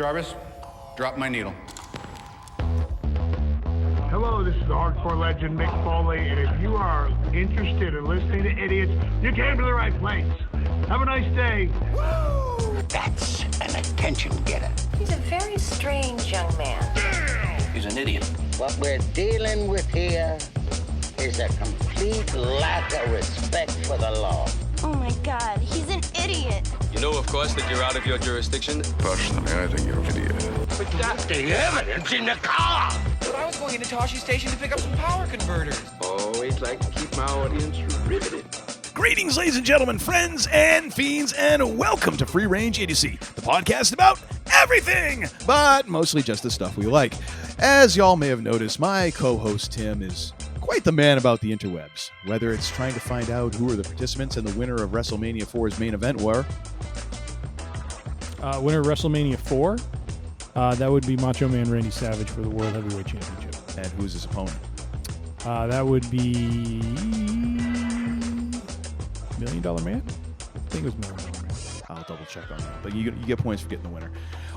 Jarvis, drop my needle. Hello, this is the hardcore legend Mick Foley, and if you are interested in listening to idiots, you came to the right place. Have a nice day. Woo! That's an attention getter. He's a very strange young man. He's an idiot. What we're dealing with here is a complete lack of respect for the law. Oh my God, he's an idiot. You know, of course, that you're out of your jurisdiction. Personally, I think you're an idiot. But that's the evidence in the car. But I was going into Toshi Station to pick up some power converters. Always like to keep my audience riveted. Greetings, ladies and gentlemen, friends and fiends, and welcome to Free Range Idiocy, the podcast about everything, but mostly just the stuff we like. As y'all may have noticed, my co-host Tim is quite the man about the interwebs, whether it's trying to find out who are the participants and the winner of WrestleMania 4's main event were. Winner of WrestleMania 4? That would be Macho Man Randy Savage for the World Heavyweight Championship. And who's his opponent? That would be $1 Million Man? I think it was $1 Million Man. I'll double check on that, but you get points for getting the winner.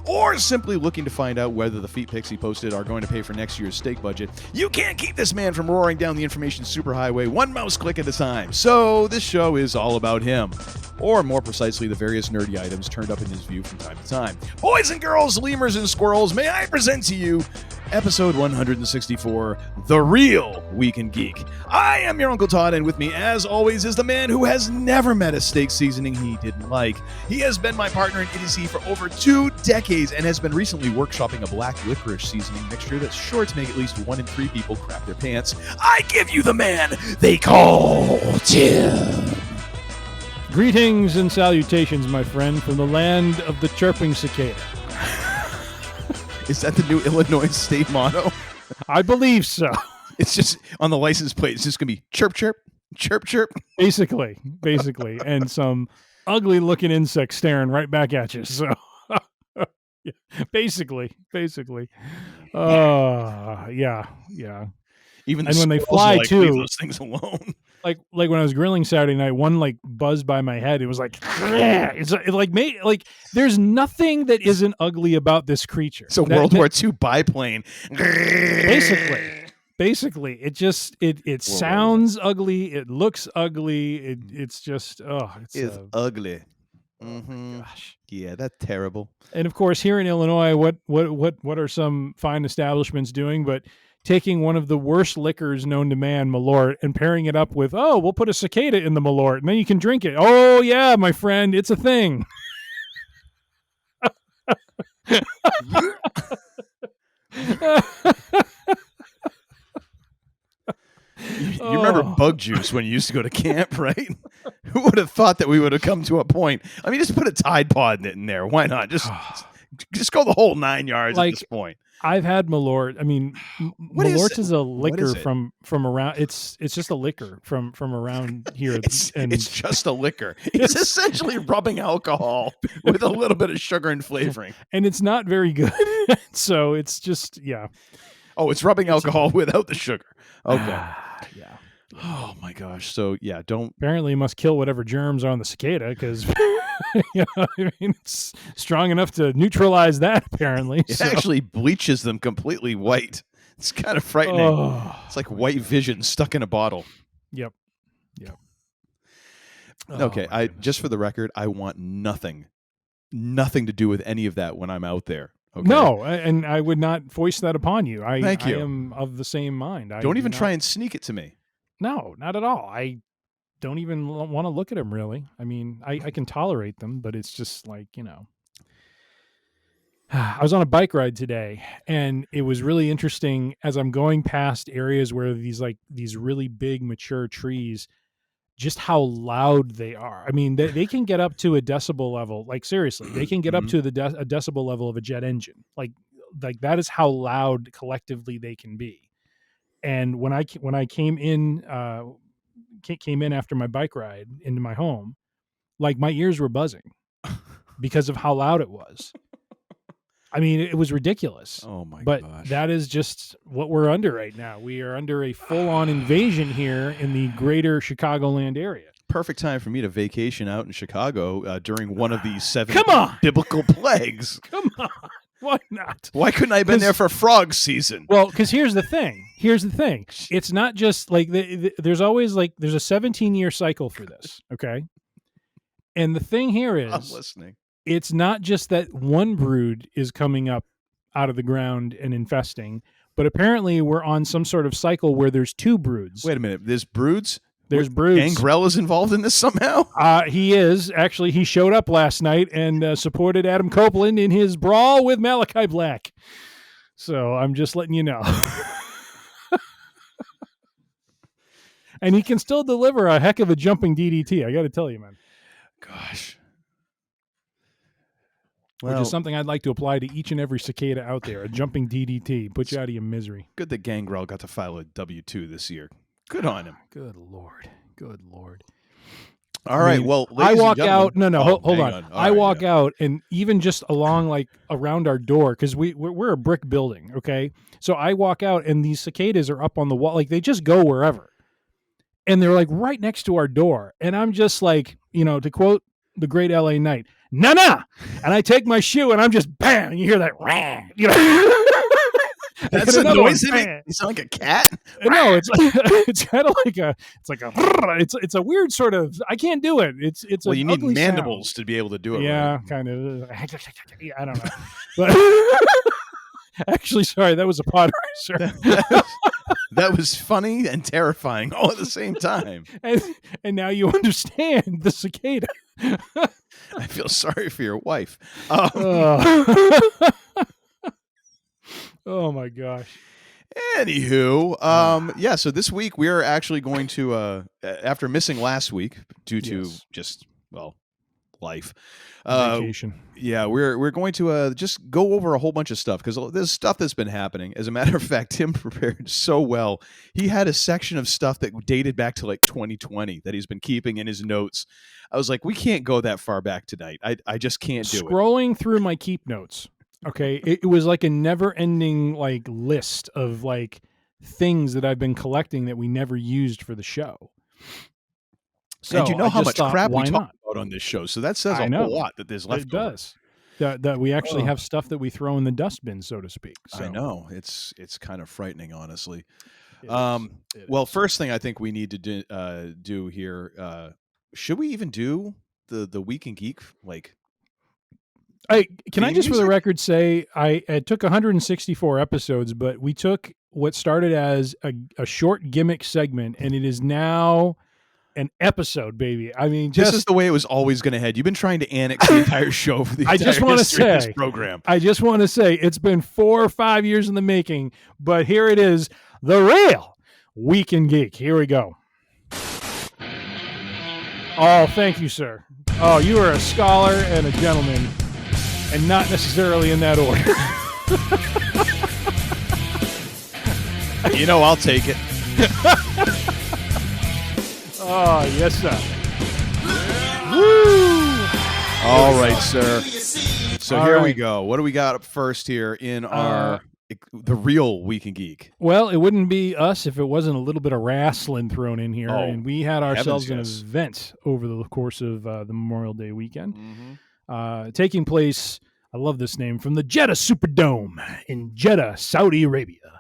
Or simply looking to find out whether the feet pics he posted are going to pay for next year's steak budget. You can't keep this man from roaring down the information superhighway one mouse click at a time. So this show is all about him. Or more precisely, the various nerdy items turned up in his view from time to time. Boys and girls, lemurs and squirrels, may I present to you episode 164, The Real Week in Geek. I am your Uncle Todd, and with me, as always, is the man who has never met a steak seasoning he didn't like. He has been my partner in Idiocy for over 2 decades and has been recently workshopping a black licorice seasoning mixture that's sure to make at least 1 in 3 people crap their pants. I give you the man they call Tim. Greetings and salutations, my friend, from the land of the chirping cicada. Is that the new Illinois state motto? I believe so. It's just on the license plate. It's just going to be chirp, chirp, chirp, chirp. Basically. And some ugly looking insects staring right back at you. So yeah, basically. Yeah. Even and when they fly like, too, leave those things alone. Like when I was grilling Saturday night, one like buzzed by my head. It was like, there's nothing that isn't ugly about this creature. It's a World War II biplane. Basically, it sounds ugly. It looks ugly. It's just it's ugly. Mm-hmm. Gosh, yeah, that's terrible. And of course, here in Illinois, what are some fine establishments doing? But taking one of the worst liquors known to man, Malort, and pairing it up with, we'll put a cicada in the Malort, and then you can drink it. Oh, yeah, my friend, it's a thing. You remember bug juice when you used to go to camp, right? Who would have thought that we would have come to a point? I mean, just put a Tide Pod in there. Why not? Just go the whole 9 yards at this point. I've had Malort. I mean, Malort is a liquor from around. It's just a liquor from around here. It's just a liquor. It's essentially rubbing alcohol with a little bit of sugar and flavoring, and it's not very good. So it's just Oh, it's rubbing alcohol without the sugar. Okay. Yeah. Oh my gosh. So yeah, don't. Apparently, you must kill whatever germs are on the cicada because it's strong enough to neutralize that. Apparently, it actually bleaches them completely white. It's kind of frightening. It's like white vision stuck in a bottle. Yep. Okay. Just for the record, I want nothing to do with any of that when I'm out there. Okay? No, and I would not foist that upon you. Thank you. I am of the same mind. Don't even try and sneak it to me. No, not at all. I don't even want to look at them, really. I mean, I can tolerate them, but it's just like, I was on a bike ride today, and it was really interesting as I'm going past areas where these really big mature trees, just how loud they are. I mean, they can get up to a decibel level. Like, seriously, they can get up to a decibel level of a jet engine. Like that is how loud collectively they can be. And when I came in after my bike ride into my home, like my ears were buzzing because of how loud it was. I mean, it was ridiculous. Oh my gosh. But that is just what we're under right now. We are under a full-on invasion here in the greater Chicagoland area. Perfect time for me to vacation out in Chicago during one of these 7 biblical plagues. Come on. Why not? Why couldn't I have been there for frog season? Well, because here's the thing. It's not just like there's always like there's a 17-year cycle for this. Okay. And the thing here is, I'm listening. It's not just that one brood is coming up out of the ground and infesting, but apparently we're on some sort of cycle where there's two broods. Wait a minute. There's broods? There's broods. Gangrel is involved in this somehow? He is. Actually, he showed up last night and supported Adam Copeland in his brawl with Malachi Black. So I'm just letting you know. And he can still deliver a heck of a jumping DDT. I got to tell you, man. Gosh. Which is something I'd like to apply to each and every cicada out there. A jumping DDT. Put you out of your misery. Good that Gangrel got to file a W-2 this year. Good on him. Good Lord. Good Lord. All right. Well, I walk out. No, hold on. All I right, walk out, and even just along, like, around our door, because we're a brick building, okay? So I walk out, and these cicadas are up on the wall. Like, they just go wherever. And they're, like, right next to our door. And I'm just like, to quote the great L.A. Knight, nah. And I take my shoe, and I'm just, bam, and you hear that, rah, That's a noise. You sound like a cat. No, it's kind of like it's a weird sort of. I can't do it. It's well, you need mandibles to be able to do it. Yeah, right? kind of. I don't know. But actually, sorry, that was a pod racer. That was funny and terrifying all at the same time. And now you understand the cicada. I feel sorry for your wife. Oh my gosh. Anywho, yeah, so this week we are actually going to after missing last week due to just life. Vacation. Yeah, we're going to just go over a whole bunch of stuff because there's stuff that's been happening. As a matter of fact, Tim prepared so well. He had a section of stuff that dated back to like 2020 that he's been keeping in his notes. I was like, we can't go that far back tonight. I just can't do it. Scrolling through my keep notes. Okay, it was like a never-ending like list of like things that I've been collecting that we never used for the show. So and you know how much crap we talk not? about on this show, so that says a whole lot that there's left. It does. That we actually have stuff that we throw in the dustbin, so to speak. So. I know it's kind of frightening, honestly. It well, is. first thing I think we need to do here. Should we even do the Week in Geek like? Can I just for the record say I took 164 episodes, but we took what started as a short gimmick segment, and it is now an episode, baby. I mean, this is the way it was always going to head. You've been trying to annex the entire show for the entire history of this program. I just want to say it's been 4 or 5 years in the making, but here it is, the real Week in Geek. Here we go. Oh, thank you, sir. Oh, you are a scholar and a gentleman. And not necessarily in that order. I'll take it. Oh, yes, sir. Woo! All right, sir. So All here right. we go. What do we got up first here in our the real Week in Geek? Well, it wouldn't be us if it wasn't a little bit of wrestling thrown in here. Oh, and we had ourselves an yes. event over the course of the Memorial Day weekend. Mm-hmm. Taking place, I love this name, from the Jeddah Superdome in Jeddah, Saudi Arabia.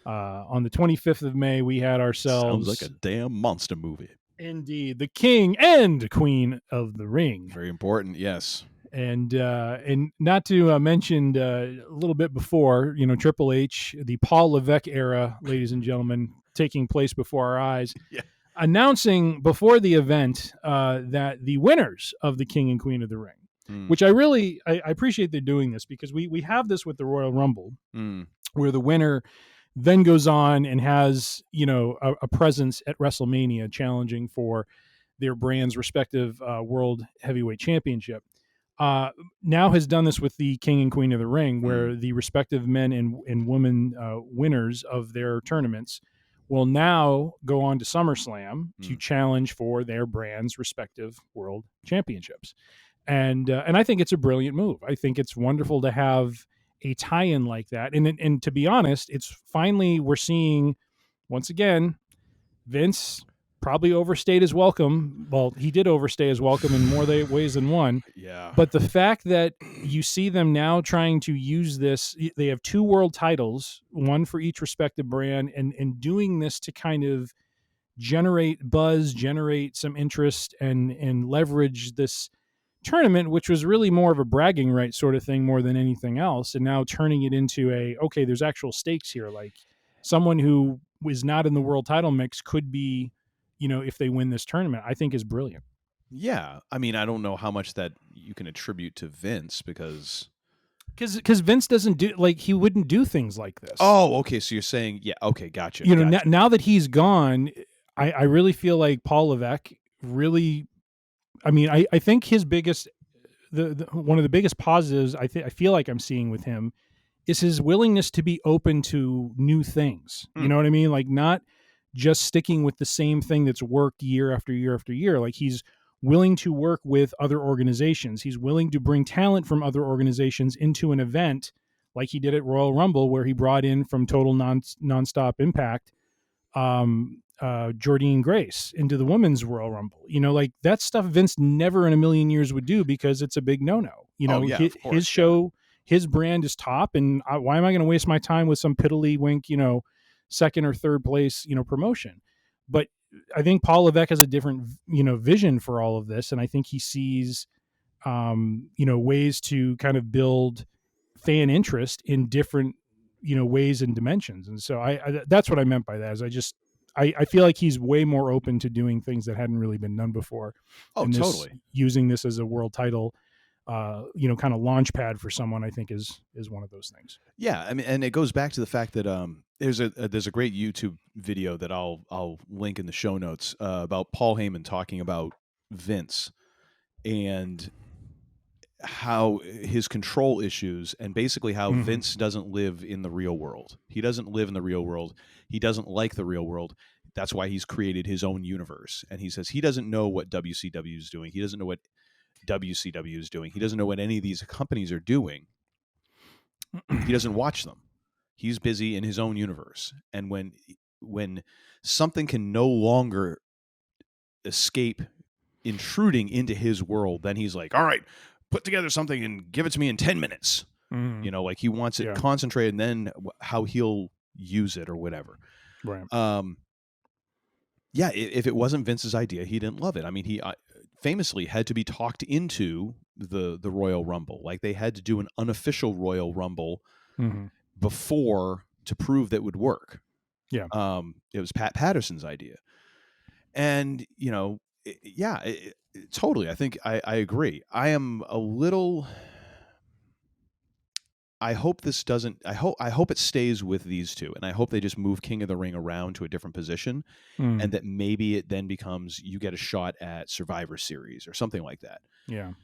On the 25th of May, we had ourselves... Sounds like a damn monster movie. Indeed. The King and Queen of the Ring. Very important, yes. And not to mention a little bit before, Triple H, the Paul Levesque era, ladies and gentlemen, taking place before our eyes. Yeah. Announcing before the event that the winners of the King and Queen of the Ring, which I appreciate they're doing this because we have this with the Royal Rumble where the winner then goes on and has, a presence at WrestleMania challenging for their brand's respective World Heavyweight Championship. Now has done this with the King and Queen of the Ring where the respective men and women winners of their tournaments will now go on to SummerSlam to challenge for their brand's respective World Championships. And I think it's a brilliant move. I think it's wonderful to have a tie-in like that. And to be honest, it's finally, we're seeing, once again, Vince probably overstayed his welcome. Well, he did overstay his welcome in more ways than one. Yeah. But the fact that you see them now trying to use this, they have 2 world titles, one for each respective brand, and doing this to kind of generate buzz, generate some interest, and leverage this tournament, which was really more of a bragging right sort of thing more than anything else. And now turning it into okay, there's actual stakes here. Like someone who was not in the world title mix could be, if they win this tournament, I think is brilliant. Yeah. I mean, I don't know how much that you can attribute to Vince because Vince doesn't do, like, he wouldn't do things like this. Oh, okay. So you're saying, yeah, okay, gotcha. Now that he's gone, I really feel like Paul Levesque really, I mean, I think his biggest, one of the biggest positives I feel like I'm seeing with him is his willingness to be open to new things. You know what I mean? Like not just sticking with the same thing that's worked year after year after year. Like he's willing to work with other organizations. He's willing to bring talent from other organizations into an event like he did at Royal Rumble, where he brought in from Total Nonstop Impact, Jordynne Grace into the Women's Royal Rumble. Like that stuff Vince never in a million years would do because it's a big no-no. His show, his brand is top, and why am I going to waste my time with some piddly-wink, second or third place, promotion? But I think Paul Levesque has a different, vision for all of this, and I think he sees, ways to kind of build fan interest in different, ways and dimensions. And so I that's what I meant by that. Is I feel like he's way more open to doing things that hadn't really been done before. Oh, and totally. Using this as a world title, kind of launch pad for someone, I think is one of those things. Yeah, I mean, and it goes back to the fact that there's a great YouTube video that I'll link in the show notes about Paul Heyman talking about Vince and how his control issues, and basically how Vince doesn't live in the real world. He doesn't live in the real world. He doesn't like the real world. That's why he's created his own universe. And he says he doesn't know what WCW is doing. He doesn't know what WCW is doing. He doesn't know what any of these companies are doing. He doesn't watch them. He's busy in his own universe. And when something can no longer escape intruding into his world, then he's like, all right, put together something and give it to me in 10 minutes. Like he wants it concentrated, and then how he'll use it or whatever. Right. Yeah, if it wasn't Vince's idea, he didn't love it. I mean, he famously had to be talked into the Royal Rumble. Like they had to do an unofficial Royal Rumble before to prove that it would work. Yeah. It was Pat Patterson's idea. And, totally. I think I agree. I am a little... I hope this doesn't... I hope it stays with these two, and I hope they just move King of the Ring around to a different position, and that maybe it then becomes you get a shot at Survivor Series or something like that. Yeah.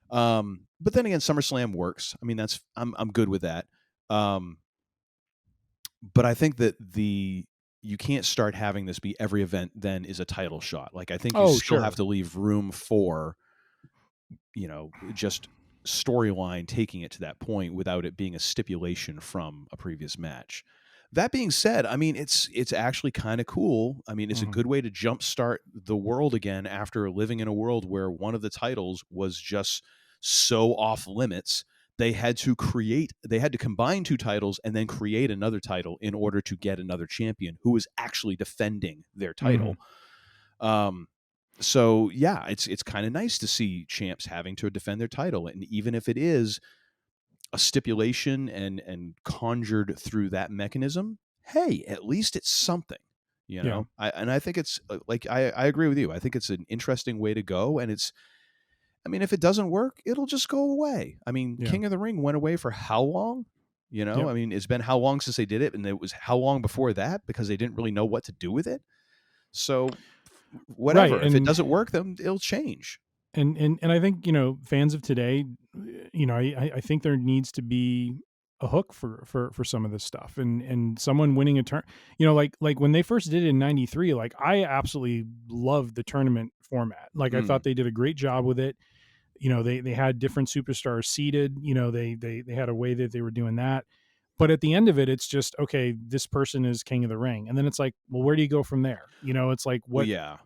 But then again, SummerSlam works. I mean, I'm good with that. But I think that you can't start having this be every event then is a title shot. Like I think you still have to leave room for, just storyline taking it to that point without it being a stipulation from a previous match. That being said, I mean, it's actually kind of cool. I mean, it's a good way to jumpstart the world again after living in a world where one of the titles was just so off limits. They had to combine 2 titles and then create another title in order to get another champion who was actually defending their title. So yeah, it's kind of nice to see champs having to defend their title. And even if it is a stipulation and conjured through that mechanism, hey, at least it's something, I think it's like, I agree with you. I think it's an interesting way to go. And if it doesn't work, it'll just go away. I mean, King of the Ring went away for how long? I mean, it's been how long since they did it? And it was how long before that? Because they didn't really know what to do with it. So whatever, if it doesn't work, then it'll change. And I think, fans of today, I think there needs to be a hook for some of this stuff, and someone winning a turn, like when they first did it in 93, like I absolutely loved the tournament format. Like I thought they did a great job with it. They had different superstars seated, they had a way that they were doing that. But at the end of it, it's just, okay, this person is King of the Ring. And then it's like, well, where do you go from there? It's like, what? Well, yeah.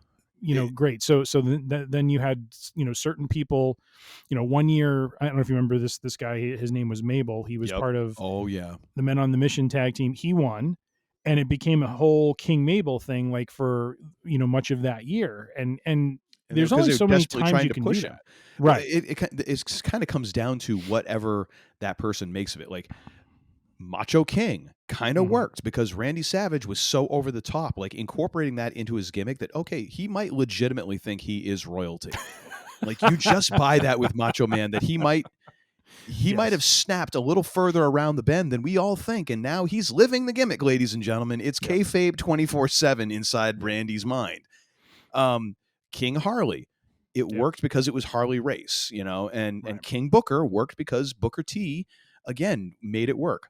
great. So then you had, certain people, 1 year, I don't know if you remember this guy, his name was Mabel. He was part of the Men on the Mission tag team. He won, and it became a whole King Mabel thing, like for, much of that year. And there's only so many times you can do that. Right. It kind of comes down to whatever that person makes of it. Like Macho King kind of worked because Randy Savage was so over the top, like incorporating that into his gimmick that, okay, he might legitimately think he is royalty. Like you just buy that with Macho Man, that he might have snapped a little further around the bend than we all think. And now he's living the gimmick, ladies and gentlemen. It's kayfabe 24/7 inside Randy's mind. King Harley. It worked because it was Harley Race, and King Booker worked because Booker T, again, made it work.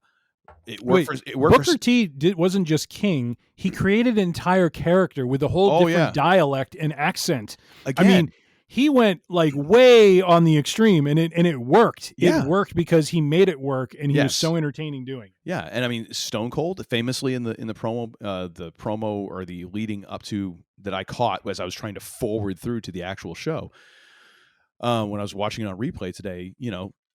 Booker T wasn't just king. He created an entire character with a whole different dialect and accent. Again, I mean, he went like way on the extreme, and it worked. It worked because he made it work, and he was so entertaining doing it. Yeah, and I mean, Stone Cold famously in the promo or the leading up to that I caught as I was trying to forward through to the actual show. When I was watching it on replay today,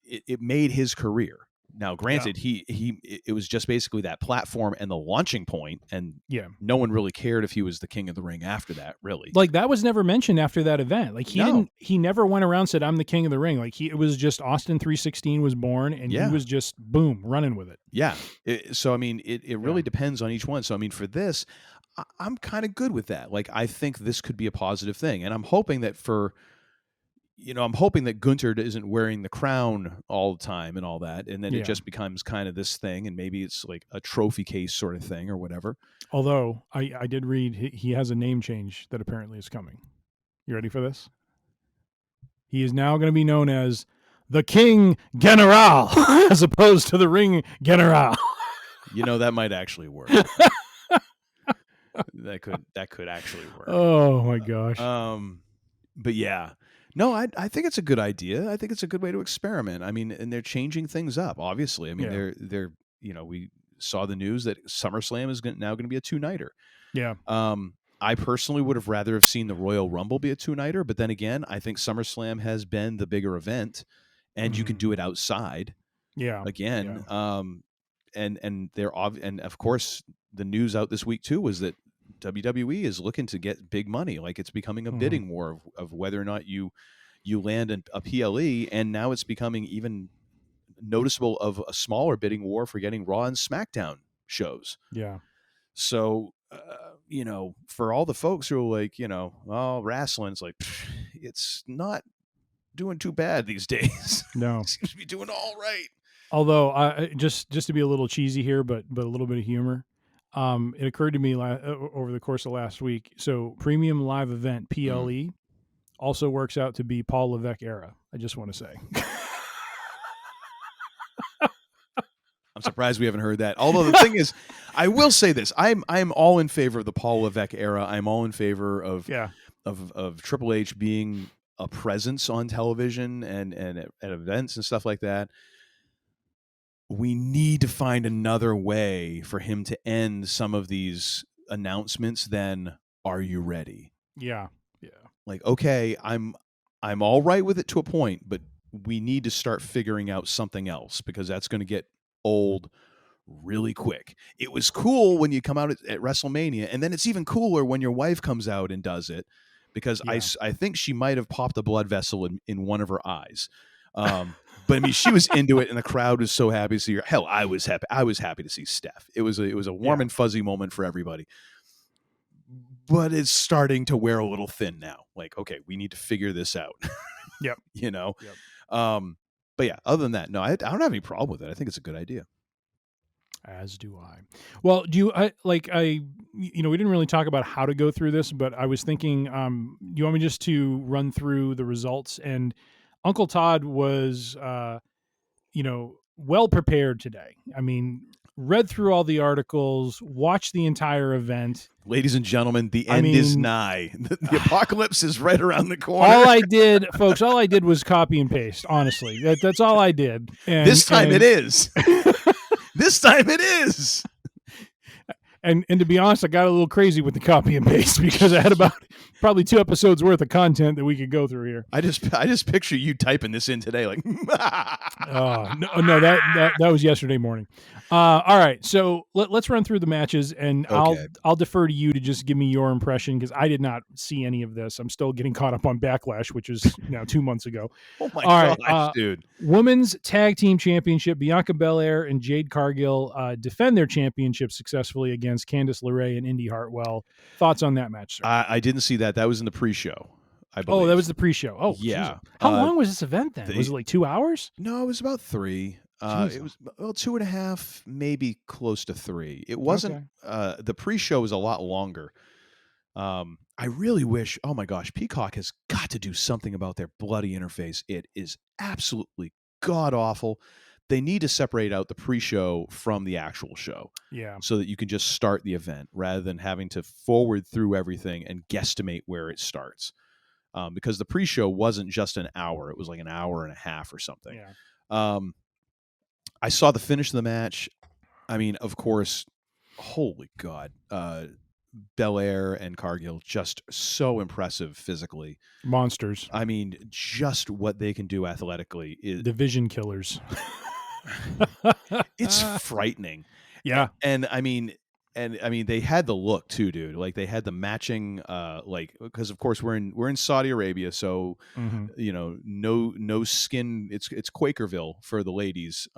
it made his career. Now, granted, it was just basically that platform and the launching point, and no one really cared if he was the King of the Ring after that, really. Like that was never mentioned after that event. Like he never went around and said, "I'm the King of the Ring." Like it was just Austin 316 was born, and he was just boom running with it. Yeah. So I mean, it really depends on each one. So I mean, for this, I'm kind of good with that. Like I think this could be a positive thing, and I'm hoping that Gunther isn't wearing the crown all the time and all that, and then it just becomes kind of this thing, and maybe it's like a trophy case sort of thing or whatever. Although I did read he has a name change that apparently is coming. You ready for this? He is now going to be known as the King General as opposed to the Ring General. That might actually work. that could actually work. Oh my gosh. But yeah. No, I think it's a good idea. I think it's a good way to experiment. I mean, and they're changing things up, obviously. I mean, they're we saw the news that SummerSlam is now going to be a 2-nighter. Yeah. I personally would have rather have seen the Royal Rumble be a 2-nighter, but then again, I think SummerSlam has been the bigger event, and you can do it outside. Yeah. Again, and of course the news out this week too was that WWE is looking to get big money. Like it's becoming a bidding war of whether or not you land a PLE, and now it's becoming even noticeable of a smaller bidding war for getting Raw and SmackDown shows. Yeah. So, for all the folks who are like, wrestling's like, it's not doing too bad these days. No. It seems to be doing all right. Although, just to be a little cheesy here, but a little bit of humor. It occurred to me over the course of last week. So premium live event PLE also works out to be Paul Levesque era. I just want to say. I'm surprised we haven't heard that. Although the thing is, I will say this: I'm all in favor of the Paul Levesque era. I'm all in favor of Triple H being a presence on television and at events and stuff like that. We need to find another way for him to end some of these announcements than "Are you ready?" Yeah. Like, okay, I'm all right with it to a point, but we need to start figuring out something else because that's going to get old really quick. It was cool when you come out at WrestleMania, and then it's even cooler when your wife comes out and does it because I think she might have popped a blood vessel in one of her eyes. But I mean, she was into it, and the crowd was so happy to see her. Hell, I was happy. I was happy to see Steph. It was a warm and fuzzy moment for everybody. But it's starting to wear a little thin now. Like, okay, we need to figure this out. Yep. Yep. But yeah, other than that, no, I don't have any problem with it. I think it's a good idea. As do I. Well, we didn't really talk about how to go through this, but I was thinking, do you want me just to run through the results? And Uncle Todd was, well prepared today. I mean, read through all the articles, watched the entire event. Ladies and gentlemen, the end is nigh. The apocalypse is right around the corner. All I did was copy and paste, honestly. That's all I did. This time it is. This time it is. And to be honest, I got a little crazy with the copy and paste because I had about probably 2 episodes worth of content that we could go through here. I just picture you typing this in today, like. No, that was yesterday morning. All right, so let's run through the matches, and Okay. I'll defer to you to just give me your impression because I did not see any of this. I'm still getting caught up on Backlash, which is now 2 months ago. Oh my All gosh, right, dude! Women's Tag Team Championship: Bianca Belair and Jade Cargill defend their championship successfully against Candice LeRae and Indy Hartwell. Thoughts on that match, sir? I didn't see that. That was in the pre-show, I believe. Oh, that was the pre-show. Oh, yeah. Jesus. How long was this event then? Was it like 2 hours? No, it was about 3. It was 2.5, maybe close to 3. It wasn't. Okay. The pre-show was a lot longer. I really wish. Oh my gosh, Peacock has got to do something about their bloody interface. It is absolutely god awful. They need to separate out the pre-show from the actual show. Yeah. So that you can just start the event rather than having to forward through everything and guesstimate where it starts. Because the pre-show wasn't just an hour; it was like an hour and a half or something. Yeah. I saw the finish of the match. I mean, of course, holy God, Belair and Cargill just so impressive physically. Monsters. I mean, just what they can do athletically is division killers. It's frightening. Yeah. And I mean, they had the look too, dude. Like they had the matching, because of course we're in Saudi Arabia, so no skin. It's Quakerville for the ladies.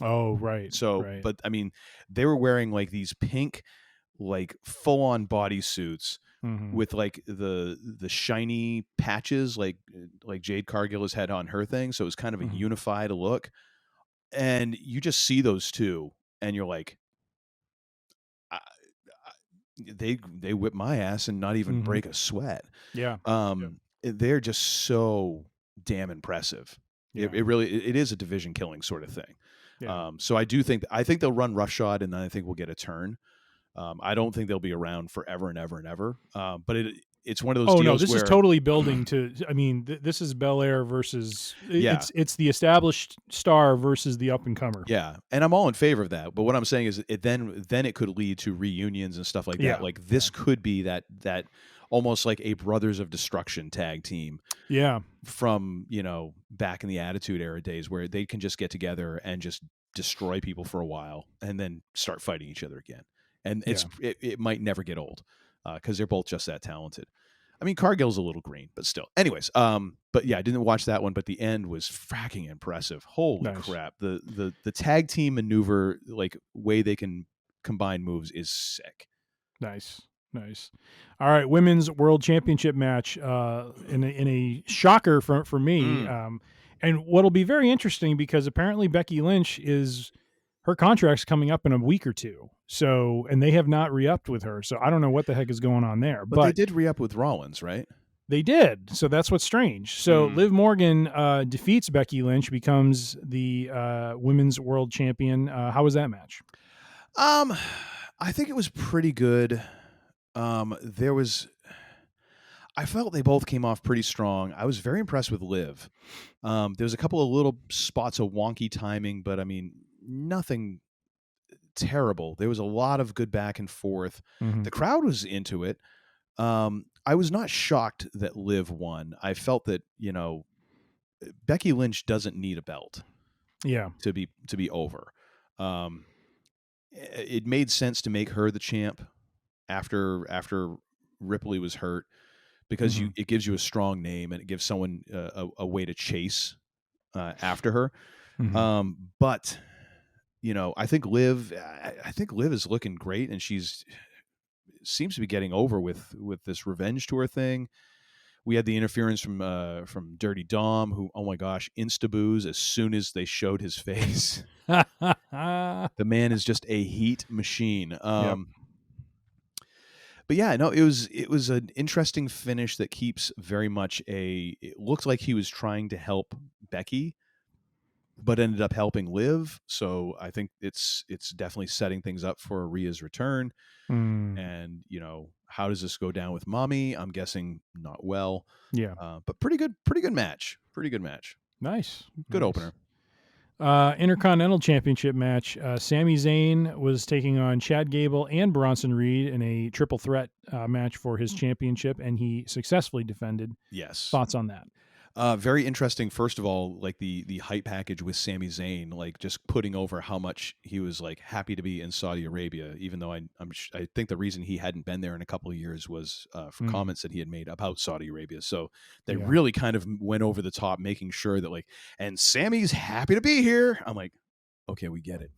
Oh right. So, right. but I mean, they were wearing like these pink, like full on bodysuits with like the shiny patches, like Jade Cargill has had on her thing. So it was kind of a unified look, and you just see those two, and you're like. They whip my ass and not even break a sweat. Yeah. They're just so damn impressive. Yeah. It really is a division killing sort of thing. Yeah. So I think they'll run roughshod, and then I think we'll get a turn. I don't think they'll be around forever and ever and ever. But it's one of those deals this where, is totally building to. I mean, this is Belair versus. Yeah. It's the established star versus the up and comer. Yeah, and I'm all in favor of that. But what I'm saying is, then it could lead to reunions and stuff like that. Yeah. Like this could be that almost like a Brothers of Destruction tag team. Yeah, from back in the Attitude Era days, where they can just get together and just destroy people for a while and then start fighting each other again. And it might never get old. Because they're both just that talented. I mean, Cargill's a little green, but still. Anyways, but yeah, I didn't watch that one, but the end was fracking impressive. Holy crap. The tag team maneuver, like way they can combine moves, is sick. Nice. All right, Women's World Championship match in a shocker for me. And what'll be very interesting, because apparently Becky Lynch her contract's coming up in a week or two. So, and they have not re-upped with her. So I don't know what the heck is going on there. But they did re-up with Rollins, right? They did. So that's what's strange. So Liv Morgan defeats Becky Lynch, becomes the women's world champion. How was that match? I think it was pretty good. I felt they both came off pretty strong. I was very impressed with Liv. There was a couple of little spots of wonky timing, but I mean, nothing terrible. There was a lot of good back and forth. The crowd was into it. I was not shocked that Liv won. I felt that, Becky Lynch doesn't need a belt. Yeah. To be over. It made sense to make her the champ after Ripley was hurt, because it gives you a strong name and it gives someone a way to chase after her. But I think Liv is looking great, and seems to be getting over with this revenge tour thing. We had the interference from Dirty Dom, who, oh my gosh, insta-boos as soon as they showed his face. The man is just a heat machine. But yeah, no, it was an interesting finish that keeps very much it looked like he was trying to help Becky, but ended up helping Liv. So I think it's definitely setting things up for Rhea's return. And how does this go down with Mommy? I'm guessing not well. Yeah. But pretty good match. Pretty good match. Nice. Good opener. Intercontinental Championship match. Sami Zayn was taking on Chad Gable and Bronson Reed in a triple threat match for his championship, and he successfully defended. Yes. Thoughts on that? Very interesting. First of all, like the hype package with Sami Zayn, like just putting over how much he was like happy to be in Saudi Arabia, even though I think the reason he hadn't been there in a couple of years was for comments that he had made about Saudi Arabia. So they really kind of went over the top, making sure that like, and Sammy's happy to be here. I'm like, okay, we get it.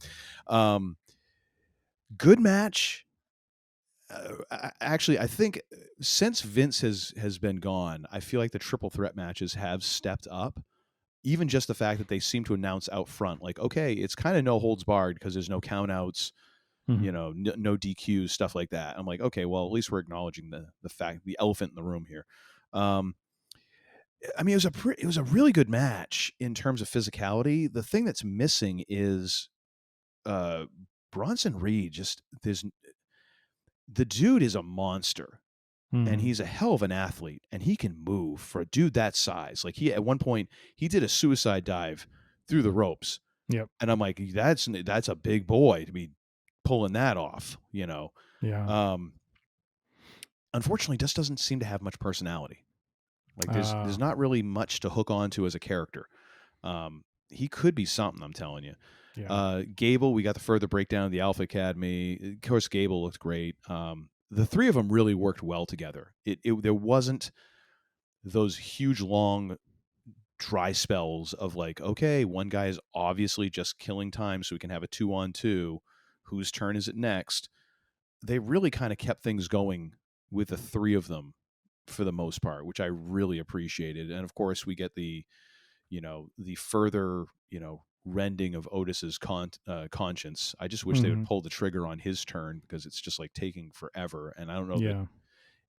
Good match. Actually, I think since Vince has been gone, I feel like the triple threat matches have stepped up. Even just the fact that they seem to announce out front, like, okay, it's kind of no holds barred because there's no countouts, you know, no DQs, stuff like that. I'm like, okay, well, at least we're acknowledging the fact, the elephant in the room here. I mean, it was a really good match in terms of physicality. The thing that's missing is Bronson Reed. The dude is a monster, and he's a hell of an athlete, and he can move for a dude that size. Like at one point he did a suicide dive through the ropes. Yep. And I'm like, that's a big boy to be pulling that off, you know? Yeah. Unfortunately, just doesn't seem to have much personality. Like there's not really much to hook onto as a character. He could be something, I'm telling you. Yeah. Gable, we got the further breakdown of the Alpha Academy. Of course, Gable looked great. The three of them really worked well together. There wasn't those huge, long, dry spells of like, okay, one guy is obviously just killing time so we can have a 2-on-2. Whose turn is it next? They really kind of kept things going with the three of them for the most part, which I really appreciated. And of course, we get the further, rending of Otis's conscience. I just wish they would pull the trigger on his turn because it's just like taking forever. And I don't know. Yeah.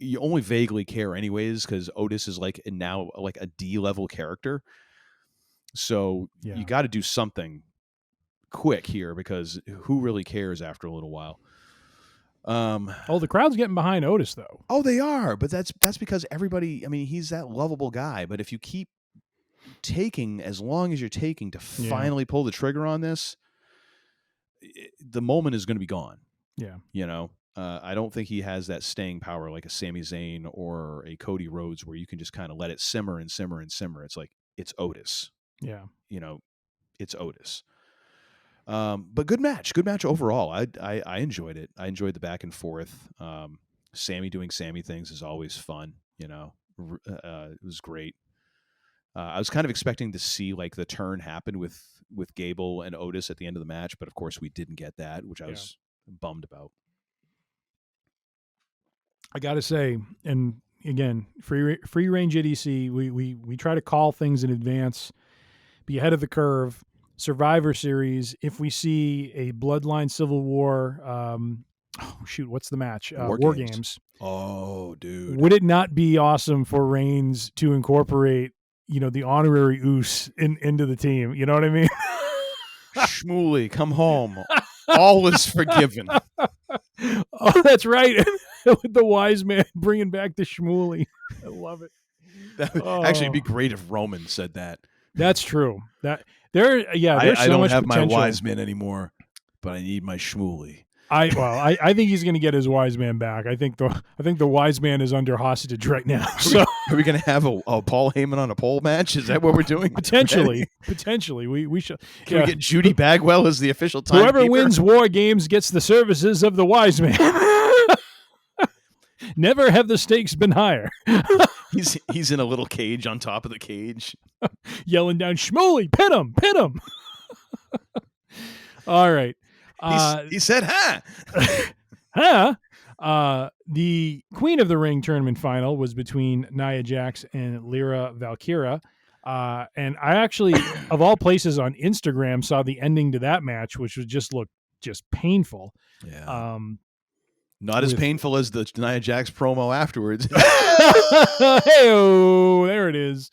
You only vaguely care anyways because Otis is like now like a D level character. So you got to do something quick here because who really cares after a little while? The crowd's getting behind Otis though. Oh, they are, but that's because everybody. I mean, he's that lovable guy. But if you keep taking as long as you're taking to finally pull the trigger on this, the moment is going to be gone. Yeah. I don't think he has that staying power like a Sami Zayn or a Cody Rhodes where you can just kind of let it simmer and simmer and simmer. It's like, it's Otis. Yeah. It's Otis. But good match overall. I enjoyed it. I enjoyed the back and forth. Sammy doing Sammy things is always fun. It was great. I was kind of expecting to see like the turn happen with Gable and Otis at the end of the match, but of course we didn't get that, which I was bummed about. I got to say, and again, free range idiocy, we try to call things in advance, be ahead of the curve. Survivor Series, if we see a Bloodline Civil War, what's the match? War Games. Oh, dude. Would it not be awesome for Reigns to incorporate the honorary Oos into the team? You know what I mean? Shmooly, come home. All is forgiven. Oh, that's right. With the wise man bringing back the Shmooly. I love it. That would actually be great if Roman said that. That's true. I don't have my wise man anymore, but I need my Shmooly. I think he's going to get his wise man back. I think the wise man is under hostage right now. So are we going to have a Paul Heyman on a pole match? Is that what we're doing? Potentially, we should. Can we get Judy Bagwell as the official timekeeper? Whoever wins War Games gets the services of the wise man. Never have the stakes been higher. He's in a little cage on top of the cage, yelling down, "Shmooly, pin him!" All right. He said, "Huh." The Queen of the Ring tournament final was between Nia Jax and Lyra Valkyria. And I actually, of all places on Instagram, saw the ending to that match, which was just painful. Yeah. Not as painful as the Nia Jax promo afterwards. Hey-oh, there it is.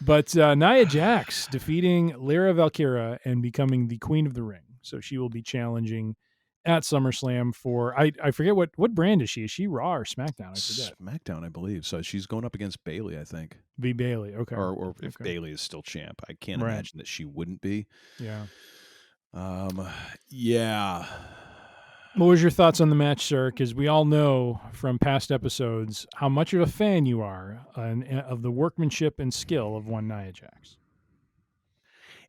But Nia Jax defeating Lyra Valkyria and becoming the Queen of the Ring. So she will be challenging at SummerSlam for I forget what brand is she? Is she Raw or SmackDown? I forget. SmackDown, I believe. So she's going up against Bailey, I think. V Bailey, okay. Or if Bailey is still champ, I can't imagine that she wouldn't be. Yeah. Yeah. What was your thoughts on the match, sir? Because we all know from past episodes how much of a fan you are of the workmanship and skill of one Nia Jax.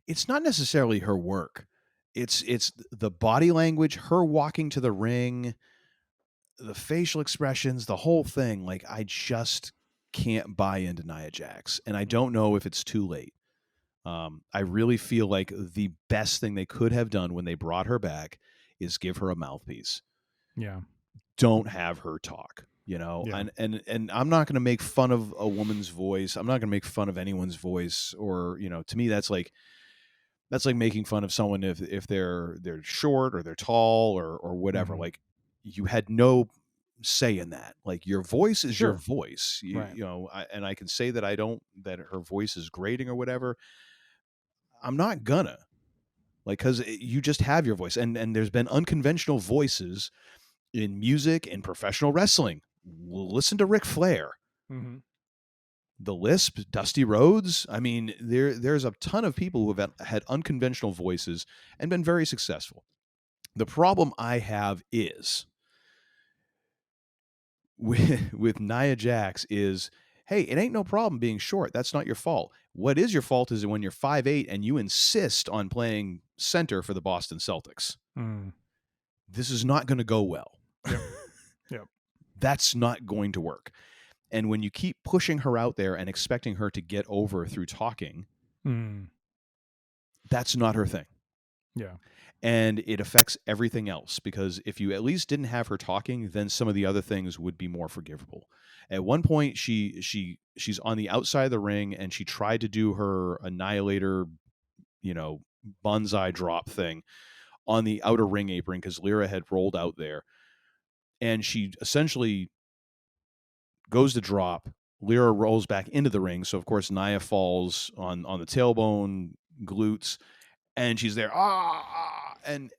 It's not necessarily her work. It's the body language, her walking to the ring, the facial expressions, the whole thing. Like, I just can't buy into Nia Jax, and I don't know if it's too late. I really feel like the best thing they could have done when they brought her back is give her a mouthpiece. Yeah. Don't have her talk, you know? Yeah. And I'm not going to make fun of a woman's voice. I'm not going to make fun of anyone's voice, or, you know, to me, that's like making fun of someone if they're short or they're tall or whatever. Mm-hmm. Like, you had no say in that. Like, your voice is your Sure. voice. You know, and I can say that that her voice is grating or whatever. I'm not gonna. Like, because you just have your voice. And there's been unconventional voices in music and professional wrestling. Listen to Ric Flair. Mm-hmm. The Lisp, Dusty Rhodes. I mean, there's a ton of people who have had unconventional voices and been very successful. The problem I have is with Nia Jax is, hey, it ain't no problem being short. That's not your fault. What is your fault is when you're 5'8" and you insist on playing center for the Boston Celtics. Mm. This is not going to go well. Yep. That's not going to work. And when you keep pushing her out there and expecting her to get over through talking, that's not her thing. Yeah. And it affects everything else, because if you at least didn't have her talking, then some of the other things would be more forgivable. At one point, she's on the outside of the ring and she tried to do her Annihilator, you know, bonsai drop thing on the outer ring apron because Lyra had rolled out there. And she essentially goes to drop. Lyra rolls back into the ring. So, of course, Nia falls on the tailbone, glutes, and she's there. And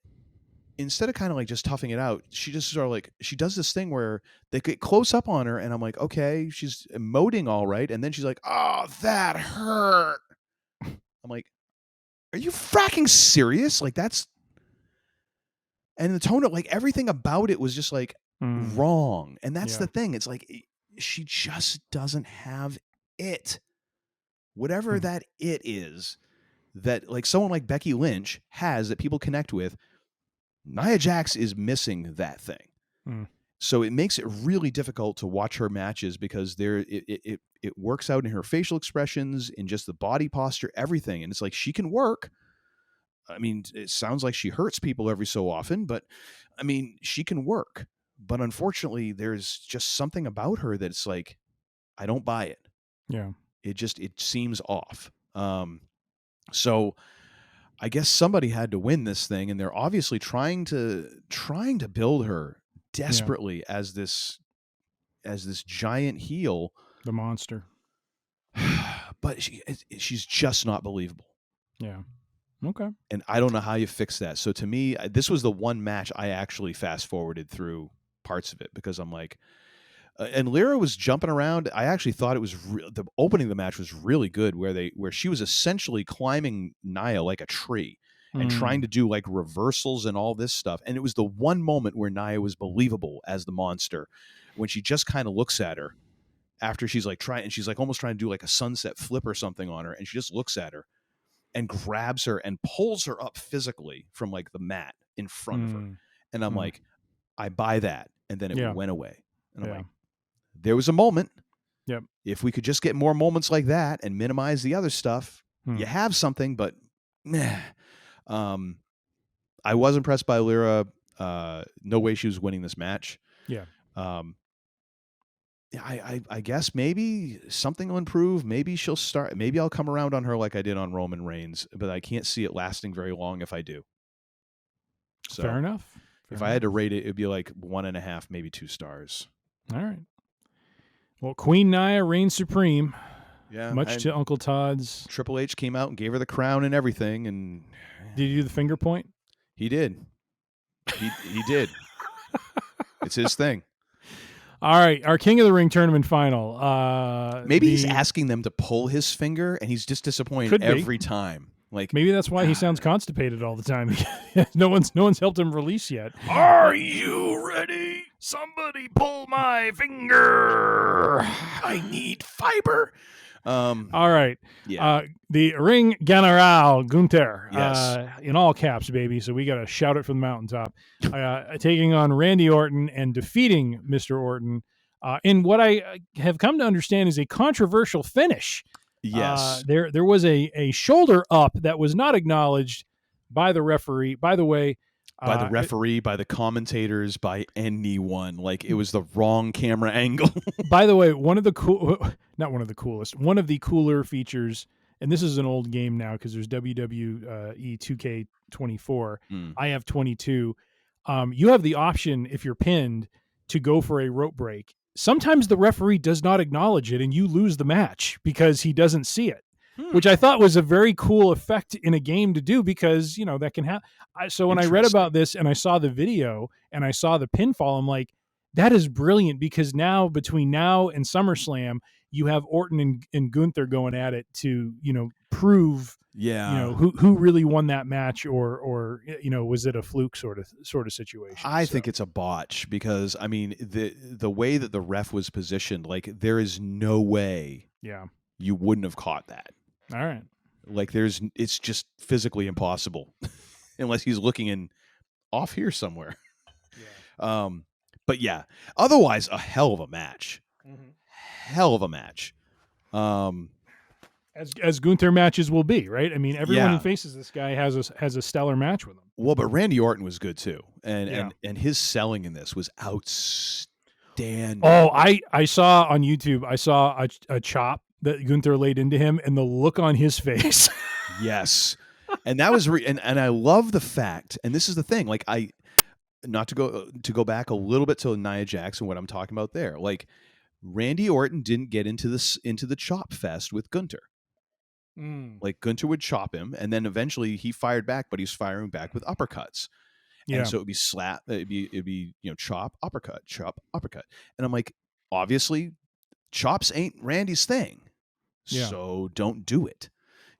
instead of kind of like just toughing it out, she just sort of like, she does this thing where they get close up on her, and I'm like, okay, she's emoting all right. And then she's like, oh, that hurt. I'm like, are you fracking serious? Like, that's, and the tone of like everything about it was just like wrong. And that's the thing. It's like, she just doesn't have it. Whatever that it is that like someone like Becky Lynch has that people connect with, Nia Jax is missing that thing. So it makes it really difficult to watch her matches because it works out in her facial expressions, in just the body posture, everything. And it's like, she can work. I mean, it sounds like she hurts people every so often, but I mean, she can work. But unfortunately, there's just something about her that's like, I don't buy it. Yeah. It seems off. So I guess somebody had to win this thing, and they're obviously trying to build her desperately as this giant heel, the monster. But she's just not believable. Yeah. Okay. And I don't know how you fix that. So to me, this was the one match I actually fast forwarded through parts of it because I'm like, and Lyra was jumping around. I actually thought it was the opening of the match was really good, where she was essentially climbing Nia like a tree and trying to do like reversals and all this stuff. And it was the one moment where Nia was believable as the monster, when she just kind of looks at her after she's like she's like almost trying to do like a sunset flip or something on her, and she just looks at her and grabs her and pulls her up physically from like the mat in front of her. And I'm like, I buy that. And then it went away. And I'm like, there was a moment. Yep. If we could just get more moments like that and minimize the other stuff, you have something, but I was impressed by Lyra. No way she was winning this match. Yeah. I guess maybe something will improve. Maybe she'll start. Maybe I'll come around on her like I did on Roman Reigns, but I can't see it lasting very long if I do. So Fair enough. If I had to rate it, it'd be like 1.5, maybe 2 stars. All right. Well, Queen Nia reigns supreme. Yeah. Much to Uncle Todd's. Triple H came out and gave her the crown and everything. And did you do the finger point? He did. He did. It's his thing. All right, our King of the Ring tournament final. Maybe he's asking them to pull his finger, and he's just disappointed every time. Like maybe that's why he sounds constipated all the time. no one's helped him release yet. Are you ready? Somebody pull my finger. I need fiber. All right. Yeah. The Ring General Gunther. Yes. In all caps, baby. So we got to shout it from the mountaintop. Taking on Randy Orton and defeating Mr. Orton in what I have come to understand is a controversial finish. Yes. There was a shoulder up that was not acknowledged by the referee. By the way, by the referee, by the commentators, by anyone. Like, it was the wrong camera angle. By the way, one of the cooler features, and this is an old game now because there's WWE 2K24. I have 22. You have the option, if you're pinned, to go for a rope break. Sometimes the referee does not acknowledge it and you lose the match because he doesn't see it. Which I thought was a very cool effect in a game to do because, that can happen. So when I read about this and I saw the video and I saw the pinfall, I'm like, that is brilliant because now between now and SummerSlam, you have Orton and Gunther going at it to, prove, who really won that match or was it a fluke sort of situation? I think it's a botch because, I mean, the way that the ref was positioned, like, there is no way you wouldn't have caught that. All right. Like, it's just physically impossible unless he's looking in off here somewhere. Yeah. But yeah, otherwise a hell of a match. Hell of a match. As Gunther matches will be, right? I mean, everyone who faces this guy has a stellar match with him. Well, but Randy Orton was good too. And his selling in this was outstanding. Oh, I saw on YouTube, I saw a chop that Gunther laid into him and the look on his face. Yes. And that was and I love the fact, and this is the thing, like, not to go back a little bit to Nia Jax and what I'm talking about there. Like, Randy Orton didn't get into the chop fest with Gunther. Like, Gunther would chop him, and then eventually he fired back, but he's firing back with uppercuts. Yeah. And so it'd be slap, it'd be chop, uppercut, and I'm like, obviously, chops ain't Randy's thing, so don't do it.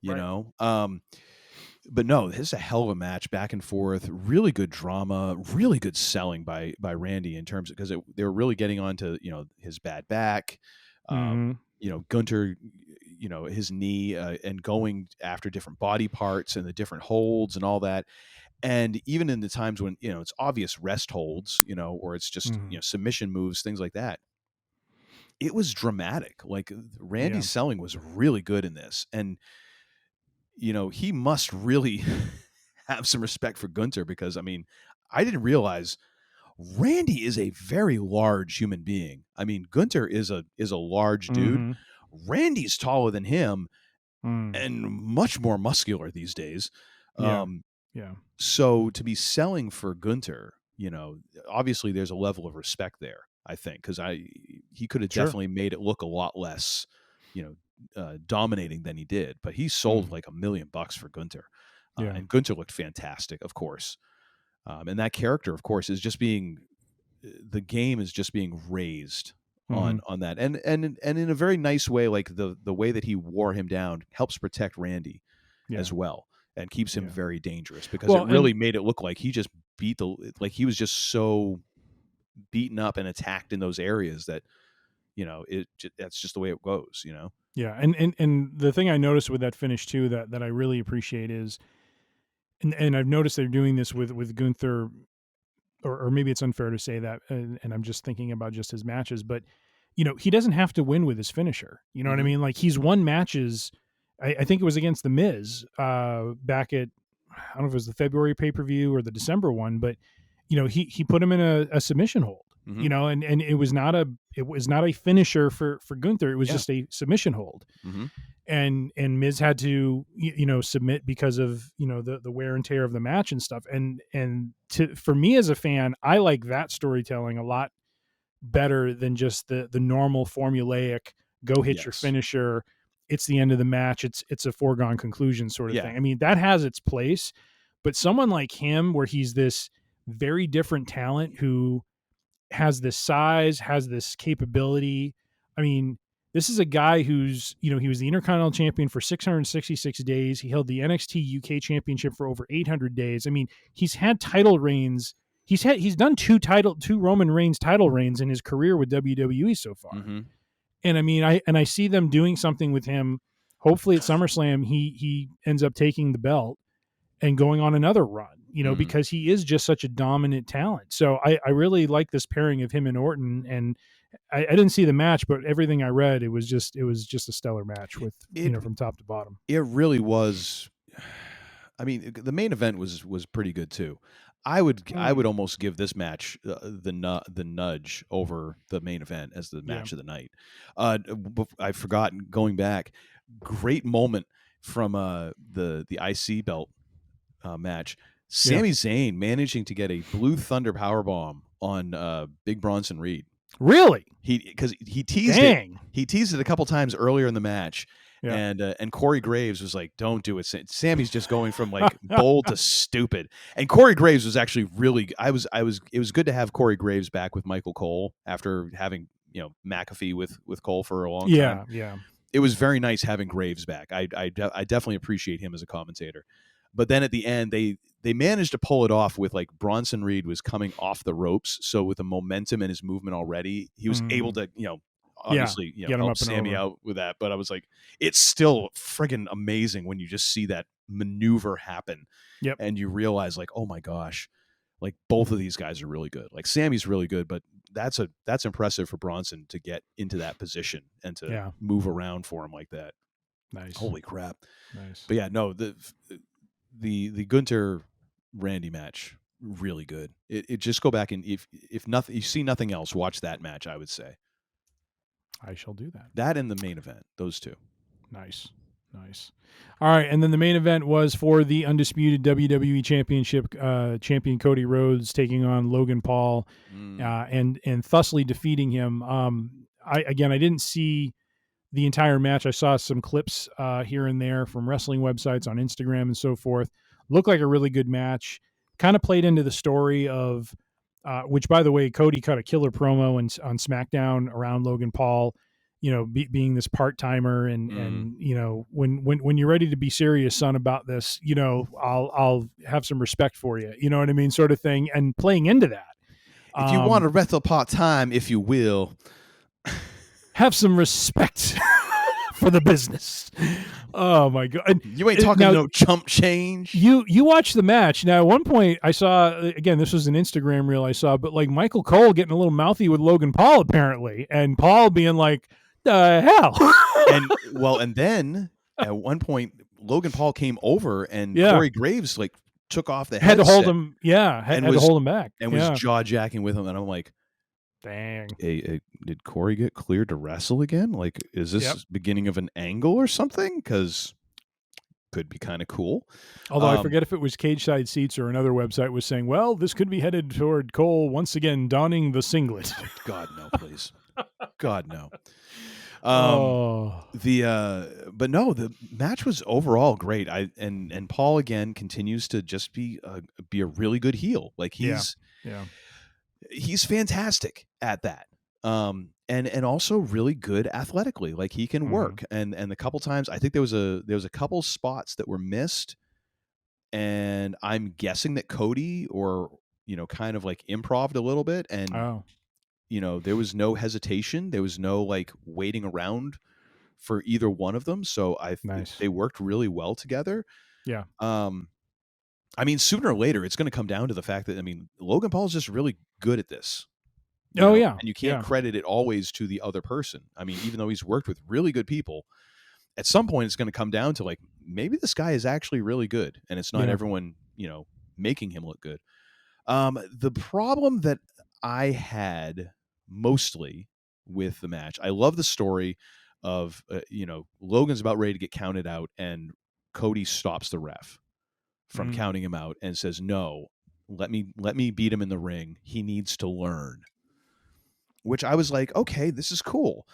You know. But no, this is a hell of a match, back and forth, really good drama, really good selling by Randy in terms of, because they were really getting onto his bad back, Gunther, his knee, and going after different body parts and the different holds and all that. And even in the times when it's obvious rest holds, or it's just submission moves, things like that, it was dramatic. Like, Randy's selling was really good in this, and he must really have some respect for Gunther because, I mean, I didn't realize Randy is a very large human being. I mean, Gunther is a large dude. Randy's taller than him and much more muscular these days. So to be selling for Gunther, obviously there's a level of respect there, I think, because he could have definitely made it look a lot less, dominating than he did, but he sold like $1 million for Gunther, and Gunther looked fantastic, of course. And that character, of course, the game is just being raised on that, and in a very nice way. Like, the way that he wore him down helps protect Randy as well, and keeps him very dangerous, because it really made it look like he just he was just so beaten up and attacked in those areas that that's just the way it goes. Yeah, and the thing I noticed with that finish too that I really appreciate is, and I've noticed they're doing this with Gunther, or maybe it's unfair to say that, and I'm just thinking about just his matches, but he doesn't have to win with his finisher. You know what I mean? Like, he's won matches. I think it was against The Miz back at, I don't know if it was the February pay-per-view or the December one, but he put him in a submission hold. And it was not a finisher for Gunther. It was just a submission hold. And Miz had to, submit because of, the wear and tear of the match and stuff. And for me as a fan, I like that storytelling a lot better than just the normal formulaic, go hit your finisher, it's the end of the match, it's a foregone conclusion sort of thing. I mean, that has its place, but someone like him, where he's this very different talent who has this size, has this capability. I mean, this is a guy who's, he was the Intercontinental Champion for 666 days. He held the NXT UK Championship for over 800 days. I mean, he's had title reigns. He's done two Roman Reigns title reigns in his career with WWE so far. Mm-hmm. And I mean, I see them doing something with him. Hopefully at SummerSlam, he ends up taking the belt and going on another run, because he is just such a dominant talent. So I really like this pairing of him and Orton. And I didn't see the match, but everything I read, it was just a stellar match with, from top to bottom. It really was. I mean, the main event was pretty good too. I would almost give this match the nudge over the main event as the match of the night. I've forgotten going back. Great moment from the IC belt match. Sami Zayn managing to get a Blue Thunder powerbomb on Big Bronson Reed. Really? Because he teased it. He teased it a couple times earlier in the match. Yeah. And Corey Graves was like, "Don't do it." Sammy's just going from like bold to stupid. And Corey Graves was actually really. It was good to have Corey Graves back with Michael Cole after having McAfee with Cole for a long time. Yeah. It was very nice having Graves back. I definitely appreciate him as a commentator. But then at the end, they managed to pull it off with like Bronson Reed was coming off the ropes, so with the momentum and his movement already, he was able to obviously help Sammy out with that. But I was like, it's still friggin' amazing when you just see that maneuver happen. Yep. And you realize like, oh my gosh, like both of these guys are really good. Like Sammy's really good, but that's impressive for Bronson to get into that position and to move around for him like that. Nice. Holy crap. Nice. But yeah, no, the Gunther Randy match, really good. It just go back and if nothing, you see nothing else, watch that match, I would say. I shall do that. That and the main event, those two. Nice. All right, and then the main event was for the undisputed WWE Championship champion Cody Rhodes taking on Logan Paul, and thusly defeating him. I didn't see the entire match. I saw some clips here and there from wrestling websites on Instagram and so forth. Looked like a really good match. Kind of played into the story of. Which, by the way, Cody cut a killer promo on SmackDown around Logan Paul, being this part-timer and when you're ready to be serious, son, about this, I'll have some respect for you, you know what I mean, sort of thing, and playing into that. If you want to wrestle part-time, if you will, have some respect for the business. Oh my God. You ain't talking no chump change. You watch the match. Now, at one point I saw, again, this was an Instagram reel I saw, but like Michael Cole getting a little mouthy with Logan Paul apparently, and Paul being like, the hell? and then at one point Logan Paul came over and Corey Graves like took off the headset. Had to hold him. Yeah. Had to hold him back. And was jaw jacking with him. And I'm like, dang. Did Corey get cleared to wrestle again? Like, is this beginning of an angle or something? Because could be kind of cool. Although I forget if it was Cage Side Seats or another website was saying, well, this could be headed toward Cole once again donning the singlet. God, no, please. God, no. But no, the match was overall great. And Paul again continues to just be a really good heel. Like he's fantastic at that. And also really good athletically. Like he can work. And the couple times I think there was a couple spots that were missed, and I'm guessing that Cody kind of like improv'd a little bit, and there was no hesitation, there was no like waiting around for either one of them. So they worked really well together. Yeah. I mean, sooner or later, it's going to come down to the fact that, Logan Paul's just really good at this. Yeah. And you can't credit it always to the other person. I mean, even though he's worked with really good people, at some point it's going to come down to like, maybe this guy is actually really good, and it's not everyone, making him look good. The problem that I had mostly with the match, I love the story of, Logan's about ready to get counted out, and Cody stops the ref from counting him out and says, no, let me beat him in the ring. He needs to learn. Which I was like, okay, this is cool.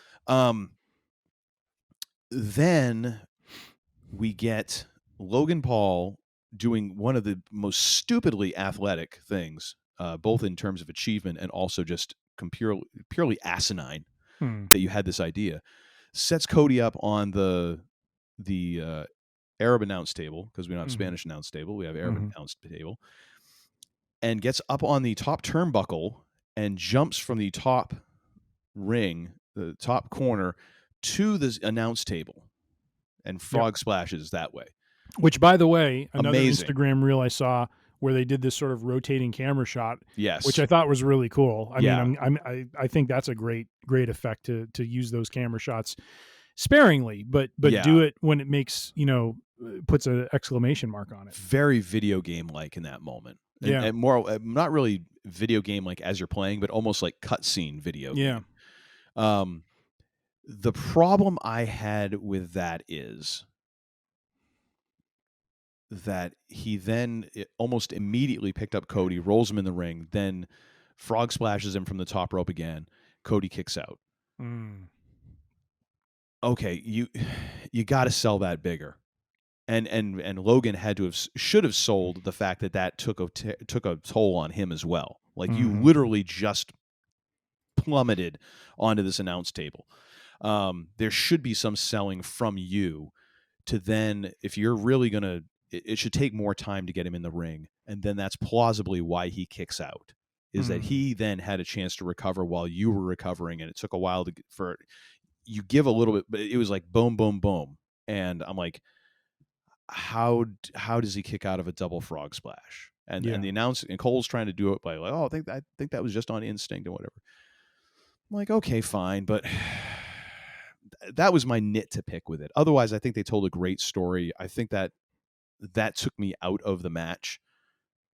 Then we get Logan Paul doing one of the most stupidly athletic things, both in terms of achievement and also just purely asinine that you had this idea. Sets Cody up on the Arab announce table, because we don't have Spanish announce table, we have Arab announce table, and gets up on the top turnbuckle and jumps from the top ring, the top corner, to the announce table, and frog splashes that way. Which, by the way, another Amazing. Instagram reel I saw where they did this sort of rotating camera shot. Yes, which I thought was really cool. I mean, I think that's a great effect to use those camera shots sparingly, but do it when it makes, puts an exclamation mark on it. Very video game like in that moment. And more not really video game like as you're playing, but almost like cutscene video game. The problem I had with that is that he then almost immediately picked up Cody, rolls him in the ring, then frog splashes him from the top rope again. Cody kicks out. Okay, you got to sell that bigger. And Logan should have sold the fact that took a toll on him as well. Like you literally just plummeted onto this announce table. There should be some selling from you to then, if you're really gonna, it should take more time to get him in the ring, and then that's plausibly why he kicks out. Is that he then had a chance to recover while you were recovering, and it took a while for you give a little bit, but it was like boom, boom, boom, and I'm like, how does he kick out of a double frog splash? And the announcer, and Cole's trying to do it by like, oh, I think that was just on instinct or whatever. I'm like, okay, fine, but that was my nit to pick with it. Otherwise, I think they told a great story. I think that took me out of the match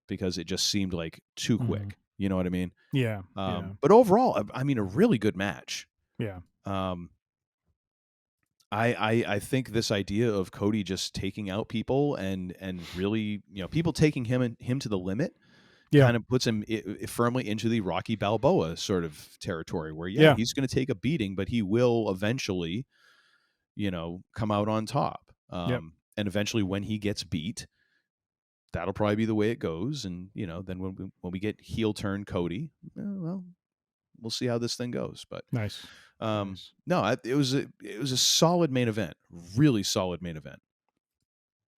because it just seemed like too quick. You know what I mean? Yeah. But overall, I mean, a really good match. Yeah. I think this idea of Cody just taking out people and really, people taking him to the limit kind of puts him firmly into the Rocky Balboa sort of territory where, he's going to take a beating, but he will eventually, come out on top. And eventually when he gets beat, that'll probably be the way it goes. And, then when we get heel turn Cody, well, we'll see how this thing goes. But nice. No, it was a solid main event, really solid main event.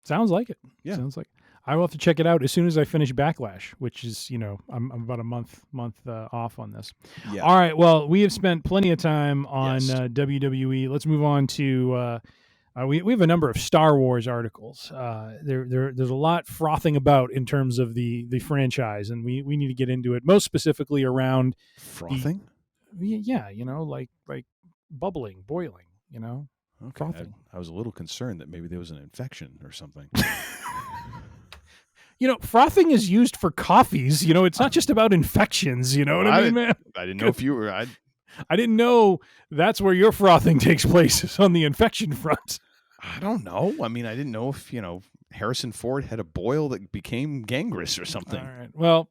Sounds like it. Yeah. Sounds like I will have to check it out as soon as I finish Backlash, which is, I'm about a month off on this. Yeah. All right. Well, we have spent plenty of time on WWE. Let's move on to, we have a number of Star Wars articles. There's a lot frothing about in terms of the franchise, and we need to get into it, most specifically around frothing. Like bubbling, boiling, Okay. frothing. I was a little concerned that maybe there was an infection or something. Frothing is used for coffees. It's not just about infections. You know what I mean, man? I didn't know if you were. I didn't know that's where your frothing takes place, is on the infection front. I don't know. I mean, I didn't know if, Harrison Ford had a boil that became gangrenous or something. All right. Well,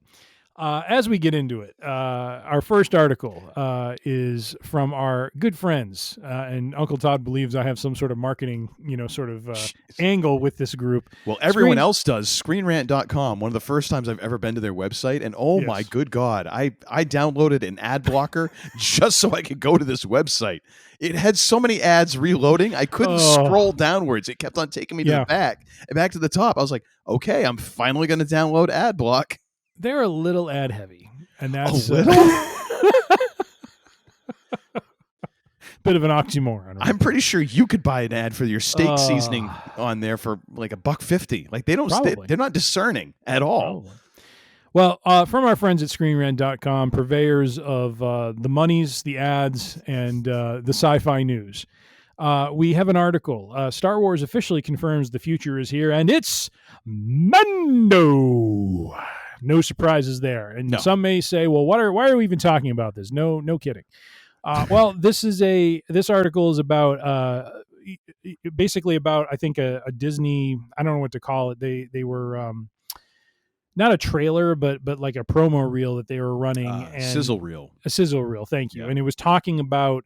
as we get into it, our first article is from our good friends, and Uncle Todd believes I have some sort of marketing, angle with this group. Well, everyone else does. ScreenRant.com, one of the first times I've ever been to their website, and my good God, I downloaded an ad blocker just so I could go to this website. It had so many ads reloading, I couldn't scroll downwards. It kept on taking me to the back to the top. I was like, okay, I'm finally going to download ad block. They're a little ad heavy, and that's a little. Bit of an oxymoron. Right? I'm pretty sure you could buy an ad for your steak seasoning on there for like $1.50. Like they don't, they're not discerning at all. Probably. Well, from our friends at ScreenRant.com, purveyors of the monies, the ads, and the sci-fi news. We have an article. Star Wars officially confirms the future is here, and it's Mando. No surprises there. And some may say, well, why are we even talking about this? No kidding. Well, this article is about basically about, I think, a Disney, I don't know what to call it. They were not a trailer, but like a promo reel that they were running. And sizzle reel. A sizzle reel. Thank you. Yeah. And it was talking about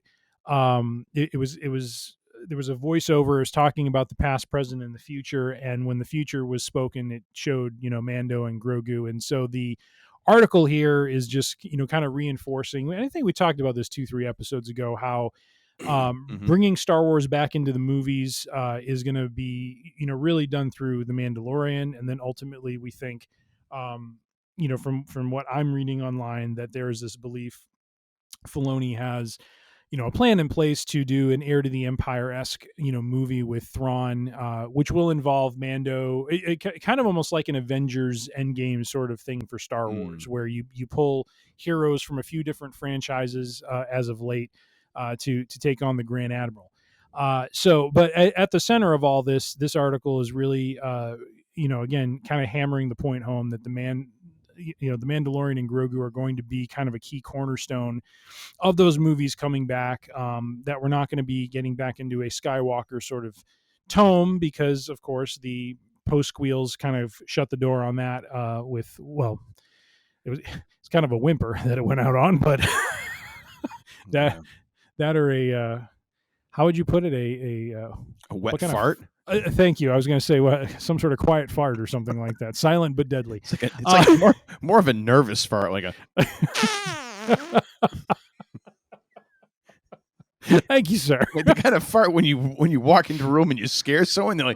it was voiceover is talking about the past, present, and the future. And when the future was spoken, it showed, Mando and Grogu. And so the article here is just, kind of reinforcing. I think we talked about this 2-3 episodes ago, how bringing Star Wars back into the movies is going to be, really done through The Mandalorian. And then ultimately we think, from what I'm reading online, that there is this belief Filoni has, a plan in place to do an Heir to the Empire-esque, movie with Thrawn, which will involve Mando, kind of almost like an Avengers Endgame sort of thing for Star Wars, where you pull heroes from a few different franchises as of late to take on the Grand Admiral. But at the center of all this article is really, again, kind of hammering the point home that the Mandalorian and Grogu are going to be kind of a key cornerstone of those movies coming back, that we're not going to be getting back into a Skywalker sort of tome, because of course the post-squeals kind of shut the door on that it's kind of a whimper that it went out on, but that or a how would you put it, a wet fart? Thank you. I was going to say some sort of quiet fart or something like that. Silent but deadly. It's like more of a nervous fart, like a. Thank you, sir. Like the kind of fart when you walk into a room and you scare someone, they're like,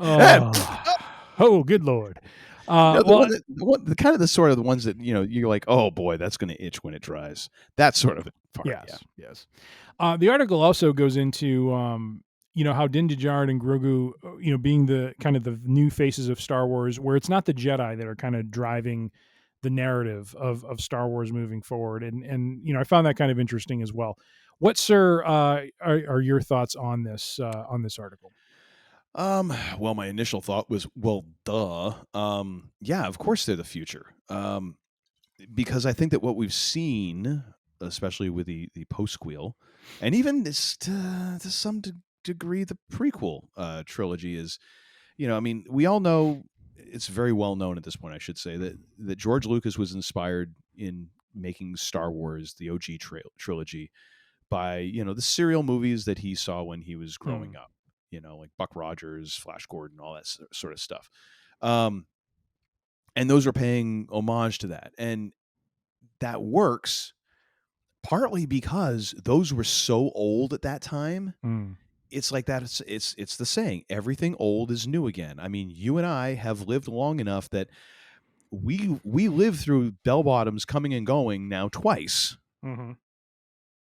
oh, good Lord. The kind of the sort of the ones that you're like, oh boy, that's going to itch when it dries. That sort of fart. Yes. The article also goes into how Din Djarin and Grogu, being the kind of the new faces of Star Wars, where it's not the Jedi that are kind of driving the narrative of Star Wars moving forward, and I found that kind of interesting as well. What, sir, are your thoughts on this article? Well, my initial thought was, well, duh. Yeah, of course they're the future. Because I think that what we've seen, especially with the post-squeal, and even this to some degree the prequel trilogy is, we all know, it's very well known at this point, I should say, that George Lucas was inspired in making Star Wars, the OG trilogy, by the serial movies that he saw when he was growing up, like Buck Rogers, Flash Gordon, all that sort of stuff, and those are paying homage to that, and that works partly because those were so old at that time. It's like that. It's the saying, everything old is new again. I mean, you and I have lived long enough that we lived through bell bottoms coming and going now twice. Mm-hmm.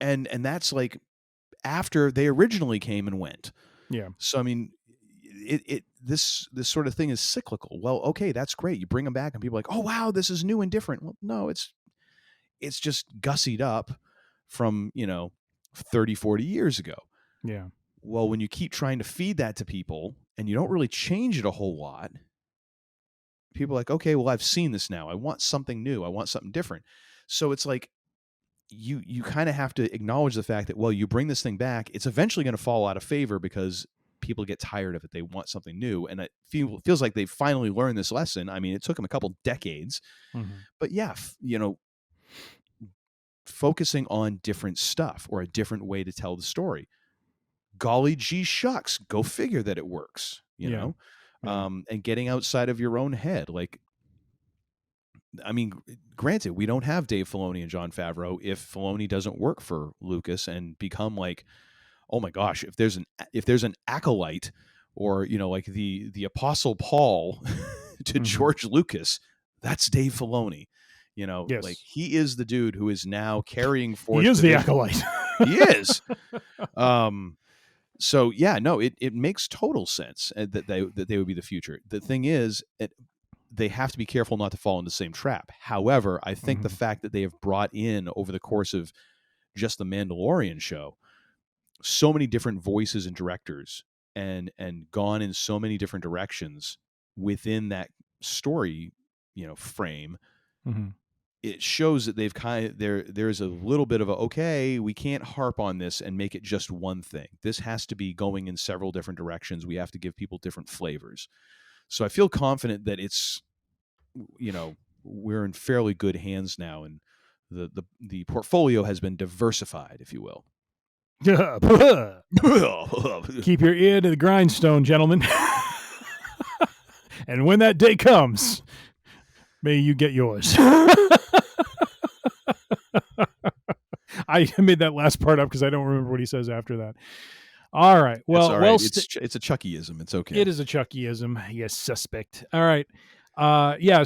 And that's like after they originally came and went. Yeah. So I mean, this sort of thing is cyclical. Well, okay, that's great. You bring them back and people are like, oh wow, this is new and different. Well, no, it's just gussied up from 30, 40 years ago. Yeah. Well, when you keep trying to feed that to people and you don't really change it a whole lot, people are like, okay, well, I've seen this now. I want something new. I want something different. So it's like you kind of have to acknowledge the fact that, well, you bring this thing back, it's eventually going to fall out of favor because people get tired of it. They want something new. And it feels like they've finally learned this lesson. I mean, it took them a couple decades. Mm-hmm. But yeah, focusing on different stuff or a different way to tell the story. Golly gee shucks, go figure that it works, you know? And getting outside of your own head. Like, I mean, granted, we don't have Dave Filoni and Jon Favreau. If Filoni doesn't work for Lucas and become like, oh my gosh, if there's an acolyte or, like the Apostle Paul to George Lucas, that's Dave Filoni. Yes. Like he is the dude who is now carrying forth. He is the acolyte. He is. So yeah, no, it makes total sense that they would be the future. The thing is, they have to be careful not to fall into the same trap. However, I think the fact that they have brought in over the course of just the Mandalorian show so many different voices and directors and gone in so many different directions within that story, frame. It shows that they've there's a little bit of okay, we can't harp on this and make it just one thing. This has to be going in several different directions. We have to give people different flavors. So I feel confident that it's, we're in fairly good hands now, and the portfolio has been diversified, if you will. Keep your ear to the grindstone, gentlemen. And when that day comes, may you get yours. I made that last part up because I don't remember what he says after that. All right. Well, it's all right. It's a Chuckyism. It's okay. It is a Chuckyism. Yes, suspect. All right.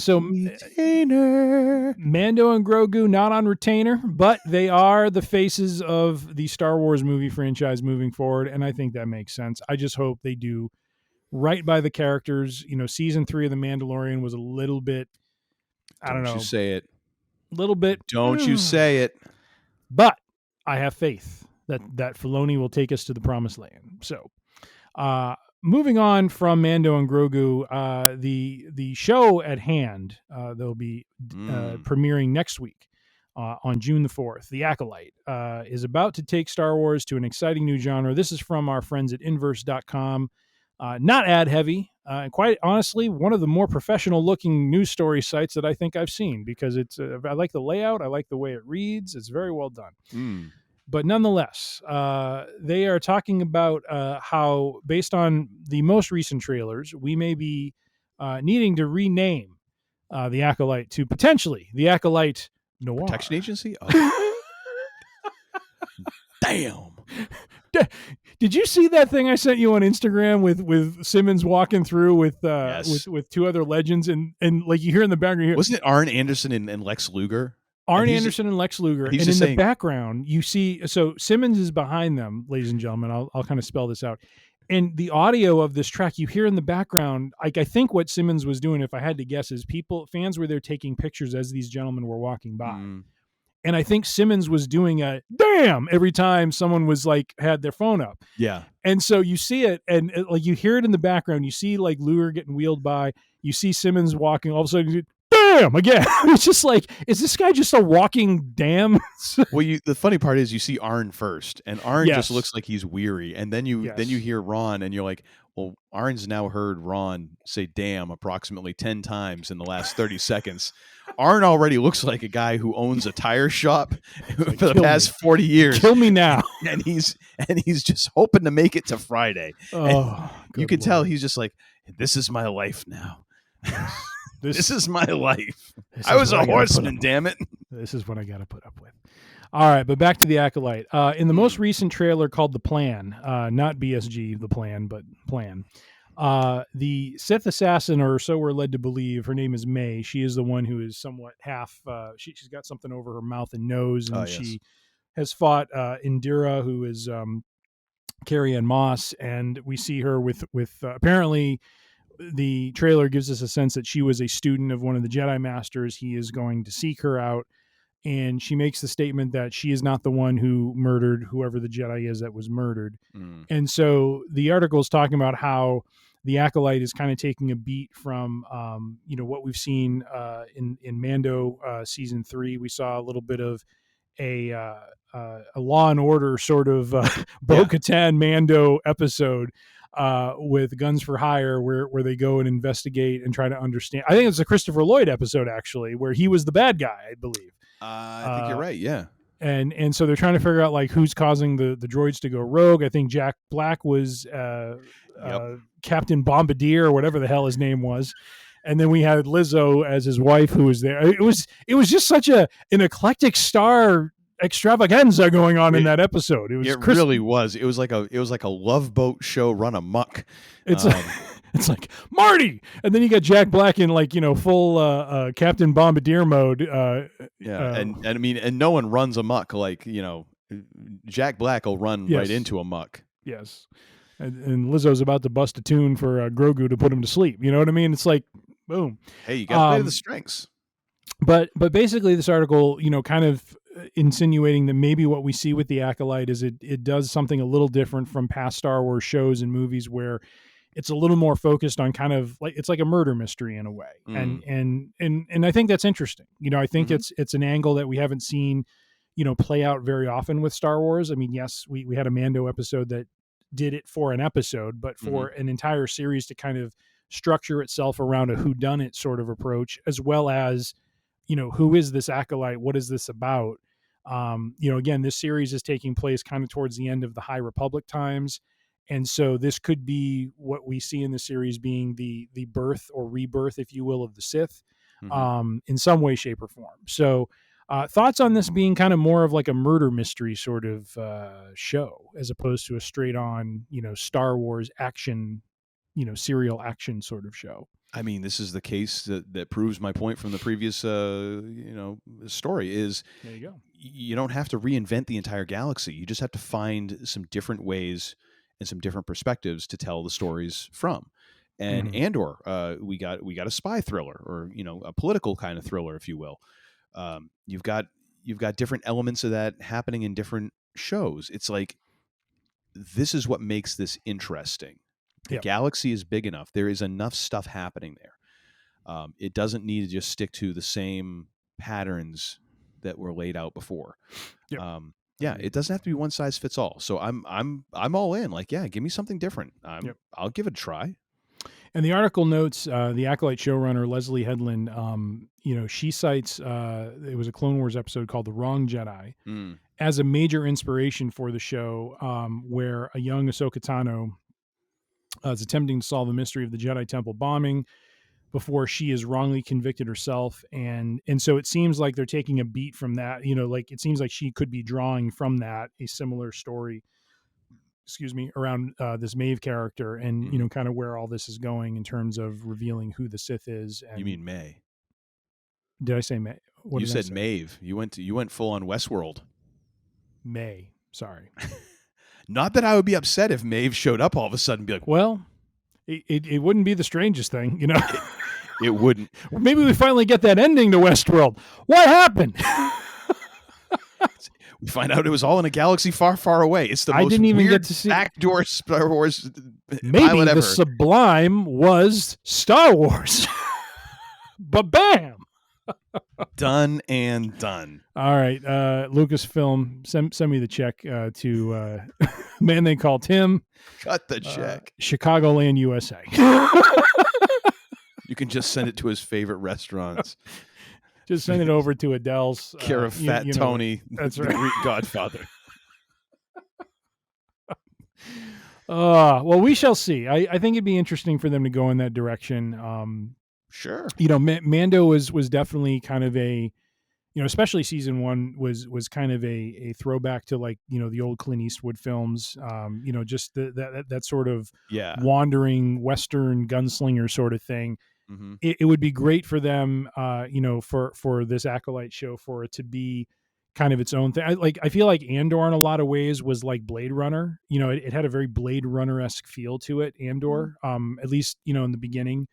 So Retainer. Mando and Grogu not on retainer, but they are the faces of the Star Wars movie franchise moving forward, and I think that makes sense. I just hope they do right by the characters. Season 3 of The Mandalorian was a little bit, I don't know. Don't you say it. A little bit. Don't you say it. But I have faith that Filoni will take us to the promised land. So, moving on from Mando and Grogu, the show at hand, they'll be premiering next week on June the 4th. The Acolyte is about to take Star Wars to an exciting new genre. This is from our friends at Inverse.com. Not ad heavy, and quite honestly, one of the more professional looking news story sites that I think I've seen, because I like the layout. I like the way it reads. It's very well done. But nonetheless, they are talking about how, based on the most recent trailers, we may be needing to rename the Acolyte to potentially the Acolyte Noir. Protection Agency? Oh. Damn. Did you see that thing I sent you on Instagram with Simmons walking through with Yes. with two other legends, and like you hear in the background, Wasn't it Arn Anderson and Lex Luger? Arn Anderson and Lex Luger, and in the background you see, so Simmons is behind them, ladies and gentlemen. I'll kind of spell this out. And the audio of this track you hear in the background, like, I think what Simmons was doing, if I had to guess, is fans were there taking pictures as these gentlemen were walking by. And I think Simmons was doing a damn every time someone was like had their phone up. Yeah. And so you see it, and like you hear it in the background. You see like Luger getting wheeled by. You see Simmons walking. All of a sudden, you damn again. It's just like, is this guy just a walking damn? Well, the funny part is you see Arn first, and Arn just looks like he's weary, and then you hear Ron, and you're like, well, Arn's now heard Ron say "damn" approximately 10 times in the last 30 seconds. Arn already looks like a guy who owns a tire shop for the past 40 years. Kill me now. And he's just hoping to make it to Friday. Oh, you can tell he's just like, this is my life now. This is my life. I was a horseman, damn it. This is what I got to put up with. All right, but back to the Acolyte. In the most recent trailer called The Plan, not BSG, The Plan, but Plan, the Sith assassin, or so we're led to believe, her name is May. She is the one who is somewhat half, she's got something over her mouth and nose, and she has fought Indira, who is Carrie Ann Moss, and we see her with apparently the trailer gives us a sense that she was a student of one of the Jedi Masters. He is going to seek her out, and she makes the statement that she is not the one who murdered whoever the Jedi is that was murdered. And so the article is talking about how the Acolyte is kind of taking a beat from, what we've seen in Mando season 3. We saw a little bit of a Law and Order sort of Bo-Katan Mando episode with Guns for Hire, where they go and investigate and try to understand. I think it's a Christopher Lloyd episode, actually, where he was the bad guy, I believe. I think you're right. Yeah. And so they're trying to figure out like who's causing the droids to go rogue. I think Jack Black was Captain Bombardier, or whatever the hell his name was. And then we had Lizzo as his wife, who was there. It was just such an eclectic star extravaganza going on in that episode. It really was. It was like a Love Boat show run amok. It's like Marty, and then you got Jack Black in full Captain Bombardier mode. And I mean, and no one runs amok like Jack Black will run right into amok. Yes, and Lizzo's about to bust a tune for Grogu to put him to sleep. You know what I mean? It's like boom. Hey, you got to play the strengths. But basically, this article, kind of insinuating that maybe what we see with the Acolyte is it does something a little different from past Star Wars shows and movies, where it's a little more focused on kind of like, it's like a murder mystery in a way. And I think that's interesting. I think it's an angle that we haven't seen, play out very often with Star Wars. I mean, yes, we had a Mando episode that did it for an episode, but for an entire series to kind of structure itself around a whodunit sort of approach, as well as, who is this Acolyte? What is this about? Again, this series is taking place kind of towards the end of the High Republic times. And so this could be what we see in the series being the birth or rebirth, if you will, of the Sith, in some way, shape, or form. So thoughts on this being kind of more of like a murder mystery sort of show, as opposed to a straight on, Star Wars action, serial action sort of show. I mean, this is the case that proves my point from the previous, story is there you go. You don't have to reinvent the entire galaxy. You just have to find some different ways and some different perspectives to tell the stories from. And Andor, we got a spy thriller, or a political kind of thriller, if you will. You've got different elements of that happening in different shows. It's like, this is what makes this interesting. The galaxy is big enough. There is enough stuff happening there. It doesn't need to just stick to the same patterns that were laid out before. It doesn't have to be one size fits all. So I'm all in. Like, give me something different. I'll give it a try. And the article notes the Acolyte showrunner Leslie Headland. She cites it was a Clone Wars episode called "The Wrong Jedi" as a major inspiration for the show, where a young Ahsoka Tano is attempting to solve the mystery of the Jedi Temple bombing before she is wrongly convicted herself. And so it seems like they're taking a beat from that, like it seems like she could be drawing from that a similar story, around this Maeve character and, kind of where all this is going in terms of revealing who the Sith is. And you mean May? Did I say May? What you did I said say? Maeve. You went full on Westworld. May. Sorry. Not that I would be upset if Maeve showed up all of a sudden and be like, well, it wouldn't be the strangest thing, It wouldn't. Maybe we finally get that ending to Westworld. What happened? We find out it was all in a galaxy far, far away. It's the most didn't even weird get to see backdoor Star Wars maybe pilot ever. The Sublime was Star Wars. But bam! Done and done. All right, Lucasfilm, send me the check to man they call Tim. Cut the check. Chicagoland, USA. You can just send it to his favorite restaurants. Just send it over to Adele's. Care of Fat Tony. That's the right. Greek Godfather. Well, we shall see. I think it'd be interesting for them to go in that direction. Sure. Mando was definitely kind of a, especially season 1 was kind of a throwback to like, the old Clint Eastwood films. Just that sort of wandering Western gunslinger sort of thing. Mm-hmm. It would be great for them, for this Acolyte show, for it to be kind of its own thing. I feel like Andor in a lot of ways was like Blade Runner. It had a very Blade Runner-esque feel to it, Andor, at least, in the beginning.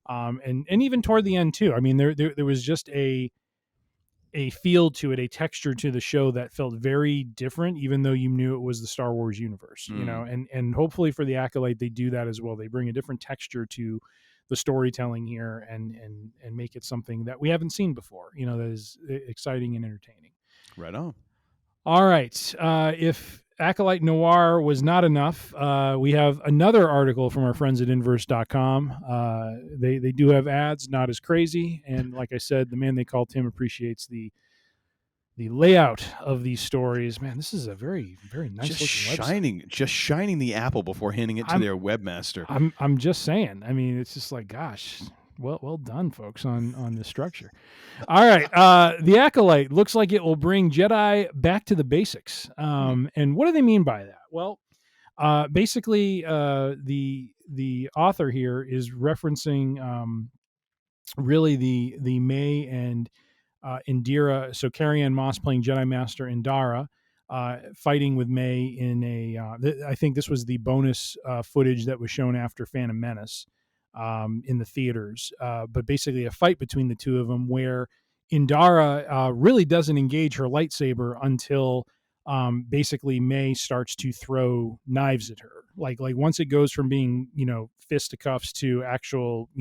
And even toward the end too. I mean, there was just a feel to it, a texture to the show that felt very different, even though you knew it was the Star Wars universe, and hopefully for the Acolyte, they do that as well. They bring a different texture to the storytelling here and make it something that we haven't seen before, that is exciting and entertaining. Right on. All right. If Acolyte Noir was not enough, we have another article from our friends at inverse.com. They do have ads, not as crazy. And like I said, the man they call Tim appreciates the layout of these stories. Man, this is a very, very nice looking website. Just shining the apple before handing it to their webmaster. I'm just saying. I mean, it's just like, gosh, well done, folks, on the structure. All right. The Acolyte looks like it will bring Jedi back to the basics. And what do they mean by that? Well, basically, the author here is referencing really the May and Indira, so Carrie-Anne Moss playing Jedi Master Indara, fighting with May in I think this was the bonus footage that was shown after Phantom Menace in the theaters. But basically a fight between the two of them where Indara really doesn't engage her lightsaber until basically May starts to throw knives at her. Like once it goes from being, fisticuffs to actual,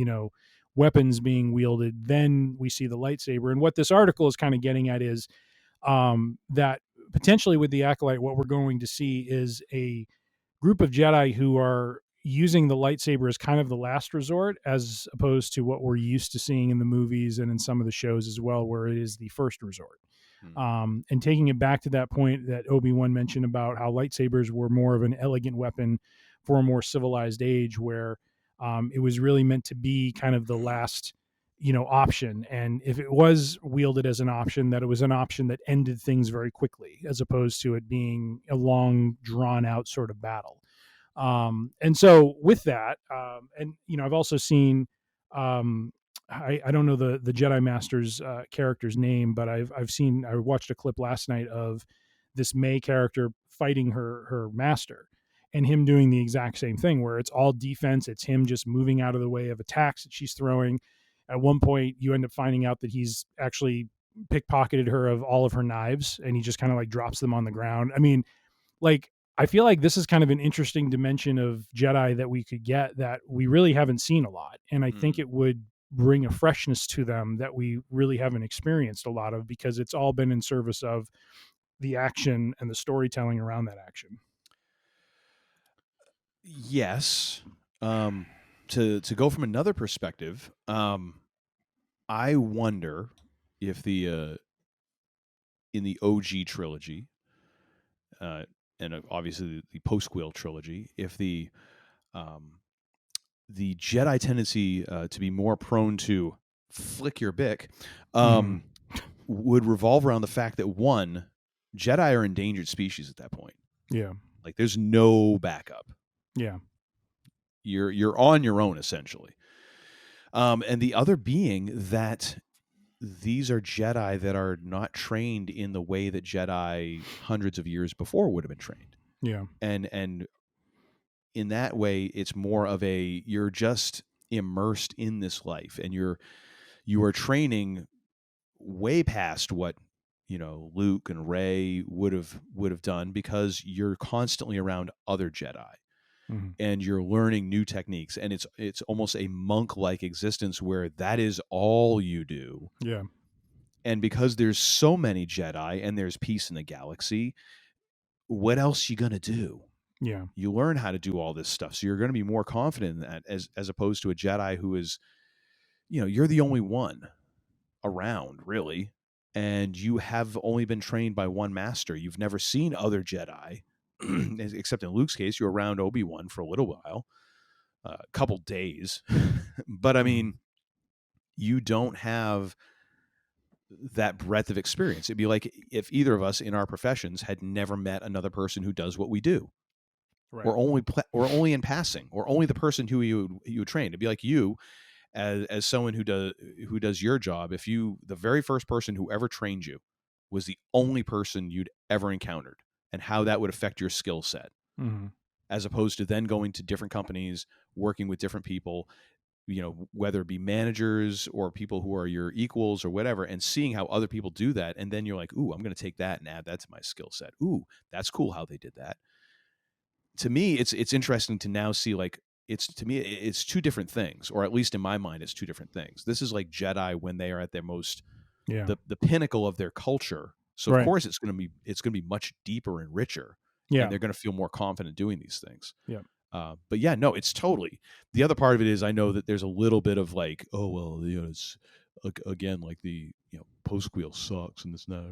weapons being wielded, then we see the lightsaber. And what this article is kind of getting at is that potentially with the Acolyte, what we're going to see is a group of Jedi who are using the lightsaber as kind of the last resort, as opposed to what we're used to seeing in the movies and in some of the shows as well, where it is the first resort. And taking it back to that point that Obi-Wan mentioned about how lightsabers were more of an elegant weapon for a more civilized age, where it was really meant to be kind of the last, option. And if it was wielded as an option, that it was an option that ended things very quickly, as opposed to it being a long, drawn out sort of battle. And so with that, I've also seen, I don't know the Jedi Master's character's name, but I watched a clip last night of this May character fighting her master, and him doing the exact same thing, where it's all defense. It's him just moving out of the way of attacks that she's throwing. At one point, you end up finding out that he's actually pickpocketed her of all of her knives, and he just kind of like drops them on the ground. I mean, like, I feel like this is kind of an interesting dimension of Jedi that we could get that we really haven't seen a lot. And I think it would bring a freshness to them that we really haven't experienced a lot of, because it's all been in service of the action and the storytelling around that action. Yes. To go from another perspective, I wonder if in the OG trilogy, and obviously the post-Quill trilogy, if the Jedi tendency to be more prone to flick your bick would revolve around the fact that, one, Jedi are endangered species at that point. Yeah. Like, there's no backup. Yeah. You're on your own, essentially. And the other being that these are Jedi that are not trained in the way that Jedi hundreds of years before would have been trained. Yeah. And in that way, it's more of you're just immersed in this life, and you are training way past what, Luke and Rey would have done, because you're constantly around other Jedi. And you're learning new techniques, and it's almost a monk-like existence where that is all you do. Yeah. And because there's so many Jedi and there's peace in the galaxy, what else you gonna do? Yeah. You learn how to do all this stuff, so you're going to be more confident in that, as opposed to a Jedi who is, you're the only one around, really, and you have only been trained by one master. You've never seen other Jedi. Except in Luke's case, you're around Obi-Wan for a little while, a couple days. But I mean, you don't have that breadth of experience. It'd be like if either of us in our professions had never met another person who does what we do, right. or only in passing, or only the person who you train. It'd be like you, as someone who does your job. If the very first person who ever trained you was the only person you'd ever encountered, and how that would affect your skill set, as opposed to then going to different companies, working with different people, whether it be managers or people who are your equals or whatever, and seeing how other people do that. And then you're like, ooh, I'm going to take that and add that to my skill set. Ooh, that's cool how they did that. To me, it's interesting to now see, like, it's two different things, or at least in my mind, it's two different things. This is like Jedi when they are at their most, the pinnacle of their culture. So of course it's going to be much deeper and richer. Yeah. And they're going to feel more confident doing these things. Yeah. But yeah, no, it's totally. The other part of it is, I know that there's a little bit of like, oh, well, it's again, like the, post-Quill sucks and it's not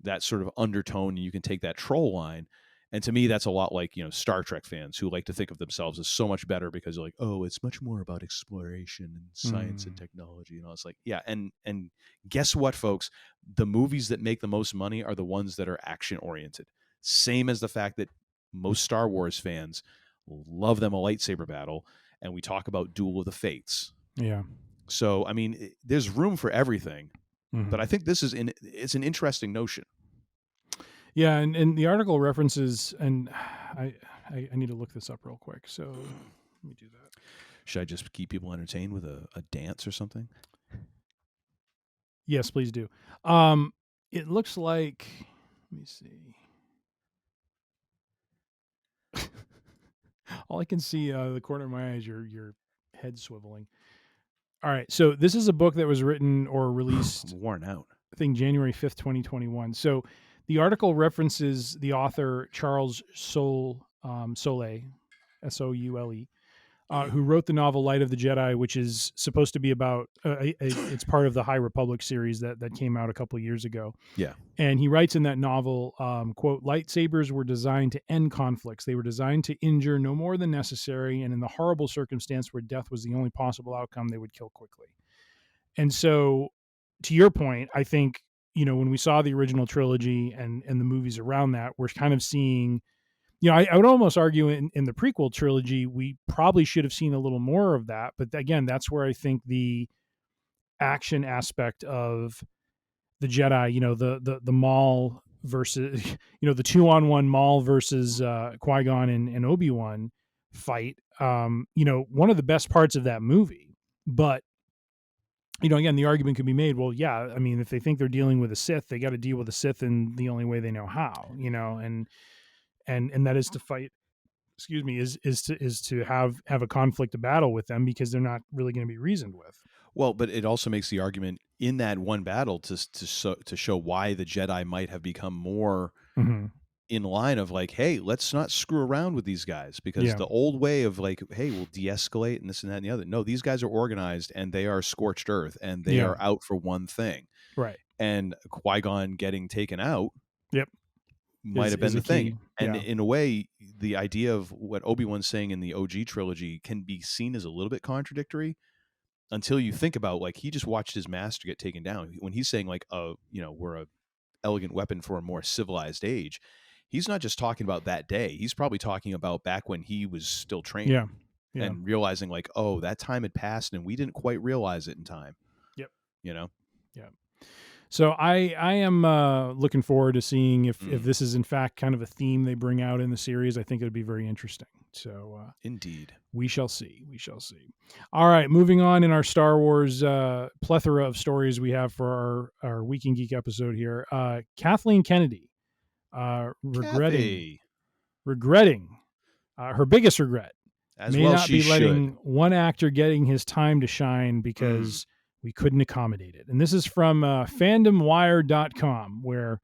that sort of undertone, and you can take that troll line. And to me, that's a lot like, Star Trek fans who like to think of themselves as so much better because they're like, oh, it's much more about exploration and science and technology. And all. It's like, yeah. And guess what, folks? The movies that make the most money are the ones that are action oriented. Same as the fact that most Star Wars fans love them a lightsaber battle. And we talk about Duel of the Fates. Yeah. So, I mean, there's room for everything, but I think it's an interesting notion. Yeah, and the article references, and I need to look this up real quick. So let me do that. Should I just keep people entertained with a dance or something? Yes, please do. It looks like, let me see. All I can see the corner of my eye is your head swiveling. All right, so this is a book that was written or released. I'm worn out. I think January 5th, 2021. So the article references the author Charles Soule, Soule, who wrote the novel Light of the Jedi, which is supposed to be about it's part of the High Republic series that came out a couple of years ago. Yeah. And he writes in that novel, quote, lightsabers were designed to end conflicts. They were designed to injure no more than necessary. And in the horrible circumstance where death was the only possible outcome, they would kill quickly. And so to your point, I think, when we saw the original trilogy and the movies around that, we're kind of seeing, I would almost argue in the prequel trilogy, we probably should have seen a little more of that. But again, that's where I think the action aspect of the Jedi, the Maul versus, the 2-on-1 Maul versus Qui-Gon and Obi-Wan fight, one of the best parts of that movie. But, again, the argument could be made, well, yeah, I mean, if they think they're dealing with a Sith, they got to deal with a Sith in the only way they know how, and that is to fight, is to have a conflict, a battle with them, because they're not really going to be reasoned with. Well, but it also makes the argument in that one battle to show why the Jedi might have become more in line of like, hey, let's not screw around with these guys, because the old way of like, hey, we'll de-escalate and this and that and the other. No, these guys are organized and they are scorched earth and they are out for one thing. Right. And Qui-Gon getting taken out might have been the thing. Key. And in a way, the idea of what Obi-Wan's saying in the OG trilogy can be seen as a little bit contradictory until you think about, like, he just watched his master get taken down. When he's saying like, we're a elegant weapon for a more civilized age, he's not just talking about that day. He's probably talking about back when he was still training and realizing like, oh, that time had passed and we didn't quite realize it in time. Yep. Yeah. So I am looking forward to seeing if this is in fact kind of a theme they bring out in the series. I think it would be very interesting. So indeed, we shall see. All right, moving on in our Star Wars plethora of stories we have for our Week in Geek episode here. Kathleen Kennedy regretting her biggest regret may not be letting one actor getting his time to shine because we couldn't accommodate it. And this is from fandomwire.com, where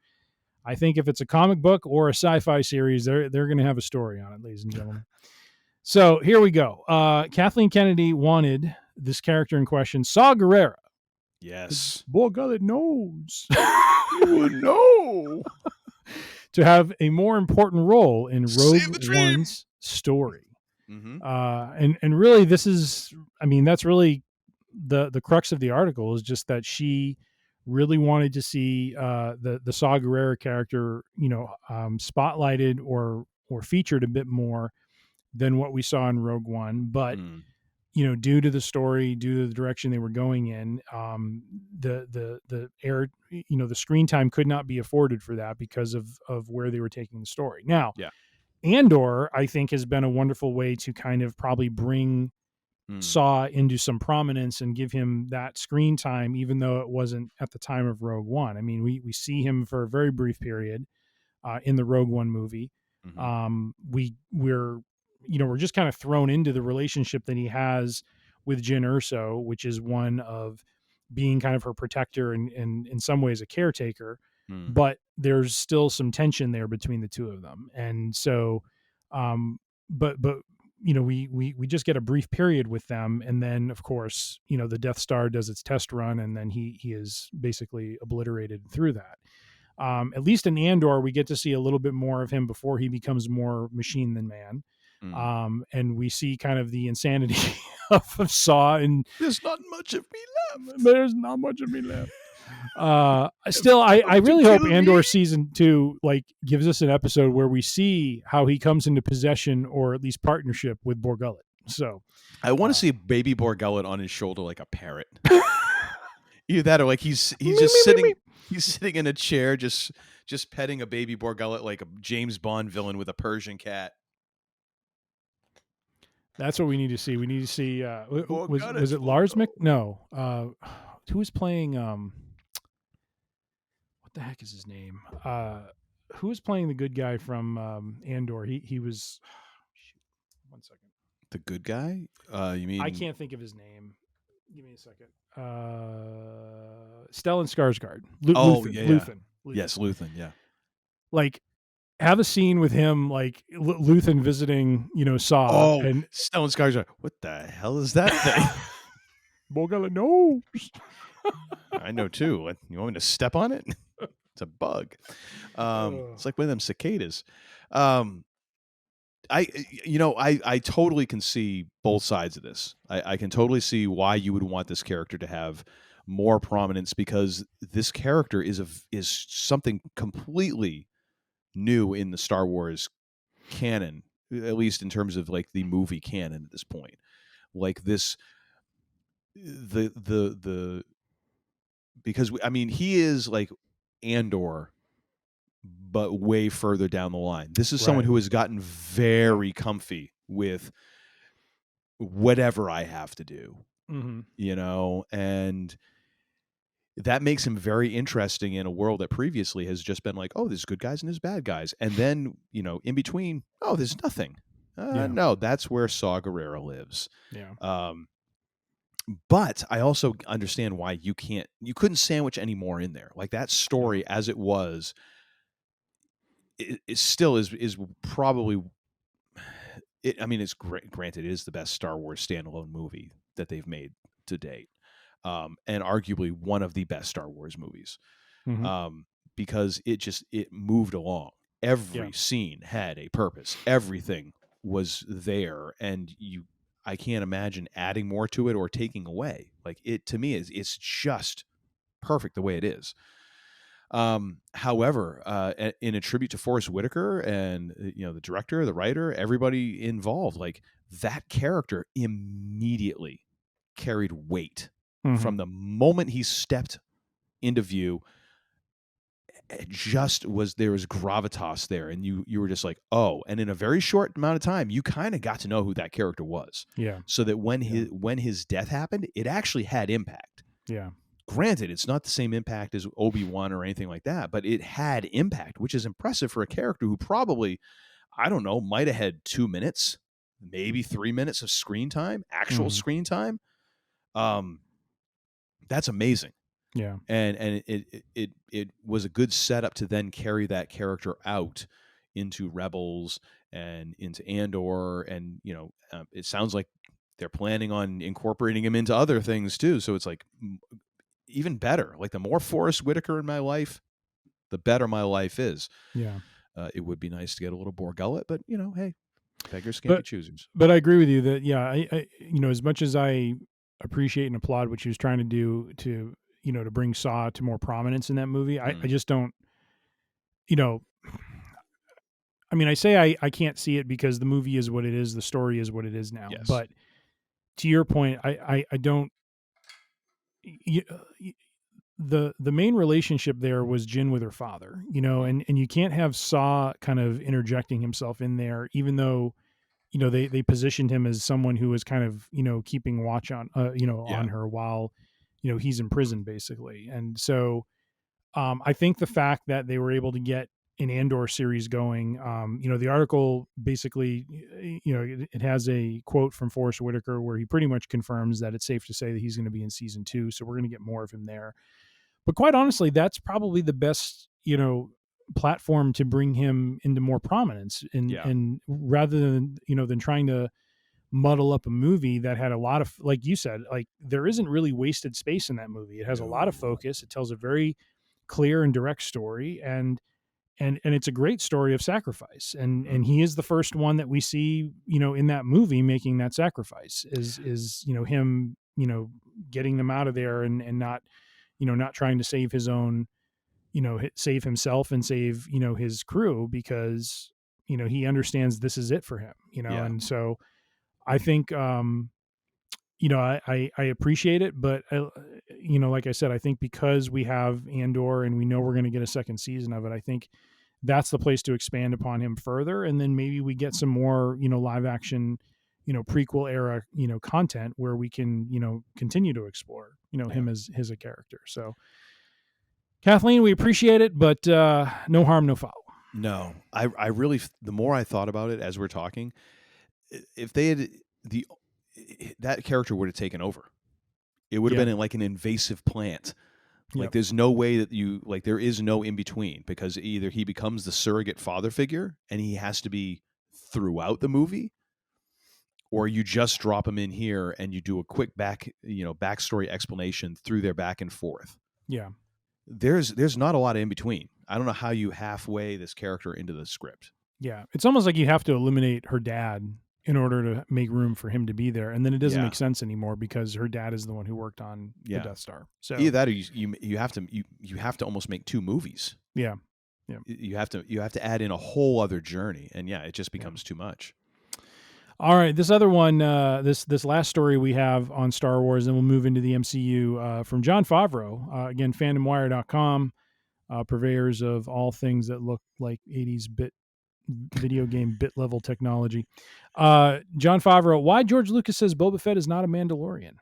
I think if it's a comic book or a sci-fi series, they're going to have a story on it, ladies and gentlemen. So here we go. Kathleen Kennedy wanted this character in question, Saw Gerrera. Yes. Boy, God, it knows. You would know. To have a more important role in Rogue One's story. And really, this is, that's really the crux of the article, is just that she really wanted to see the Saw Gerrera character, spotlighted or featured a bit more than what we saw in Rogue One. But due to the story, due to the direction they were going in, the screen time could not be afforded for that because of where they were taking the story. Now, Andor, I think, has been a wonderful way to kind of probably bring Saw into some prominence and give him that screen time, even though it wasn't at the time of Rogue One. I mean, we see him for a very brief period in the Rogue One movie. We're just kind of thrown into the relationship that he has with Jyn Erso, which is one of being kind of her protector and in some ways a caretaker, but there's still some tension there between the two of them. And so, we just get a brief period with them. And then of course, the Death Star does its test run, and then he is basically obliterated through that. At least in Andor, we get to see a little bit more of him before he becomes more machine than man. And we see kind of the insanity of Saw, and there's not much of me left. Still, I really hope Andor season 2 gives us an episode where we see how he comes into possession or at least partnership with Bor Gullet. So I want to see baby Bor Gullet on his shoulder like a parrot. Either that or like he's just sitting. He's sitting in a chair, just petting a baby Bor Gullet like a James Bond villain with a Persian cat. That's what we need to see. We need to see. Was it Lars Mc? No. Who was playing? What the heck is his name? Who was playing the good guy from Andor? He was. Shoot, 1 second. The good guy? You mean? I can't think of his name. Give me a second. Stellan Skarsgård. Luthen. Yes, Luthen. Yeah. have a scene with him like Luthen visiting, Saw, Oh, and Stellan Skarsgård. What the hell is that thing? Morgana knows. I know too. What, you want me to step on it? It's a bug. It's like one of them cicadas. I totally can see both sides of this. I can totally see why you would want this character to have more prominence, because this character is something completely new in the Star Wars canon, at least in terms of like the movie canon at this point. Like this, because he is like Andor, but way further down the line. This is someone who has gotten very comfy with whatever I have to do, and that makes him very interesting in a world that previously has just been like, oh, there's good guys and there's bad guys. And then, in between, oh, there's nothing. No, that's where Saw Gerrera lives. Yeah. But I also understand why you couldn't sandwich any more in there. Like that story as it was, it still is probably, it's great. Granted, it is the best Star Wars standalone movie that they've made to date. And arguably one of the best Star Wars movies, because it moved along. Every scene had a purpose. Everything was there, and I can't imagine adding more to it or taking away. Like it to me it's just perfect the way it is. However, in a tribute to Forrest Whitaker and the director, the writer, everybody involved, like that character immediately carried weight. From the moment he stepped into view, it just there was gravitas there, and you were just like, oh. And in a very short amount of time, you kind of got to know who that character was. Yeah. So that when his death happened, it actually had impact. Yeah. Granted, it's not the same impact as Obi-Wan or anything like that, but it had impact, which is impressive for a character who probably, I don't know, might have had 2 minutes, maybe 3 minutes of screen time, actual screen time. That's amazing. Yeah. And it was a good setup to then carry that character out into Rebels and into Andor, and it sounds like they're planning on incorporating him into other things too. So it's like even better. Like the more Forrest Whitaker in my life, the better my life is. Yeah. It would be nice to get a little Bor Gullet, but hey, beggars can't be choosers. But I agree with you that I as much as I appreciate and applaud what she was trying to do to to bring Saw to more prominence in that movie, I just don't, I say I can't see it because the movie is what it is, the story is what it is now. Yes. But to your point, I don't. The main relationship there was Jyn with her father, and you can't have Saw kind of interjecting himself in there, even though they positioned him as someone who was kind of keeping watch on on her while he's in prison basically. And so I think the fact that they were able to get an Andor series going, the article basically, it has a quote from Forrest Whitaker where he pretty much confirms that it's safe to say that he's going to be in season 2. So we're going to get more of him there. But quite honestly, that's probably the best, platform to bring him into more prominence, and rather than, than trying to muddle up a movie that had a lot of, like you said, like there isn't really wasted space in that movie. It has a lot of focus. It tells a very clear and direct story, and it's a great story of sacrifice. And he is the first one that we see, in that movie making that sacrifice is him, getting them out of there and not, not trying to save his own, save himself and save, his crew, because, he understands this is it for him, And so I think, I appreciate it, but like I said, I think because we have Andor and we know we're going to get a second season of it, I think that's the place to expand upon him further. And then maybe we get some more, live action, prequel era, content where we can, continue to explore, him as a character. So Kathleen, we appreciate it, but no harm, no foul. No, I really, the more I thought about it as we're talking, if they had that character would have taken over. It would have been like an invasive plant Like there's no way that there is no in between, because either he becomes the surrogate father figure and he has to be throughout the movie, or you just drop him in here and you do a quick backstory explanation through their back and forth. Yeah. There's not a lot of in between. I don't know how you halfway this character into the script. Yeah. It's almost like you have to eliminate her dad in order to make room for him to be there. And then it doesn't make sense anymore because her dad is the one who worked on the Death Star. So either that, or you have to almost make two movies. Yeah. Yeah. You have to add in a whole other journey, and it just becomes too much. All right, this other one, this last story we have on Star Wars, and we'll move into the MCU, from Jon Favreau, again, fandomwire.com, purveyors of all things that look like 80s video game bit level technology. Jon Favreau, why George Lucas says Boba Fett is not a Mandalorian.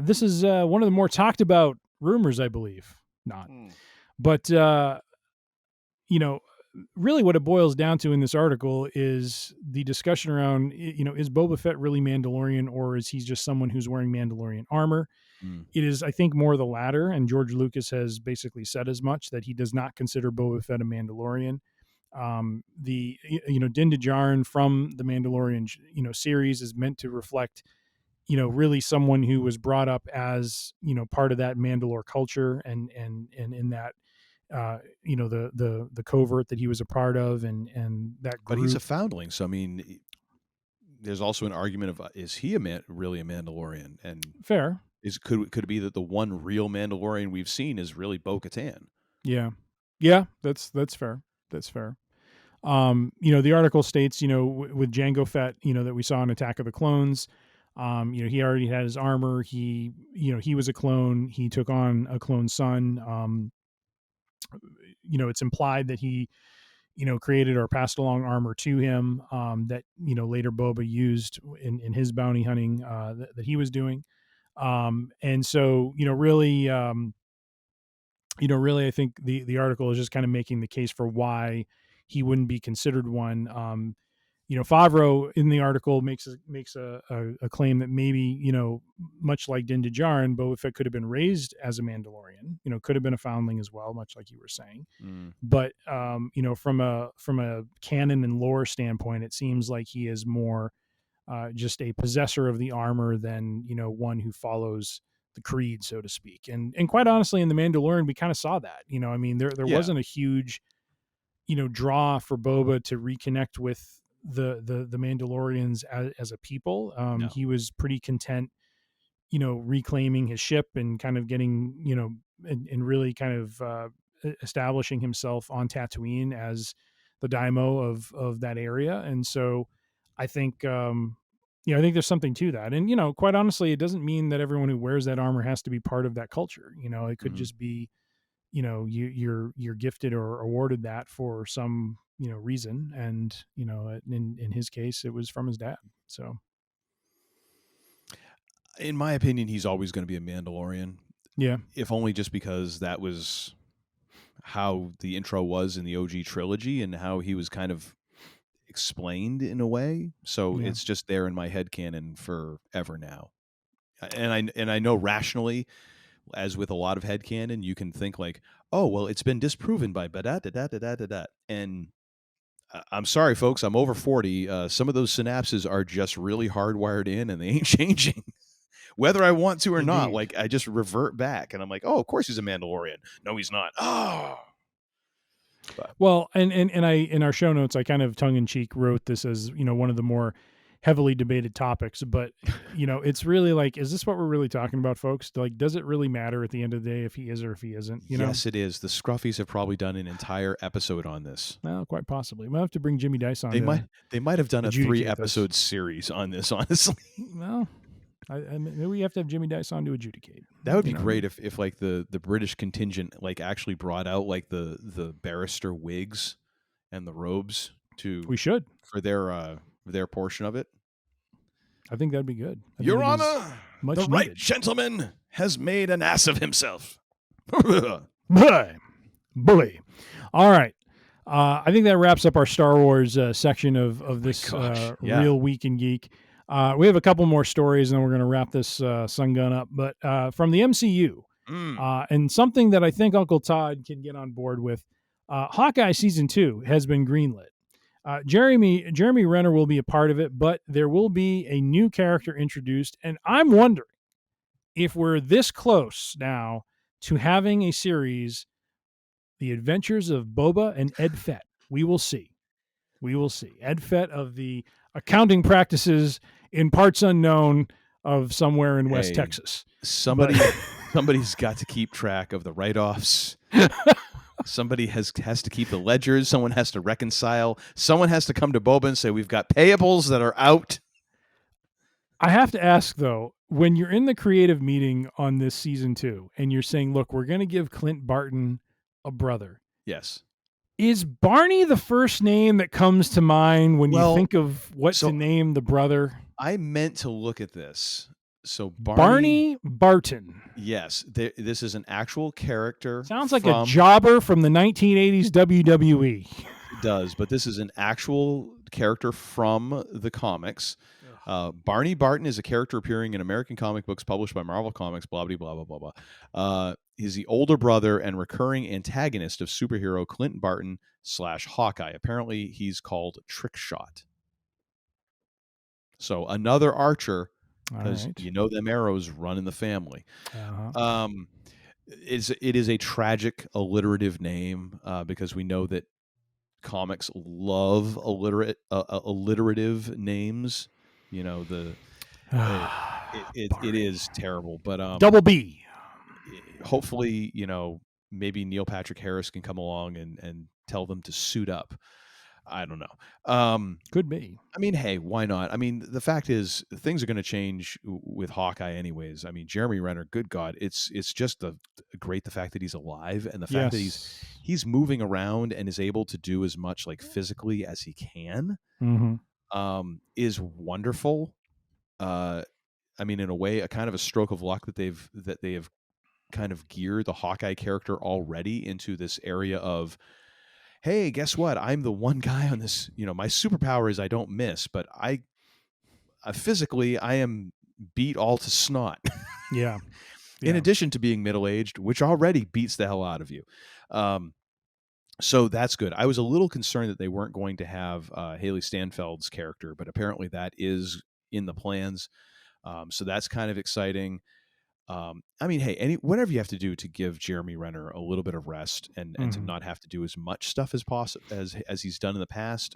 This is one of the more talked about rumors, I believe. Not. But, really what it boils down to in this article is the discussion around, is Boba Fett really Mandalorian, or is he just someone who's wearing Mandalorian armor? It is, I think, more the latter, and George Lucas has basically said as much, that he does not consider Boba Fett a Mandalorian. Din Djarin from the Mandalorian, series is meant to reflect, really someone who was brought up as, part of that Mandalore culture and in that, the covert that he was a part of and that group. But he's a foundling. So, I mean, there's also an argument of, is he really a Mandalorian? And fair. Could it be that the one real Mandalorian we've seen is really Bo-Katan? Yeah. Yeah. That's fair. That's fair. The article states, with Jango Fett, that we saw in Attack of the Clones, he already had his armor. He was a clone. He took on a clone son. It's implied that he, created or passed along armor to him, that, later Boba used in his bounty hunting, that he was doing. And so, really, I think the article is just kind of making the case for why he wouldn't be considered one. Favreau in the article makes a claim that maybe, much like Din Djarin, Boba Fett could have been raised as a Mandalorian, could have been a foundling as well, much like you were saying. But, from a canon and lore standpoint, it seems like he is more just a possessor of the armor than, one who follows the creed, so to speak. And quite honestly, in The Mandalorian, we kind of saw that, there wasn't a huge, draw for Boba to reconnect with the Mandalorians as a people. No. He was pretty content, reclaiming his ship and kind of getting, and really kind of establishing himself on Tatooine as the daimyo of that area. And so I think, I think there's something to that. And, quite honestly, it doesn't mean that everyone who wears that armor has to be part of that culture. It could just be, you're gifted or awarded that for some, reason. And, in his case, it was from his dad. So in my opinion, he's always going to be a Mandalorian. Yeah. If only just because that was how the intro was in the OG trilogy and how he was kind of explained in a way. So it's just there in my headcanon forever now. And I know rationally, as with a lot of headcanon, you can think like, oh, well, it's been disproven by da-da-da-da-da-da-da. And I'm sorry, folks, I'm over 40. Some of those synapses are just really hardwired in and they ain't changing. Whether I want to or not, like I just revert back and I'm like, oh, of course he's a Mandalorian. No, he's not. Oh. But. Well, and I in our show notes, I kind of tongue in cheek wrote this as, one of the more heavily debated topics, but it's really like, is this what we're really talking about, folks? Like, does it really matter at the end of the day if he is or if he isn't? Yes, it is. The Scruffies have probably done an entire episode on this. Well, quite possibly. We'll have to bring Jimmy Dice on. They might have done a 3-episode series on this, honestly. Well, maybe we have to have Jimmy Dice on to adjudicate. That would be great if like the British contingent like actually brought out like the barrister wigs and the robes to for their portion of it. I think that'd be good. Your Honor, the right gentleman has made an ass of himself. Bully. All right. I think that wraps up our Star Wars section of this Real Week in Geek. We have a couple more stories, and then we're going to wrap this sun gun up. But from the MCU, And something that I think Uncle Todd can get on board with. Hawkeye season 2 has been greenlit. Jeremy Renner will be a part of it, but there will be a new character introduced, and I'm wondering if we're this close now to having a series, The Adventures of Boba and Ed Fett. We will see. We will see. Ed Fett of the accounting practices in parts unknown of somewhere in West Texas. Somebody's got to keep track of the write-offs. Somebody has to keep the ledgers. Someone has to reconcile. Someone has to come to Boba and say, we've got payables that are out. I have to ask, though, when you're in the creative meeting on this season 2 and you're saying, look, we're going to give Clint Barton a brother. Yes. Is Barney the first name that comes to mind when you think of what to name the brother? I meant to look at this. So Barney Barton. Yes, this is an actual character. Sounds like a jobber from the 1980s WWE. It does, but this is an actual character from the comics. Barney Barton is a character appearing in American comic books published by Marvel Comics, blah, blah, blah, blah, blah, blah. He's the older brother and recurring antagonist of superhero Clint Barton / Hawkeye. Apparently, he's called Trickshot. So another Archer, because you know them arrows run in the family. It is a tragic alliterative name because we know that comics love alliterative names. You know, it is terrible, but Double B. Hopefully, you know, maybe Neil Patrick Harris can come along and tell them to suit up. I don't know. Could be. I mean, hey, why not? I mean, the fact is, things are going to change with Hawkeye, anyways. I mean, Jeremy Renner, good God, it's just great the fact that he's alive and the fact that he's moving around and is able to do as much like physically as he can. Is wonderful. I mean, in a way, a kind of a stroke of luck that they have kind of geared the Hawkeye character already into this area of, hey, guess what? I'm the one guy on this, you know, my superpower is I don't miss, but I physically, I am beat all to snot. Yeah. In addition to being middle-aged, which already beats the hell out of you. So that's good. I was a little concerned that they weren't going to have Haley Steinfeld's character, but apparently that is in the plans. So that's kind of exciting. I mean, hey, whatever you have to do to give Jeremy Renner a little bit of rest and to not have to do as much stuff as possible as he's done in the past,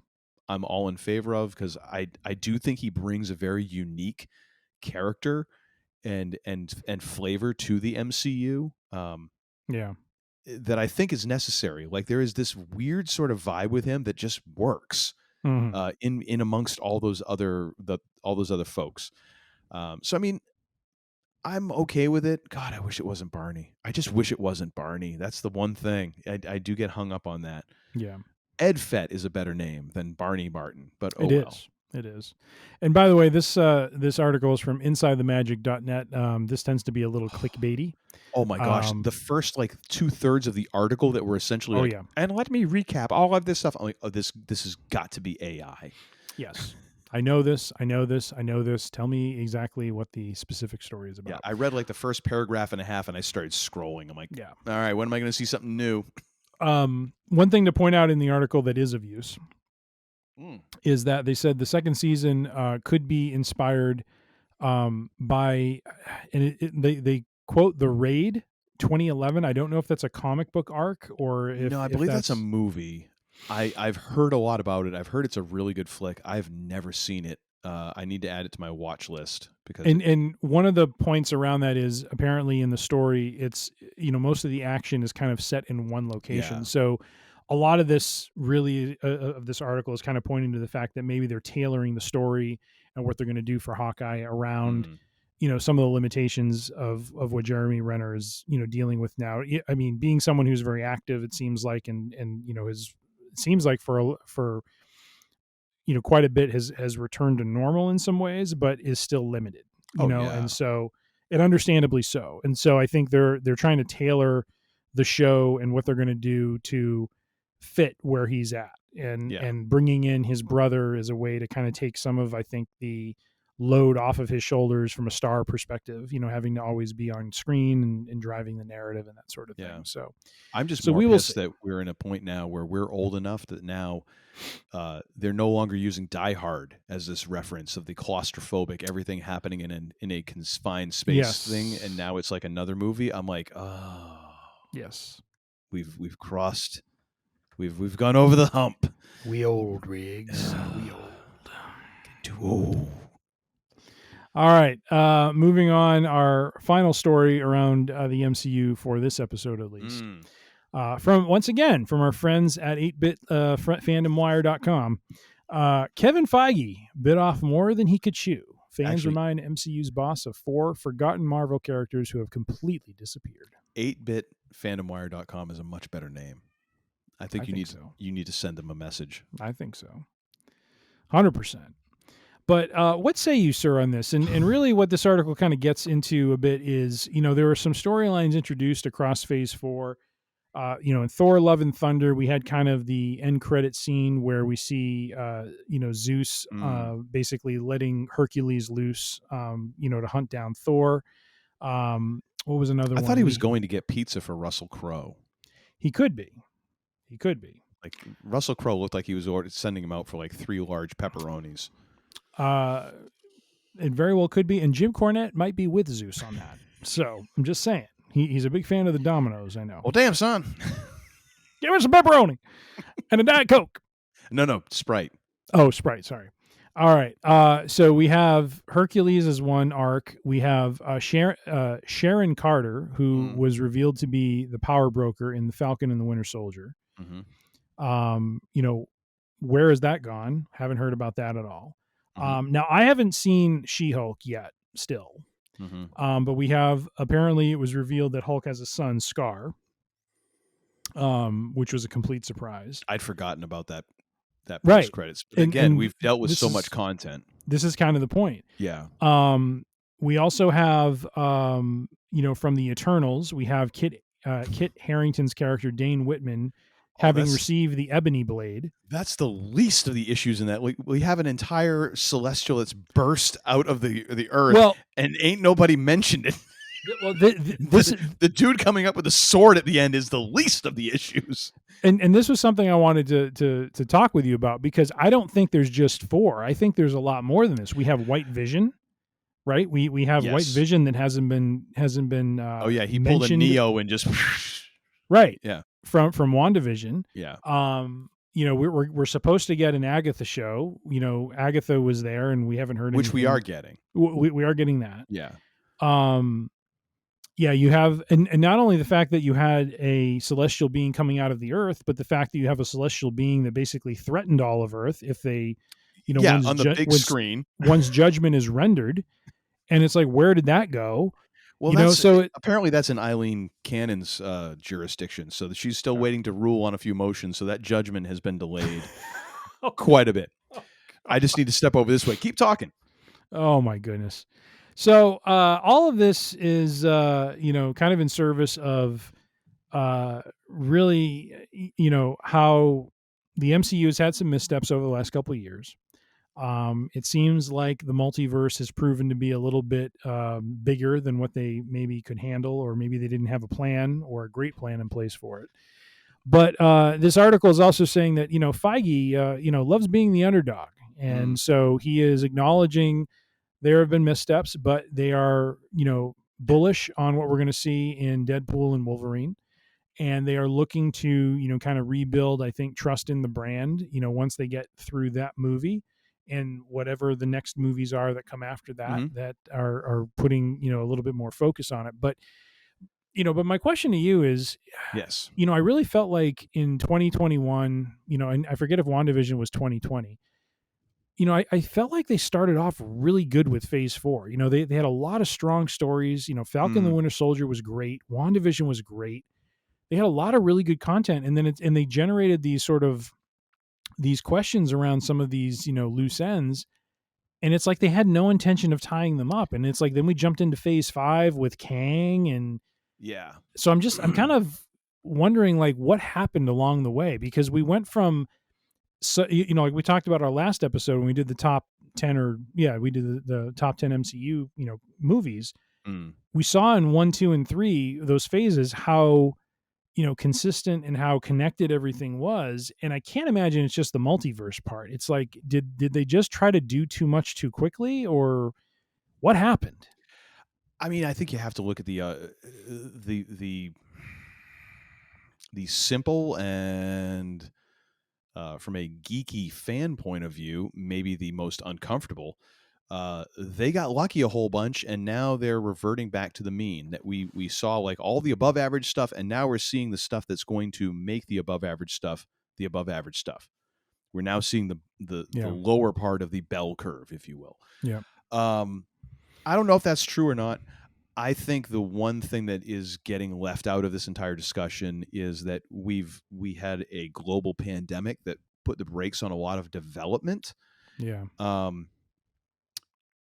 I'm all in favor of, because I do think he brings a very unique character and flavor to the MCU. That I think is necessary. Like, there is this weird sort of vibe with him that just works in amongst all those other folks. So I mean, I'm okay with it. God, I wish it wasn't Barney. I just wish it wasn't Barney. That's the one thing. I do get hung up on that. Yeah. Ed Fett is a better name than Barney Barton, but oh well. It is. And by the way, this article is from InsideTheMagic.net. This tends to be a little clickbaity. Oh my gosh. The first like 2/3 of the article that were essentially and let me recap all of this stuff. I'm like, oh, this has got to be AI. Yes. I know this. Tell me exactly what the specific story is about. Yeah, I read like the first paragraph and a half and I started scrolling. I'm like, all right, when am I going to see something new? One thing to point out in the article that is of use is that they said the second season could be inspired by, and they quote The Raid 2011. I don't know if that's a comic book arc or if I believe that's a movie. I've heard a lot about it. I've heard it's a really good flick. I've never seen it. I need to add it to my watch list because and one of the points around that is apparently in the story, it's, you know, most of the action is kind of set in one location. Yeah. So a lot of this really of this article is kind of pointing to the fact that maybe they're tailoring the story and what they're going to do for Hawkeye around, you know, some of the limitations of what Jeremy Renner is, you know, dealing with now. I mean, being someone who's very active, it seems like, and you know, it seems like for you know, quite a bit has returned to normal in some ways, but is still limited, you know, and so, and understandably so. And so I think they're trying to tailor the show and what they're going to do to fit where he's at, and bringing in his brother is a way to kind of take some of, I think, the load off of his shoulders from a star perspective, having to always be on screen and driving the narrative and that sort of thing. So I'm just we will pissed that we're in a point now where we're old enough that now they're no longer using Die Hard as this reference of the claustrophobic, everything happening in a confined space thing, and now it's like another movie. I'm like, oh, yes, we've crossed, we've gone over the hump. We old, Riggs. We old. Too old. All right. Moving on, our final story around the MCU for this episode, at least. From our friends at 8bitfandomwire.com. Kevin Feige bit off more than he could chew. Fans remind MCU's boss of 4 forgotten Marvel characters who have completely disappeared. 8bitfandomwire.com is a much better name. I think you need to send them a message. I think so. 100%. But what say you, sir, on this? And really what this article kind of gets into a bit is, there were some storylines introduced across Phase 4. In Thor, Love and Thunder, we had kind of the end credit scene where we see, Zeus basically letting Hercules loose, to hunt down Thor. What was another one? I thought he was going to get pizza for Russell Crowe. He could be. Like, Russell Crowe looked like he was sending him out for like 3 large pepperonis. It very well could be, and Jim Cornette might be with Zeus on that. So I'm just saying, he's a big fan of the Dominoes. I know. Well, damn, son, give us some pepperoni and a Diet Coke. No, Sprite. Oh, Sprite. Sorry. All right. So we have Hercules as one arc. We have Sharon Carter, who was revealed to be the power broker in the Falcon and the Winter Soldier. Where has that gone? Haven't heard about that at all. Now, I haven't seen She-Hulk yet still. But we have, apparently it was revealed that Hulk has a son, Scar, which was a complete surprise. I'd forgotten about that right. post-credits. But again, we've dealt with so much content. This is kind of the point. Yeah. We also have, from the Eternals, we have Kit Harington's character, Dane Whitman, having received the Ebony Blade. That's the least of the issues in that. We have an entire Celestial that's burst out of the earth, and ain't nobody mentioned it. Well, the dude coming up with a sword at the end is the least of the issues. And this was something I wanted to talk with you about, because I don't think there's just 4. I think there's a lot more than this. We have White Vision, right? We have White Vision that hasn't been. He pulled a Neo and just. Right. Yeah. From WandaVision. Yeah. We're supposed to get an Agatha show. Agatha was there, and we haven't heard which anything. We are getting. We are getting that. Yeah. You have, and not only the fact that you had a celestial being coming out of the earth, but the fact that you have a celestial being that basically threatened all of Earth if they, on the big screen, one's judgment is rendered, and it's like, where did that go? Well, apparently that's in Eileen Cannon's jurisdiction, so that she's still waiting to rule on a few motions, so that judgment has been delayed quite a bit. I just need to step over this way. Keep talking. Oh my goodness. So all of this is, kind of in service of really, how the MCU has had some missteps over the last couple of years. It seems like the multiverse has proven to be a little bit bigger than what they maybe could handle, or maybe they didn't have a plan or a great plan in place for it. But this article is also saying that, Feige, loves being the underdog. And so he is acknowledging there have been missteps, but they are, bullish on what we're going to see in Deadpool and Wolverine. And they are looking to, kind of rebuild, I think, trust in the brand, once they get through that movie. And whatever the next movies are that come after that, that are putting, a little bit more focus on it. But, but my question to you is, yes, I really felt like in 2021, and I forget if WandaVision was 2020, I felt like they started off really good with Phase 4. They had a lot of strong stories. Falcon the Winter Soldier was great. WandaVision was great. They had a lot of really good content. And then they generated these questions around some of these, loose ends. And it's like they had no intention of tying them up. And it's like, then we jumped into Phase 5 with Kang. And yeah. So I'm kind of wondering, like, what happened along the way, because we went from, like we talked about our last episode when we did the top we did the top 10 MCU, movies. Mm. We saw in 1, 2, and 3, those phases, how, consistent and how connected everything was. And I can't imagine it's just the multiverse part. It's like, did they just try to do too much too quickly, or what happened? I mean, I think you have to look at the simple and from a geeky fan point of view, maybe the most uncomfortable. They got lucky a whole bunch, and now they're reverting back to the mean that we saw, like all the above average stuff, and now we're seeing the stuff that's going to make the above average stuff the above average stuff. We're now seeing the lower part of the bell curve, if you will. Yeah. I don't know if that's true or not. I think the one thing that is getting left out of this entire discussion is that we had a global pandemic that put the brakes on a lot of development. Yeah.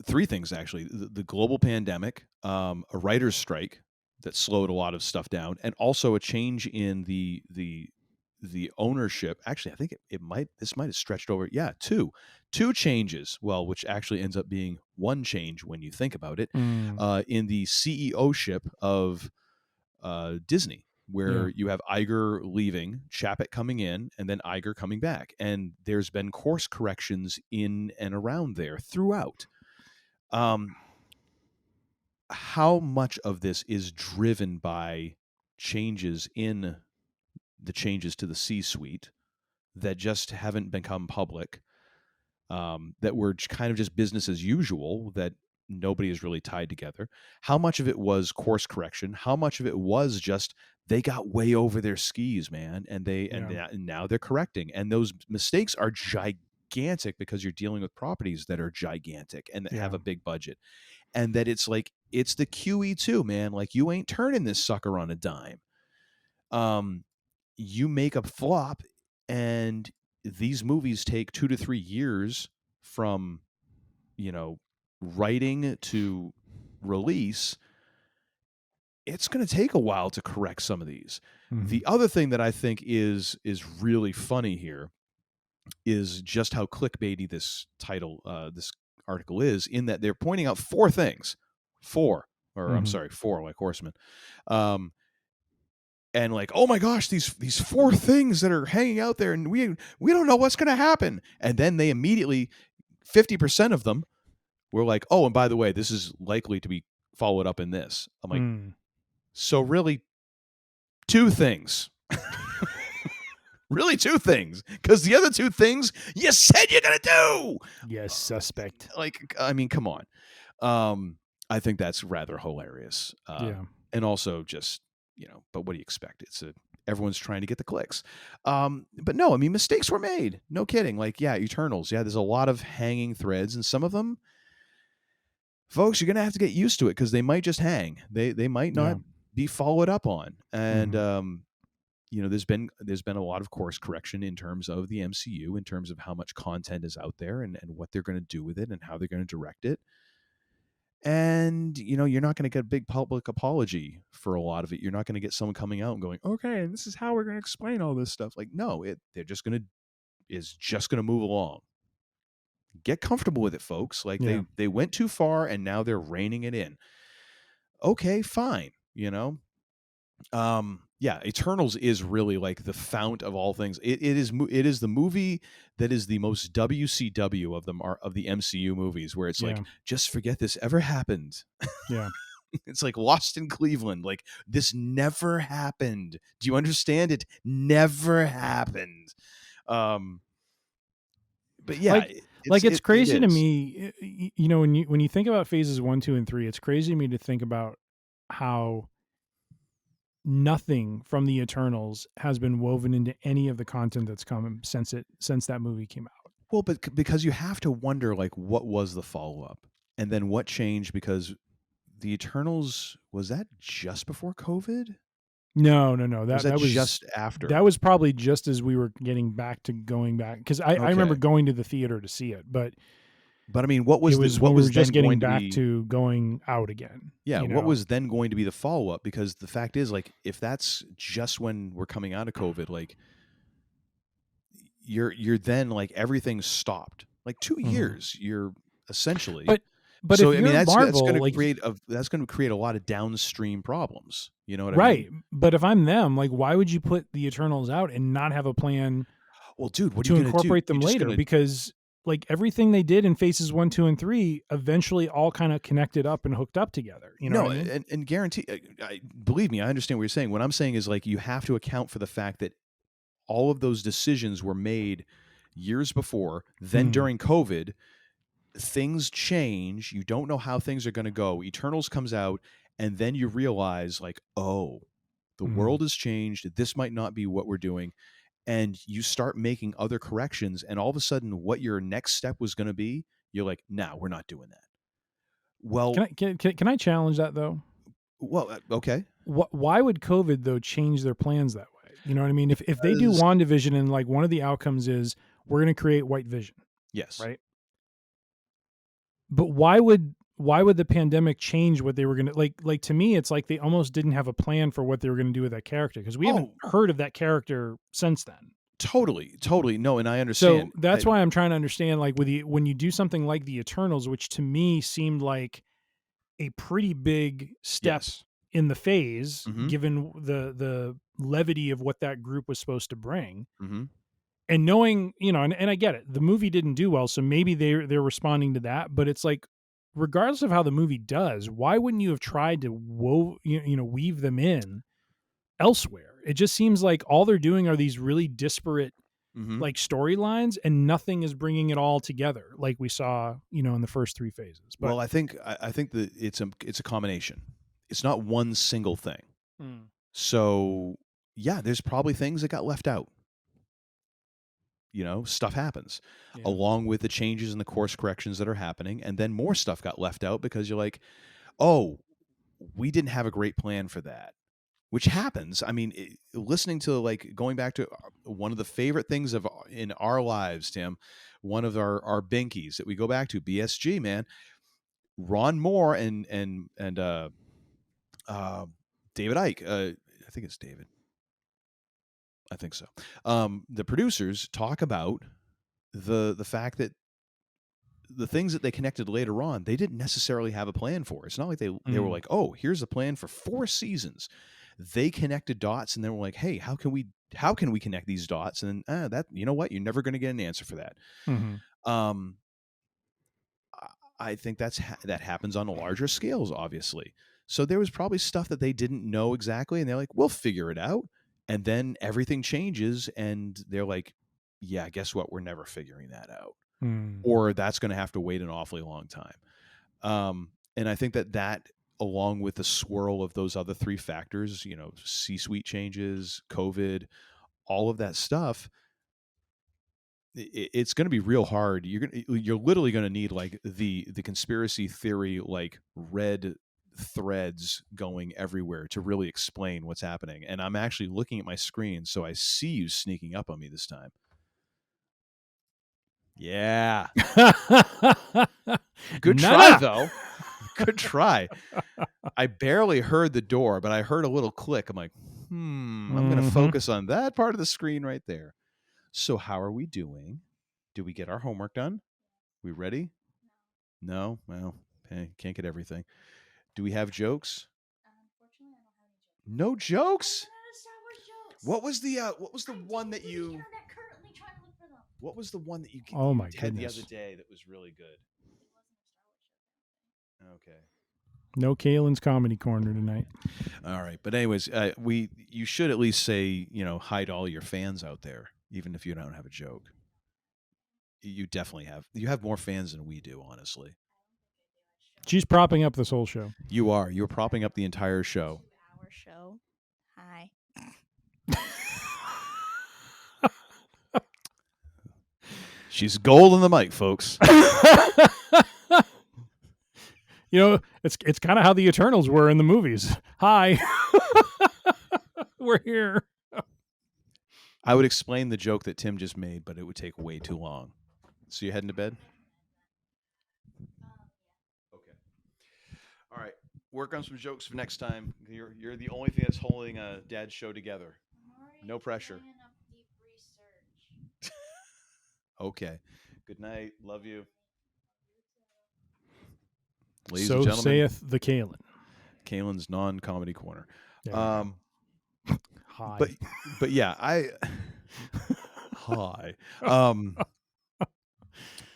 Three things, actually: the global pandemic, a writer's strike that slowed a lot of stuff down, and also a change in the ownership. Actually, I think this might have stretched over. Yeah, two changes. Well, which actually ends up being one change when you think about it, in the CEO-ship of Disney, where you have Iger leaving, Chapek coming in, and then Iger coming back. And there's been course corrections in and around there throughout. How much of this is driven by changes in the changes to the C-suite that just haven't become public, that were kind of just business as usual, that nobody is really tied together? How much of it was course correction? How much of it was just they got way over their skis, man, and now they're correcting, and those mistakes are gigantic because you're dealing with properties that are gigantic and that have a big budget, and that it's like it's the QE2, man. Like, you ain't turning this sucker on a dime. You make a flop, and these movies take 2 to 3 years from, writing to release. It's going to take a while to correct some of these. Mm-hmm. The other thing that I think is really funny here is just how clickbaity this article is, in that they're pointing out four things. Four, like horsemen. And like, oh my gosh, these four things that are hanging out there, and we don't know what's going to happen. And then they immediately, 50% of them were like, oh, and by the way, this is likely to be followed up in this. I'm like, so really, two things. Really, two things, because the other two things you said you're gonna do. Yes, suspect. Like, I mean, come on. I think that's rather hilarious. And also just, but what do you expect? Everyone's trying to get the clicks. But no, I mean, mistakes were made. No kidding. Like, Eternals. Yeah, there's a lot of hanging threads, and some of them, folks, you're gonna have to get used to it, because they might just hang. They might not be followed up on. And there's been a lot of course correction in terms of the MCU, in terms of how much content is out there, and what they're going to do with it, and how they're going to direct it. And, you're not going to get a big public apology for a lot of it. You're not going to get someone coming out and going, okay, this is how we're going to explain all this stuff. Like, no, they're just going to move along. Get comfortable with it, folks. Like, they went too far, and now they're reining it in. Okay, fine. Eternals is really like the fount of all things. It is the movie that is the most WCW of the MCU movies, where it's like, just forget this ever happened. Yeah. It's like Lost in Cleveland. Like, this never happened. Do you understand? It never happened. But yeah, it's crazy to me. When you think about phases 1, 2, and 3, it's crazy to me to think about how nothing from the Eternals has been woven into any of the content that's come since that movie came out. Well, but because you have to wonder, like, what was the follow-up, and then what changed? Because the Eternals, was that just before COVID? No. That was just after. That was probably just as we were going back, because I remember going to the theater to see it, but I mean, what was just getting back to going out again? Yeah, what was then going to be the follow-up? Because the fact is, like, if that's just when we're coming out of COVID, like, you're then, like, everything's stopped. Like 2 years, you're essentially. But so if I mean, you're that's Marvel, going to like, create a lot of downstream problems. You know what I right? mean? But if I'm them, like, why would you put the Eternals out and not have a plan? Well, dude, what are to you going to do? incorporate them You're just later? gonna, Because like everything they did in phases 1, 2, and 3 eventually all kind of connected up and hooked up together. You know no, what I mean? and guarantee. Believe me, I understand what you're saying. What I'm saying is like you have to account for the fact that all of those decisions were made years before. Then during COVID, things change. You don't know how things are going to go. Eternals comes out, and then you realize like, oh, the world has changed. This might not be what we're doing. And you start making other corrections, and all of a sudden what your next step was going to be, you're like, no, we're not doing that. Well, can I challenge that though? Well, okay. Why would COVID though change their plans that way? You know what I mean? If they do WandaVision and like one of the outcomes is we're going to create White Vision. Yes. Right. But why would the pandemic change what they were going to like to me? It's like they almost didn't have a plan for what they were going to do with that character, because we haven't heard of that character since then. Totally. No, and I understand. So that's why I'm trying to understand, like, when you do something like the Eternals, which to me seemed like a pretty big step in the phase, given the levity of what that group was supposed to bring. And knowing, you know, and I get it, the movie didn't do well, so maybe they're responding to that. But it's like, regardless of how the movie does, why wouldn't you have tried to weave them in elsewhere? It just seems like all they're doing are these really disparate like storylines, and nothing is bringing it all together like we saw, you know, in the first 3 phases. But, well, I think that it's a combination. It's not one single thing. So yeah, there's probably things that got left out. You know, stuff happens along with the changes and the course corrections that are happening. And then more stuff got left out because you're like, oh, we didn't have a great plan for that, which happens. I mean, listening to, like, going back to one of the favorite things in our lives, Tim, one of our binkies that we go back to, BSG, man, Ron Moore and David Icke. I think it's David. I think so. The producers talk about the fact that the things that they connected later on, they didn't necessarily have a plan for. It's not like they were like, oh, here's a plan for 4 seasons. They connected dots, and they were like, hey, how can we connect these dots? And then that, you know what, you're never going to get an answer for that. I think that happens on a larger scales, obviously. So there was probably stuff that they didn't know exactly, and they're like, we'll figure it out. And then everything changes, and they're like, yeah, guess what? We're never figuring that out. Or that's going to have to wait an awfully long time. And I think that along with the swirl of those other 3 factors, you know, C-suite changes, COVID, all of that stuff, it's going to be real hard. You're literally going to need like the conspiracy theory, like red threads going everywhere to really explain what's happening. And I'm actually looking at my screen, so I see you sneaking up on me this time. Yeah. Good try, though. Good try. I barely heard the door, but I heard a little click. I'm like, I'm going to focus on that part of the screen right there. So how are we doing? Did we get our homework done? We ready? No? Well, hey, can't get everything. Do we have jokes? Unfortunately, I don't have any jokes. No jokes? What was the one that you? What was the one that you had the other day that was really good? Okay. No Kalen's Comedy Corner tonight. All right, but anyways, you should at least say, you know, hi to all your fans out there, even if you don't have a joke. You definitely have. You have more fans than we do, honestly. She's propping up this whole show. You are. You're propping up the entire show. 2-hour show. Hi. She's gold on the mic, folks. You know, it's kind of how the Eternals were in the movies. Hi. We're here. I would explain the joke that Tim just made, but it would take way too long. So you heading to bed? Okay. All right. Work on some jokes for next time. You're the only thing that's holding Dad's show together. No pressure. Okay. Good night. Love you. Ladies So and gentlemen, saith the Kalen. Kalen's non-comedy corner. Hi. But yeah, hi.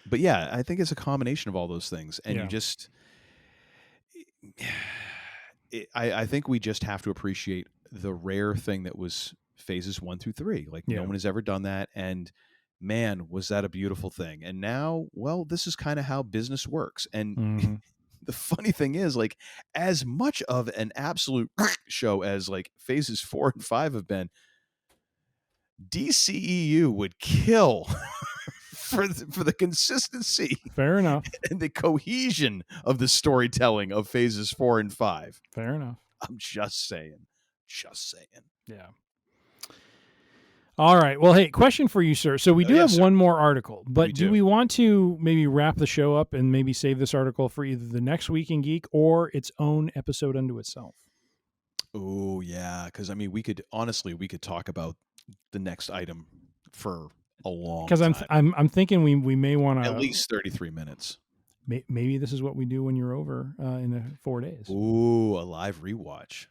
But yeah, I think it's a combination of all those things, and you just, I think we just have to appreciate the rare thing that was phases 1 through 3. Like no one has ever done that, and man, was that a beautiful thing. And now, well, this is kind of how business works. And the funny thing is, like, as much of an absolute show as like phases 4 and 5 have been, DCEU would kill for the consistency. Fair enough. And the cohesion of the storytelling of phases 4 and 5. Fair enough. I'm just saying. Yeah. All right. Well, hey, question for you, sir. So we do have one more article, but do we want to maybe wrap the show up and maybe save this article for either the next Week in Geek or its own episode unto itself? Oh, yeah. Because, I mean, we could talk about the next item for a long time. Because I'm thinking we may want to... At least 33 minutes. Maybe this is what we do when you're over in 4 days. Ooh, a live rewatch.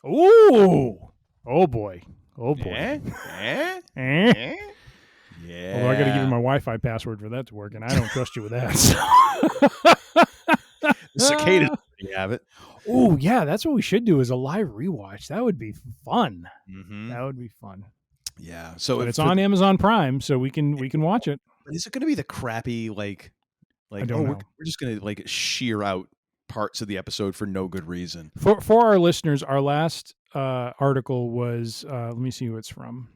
Ooh. Oh, boy. Oh, boy. Yeah. Although I got to give you my Wi-Fi password for that to work, and I don't trust you with that. The cicadas have it. Oh, yeah. That's what we should do is a live rewatch. That would be fun. Mm-hmm. That would be fun. Yeah. So it's on Amazon Prime, so we can watch it. But is it going to be the crappy like I don't know. We're just going to like shear out parts of the episode for no good reason? For our listeners, our last article was let me see who it's from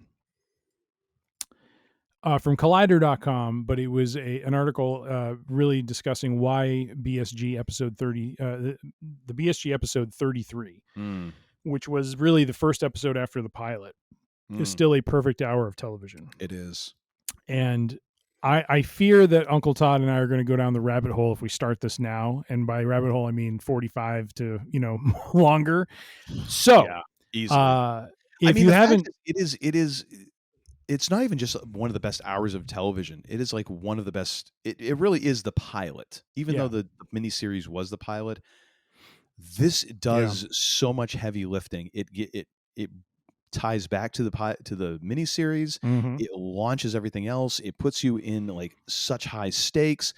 Collider.com, but it was an article really discussing why BSG episode 30 the BSG episode 33, which was really the first episode after the pilot, is still a perfect hour of television. It is. And I fear that Uncle Todd and I are going to go down the rabbit hole if we start this now. And by rabbit hole, I mean 45 to, longer. So, easily. If you haven't, it's not even just one of the best hours of television. It is like one of the best. It really is the pilot, even though the miniseries was the pilot. This does so much heavy lifting. It ties back to the miniseries. It launches everything else. It puts you in like such high stakes.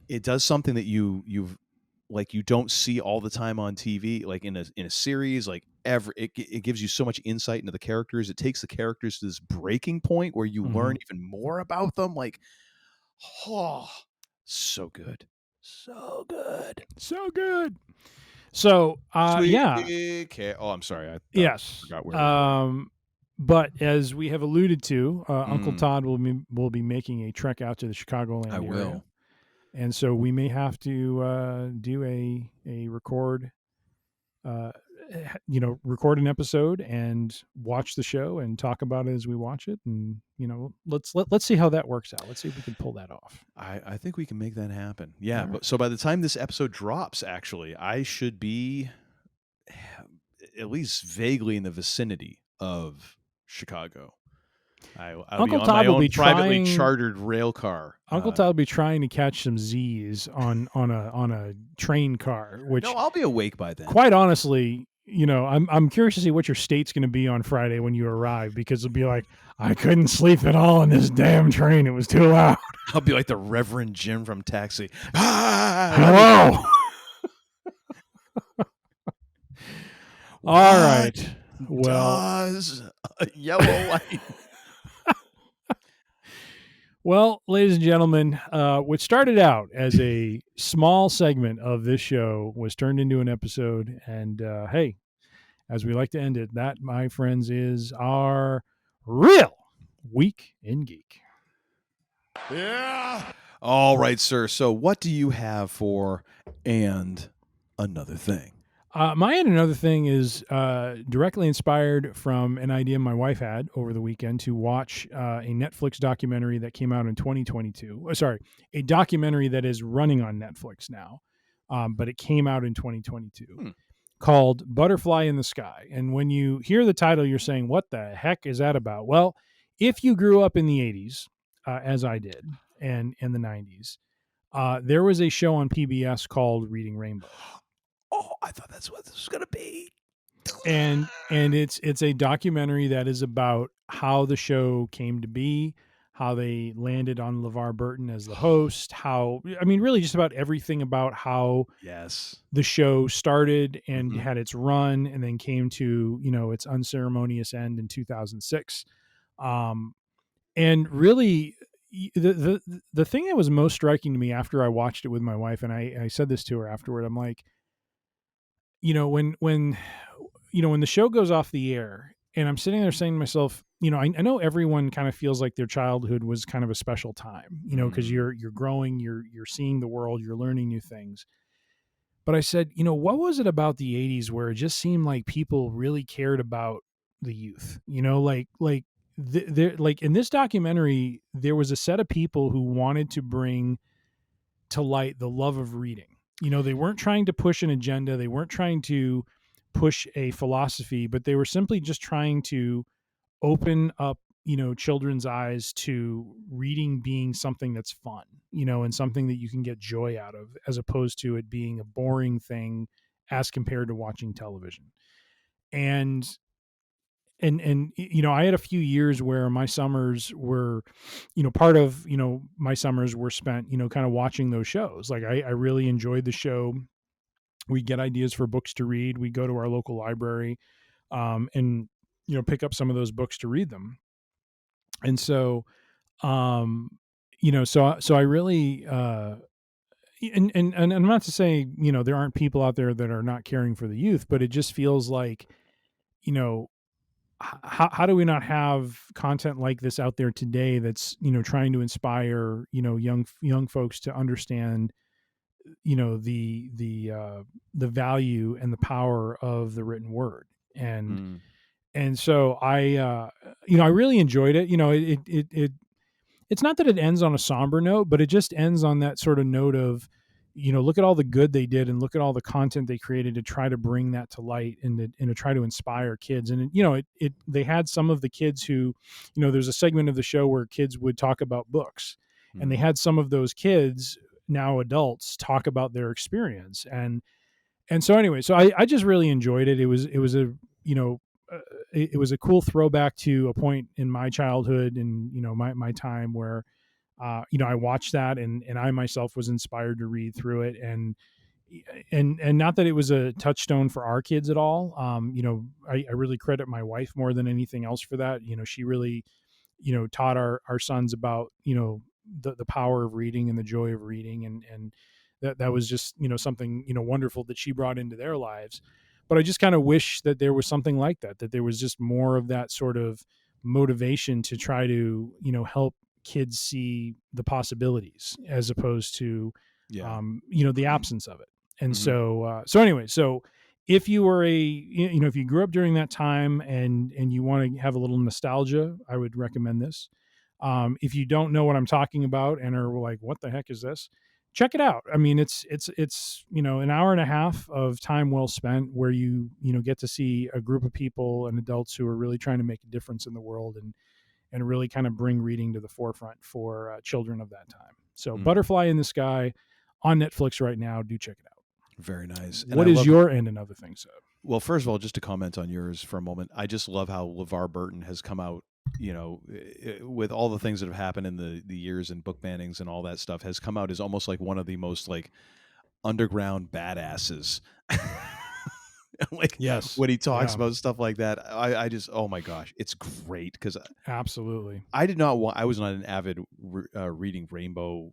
It does something that you don't see all the time on TV, like in a series. Like it gives you so much insight into the characters. It takes the characters to this breaking point where you learn even more about them. Like, oh, so good, so good, so good. So, yeah. Oh, I'm sorry. I forgot where. But as we have alluded to, Uncle Todd will be making a trek out to the Chicagoland area. Will. And so we may have to do a record, record an episode and watch the show and talk about it as we watch it. And let's see how that works out. Let's see if we can pull that off. I think we can make that happen. Yeah. But so by the time this episode drops, actually, I should be at least vaguely in the vicinity of Chicago. I'll Uncle be on Todd my will own be privately chartered rail car. Uncle Todd will be trying to catch some Z's on a train car. Which no, I'll be awake by then. Quite honestly, I'm curious to see what your state's going to be on Friday when you arrive, because it'll be like, I couldn't sleep at all in this damn train. It was too loud. I'll be like the Reverend Jim from Taxi. Hello. All right. Well, does a yellow light. Well, ladies and gentlemen, what started out as a small segment of this show was turned into an episode. And hey, as we like to end it, that, my friends, is our real Week in Geek. Yeah. All right, sir. So what do you have for and another thing? My and another thing is directly inspired from an idea my wife had over the weekend to watch a Netflix documentary that came out in 2022. A documentary that is running on Netflix now, but it came out in 2022, called Butterfly in the Sky. And when you hear the title, you're saying, what the heck is that about? Well, if you grew up in the 80s, as I did, and the 90s. There was a show on PBS called Reading Rainbow. Oh, I thought that's what this was going to be. And it's a documentary that is about how the show came to be, how they landed on LeVar Burton as the host, really just about everything about how the show started and had its run and then came to, its unceremonious end in 2006. And really the thing that was most striking to me after I watched it with my wife, and I said this to her afterward, I'm like, when the show goes off the air and I'm sitting there saying to myself, I know everyone kind of feels like their childhood was kind of a special time, because you're growing, you're seeing the world, you're learning new things. But I said, what was it about the 80s where it just seemed like people really cared about the youth? Like in this documentary, there was a set of people who wanted to bring to light the love of reading. They weren't trying to push an agenda. They weren't trying to push a philosophy, but they were simply just trying to open up, children's eyes to reading being something that's fun, and something that you can get joy out of, as opposed to it being a boring thing as compared to watching television. And I had a few years where my summers were, part of, my summers were spent, kind of watching those shows. Like I really enjoyed the show. We get ideas for books to read. We go to our local library, and, pick up some of those books to read them. And so, so I really, and I'm not to say, there aren't people out there that are not caring for the youth, but it just feels like, how do we not have content like this out there today that's, trying to inspire, young folks to understand, the value and the power of the written word. And so I really enjoyed it. It's not that it ends on a somber note, but it just ends on that sort of note of, look at all the good they did and look at all the content they created to try to bring that to light and to try to inspire kids. And, they had some of the kids who, there's a segment of the show where kids would talk about books, and they had some of those kids, now adults, talk about their experience. And so anyway, so I just really enjoyed it. It was a cool throwback to a point in my childhood and, my time where, I watched that and I myself was inspired to read through it. And not that it was a touchstone for our kids at all. I really credit my wife more than anything else for that. She really, taught our sons about, the power of reading and the joy of reading. And that was just, something, wonderful that she brought into their lives. But I just kind of wish that there was something like that there was just more of that sort of motivation to try to, help kids see the possibilities as opposed to, the absence of it. And so anyway, so if you were if you grew up during that time and you want to have a little nostalgia, I would recommend this. If you don't know what I'm talking about and are like, what the heck is this? Check it out. I mean, it's an hour and a half of time well spent where you get to see a group of people and adults who are really trying to make a difference in the world and really kind of bring reading to the forefront for children of that time. So Butterfly in the Sky on Netflix right now. Do check it out. Very nice. What is your end and other things? Well, first of all, just to comment on yours for a moment, I just love how LeVar Burton has come out, with all the things that have happened in the years and book bannings and all that stuff, has come out as almost like one of the most like underground badasses. Like, yes, when he talks about stuff like that, I just, oh my gosh, it's great. Because absolutely, I was not an avid Reading Rainbow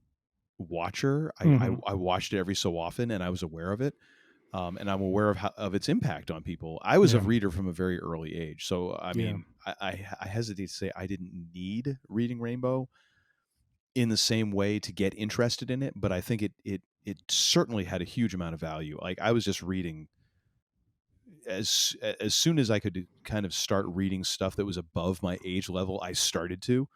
watcher. I watched it every so often and I was aware of it. And I'm aware of its impact on people. I was a reader from a very early age. So, I mean, I hesitate to say I didn't need Reading Rainbow in the same way to get interested in it, but I think it certainly had a huge amount of value. Like, I was just reading as soon as I could kind of start reading stuff that was above my age level, I started to.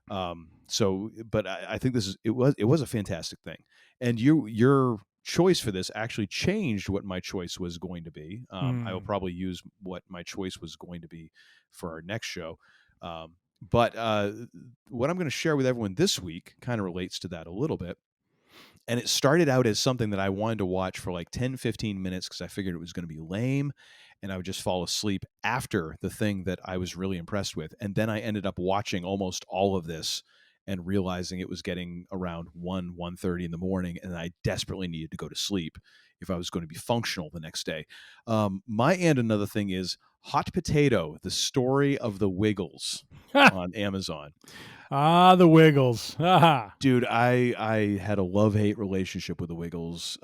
But I think it was a fantastic thing. And your choice for this actually changed what my choice was going to be. I will probably use what my choice was going to be for our next show. But what I'm going to share with everyone this week kind of relates to that a little bit. And it started out as something that I wanted to watch for like 10, 15 minutes because I figured it was going to be lame and I would just fall asleep after the thing that I was really impressed with. And then I ended up watching almost all of this and realizing it was getting around 1:30 in the morning, and I desperately needed to go to sleep if I was going to be functional the next day. My and another thing is Hot Potato, the story of the Wiggles on Amazon. The Wiggles. Dude, I had a love-hate relationship with the Wiggles.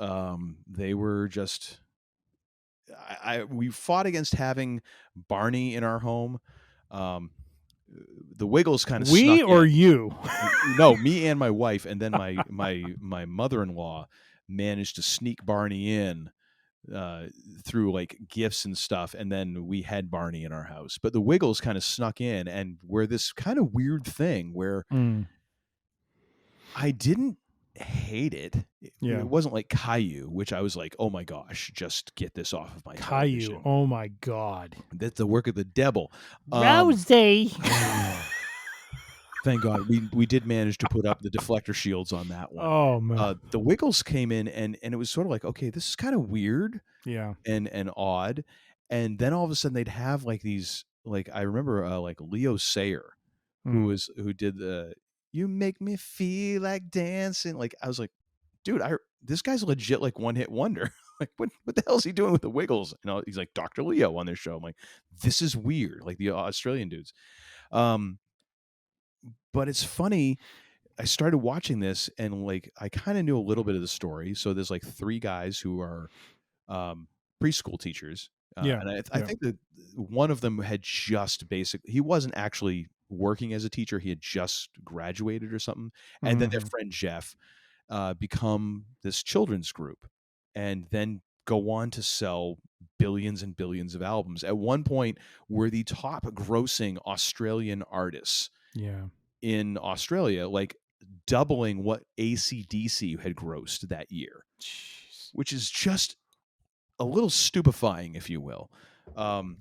They were just... we fought against having Barney in our home. The Wiggles kind of we snuck or in. you? No, me and my wife, and then my mother-in-law managed to sneak Barney in through like gifts and stuff, and then we had Barney in our house. But the Wiggles kind of snuck in and were this kind of weird thing where I didn't hate it. Yeah. It wasn't like Caillou, which I was like, oh my gosh, just get this off of my television. Caillou, oh my God. That's the work of the devil. Rosie. Thank God we did manage to put up the deflector shields on that one. Oh man. The Wiggles came in and it was sort of like, okay, this is kind of weird. Yeah. And odd. And then all of a sudden they'd have like these, like I remember like Leo Sayer, who did the "You Make Me Feel Like Dancing." Like I was like, dude, this guy's legit like one-hit wonder. Like what the hell is he doing with the Wiggles? You know, he's like Dr. Leo on their show. I'm like, this is weird, like the Australian dudes. But it's funny. I started watching this and like I kind of knew a little bit of the story. So there's like three guys who are preschool teachers. And I think that one of them had just he wasn't actually working as a teacher. He had just graduated or something. And then their friend Jeff become this children's group and then go on to sell billions and billions of albums. At one point were the top grossing Australian artists in Australia, like doubling what AC/DC had grossed that year. Jeez. Which is just a little stupefying, if you will. No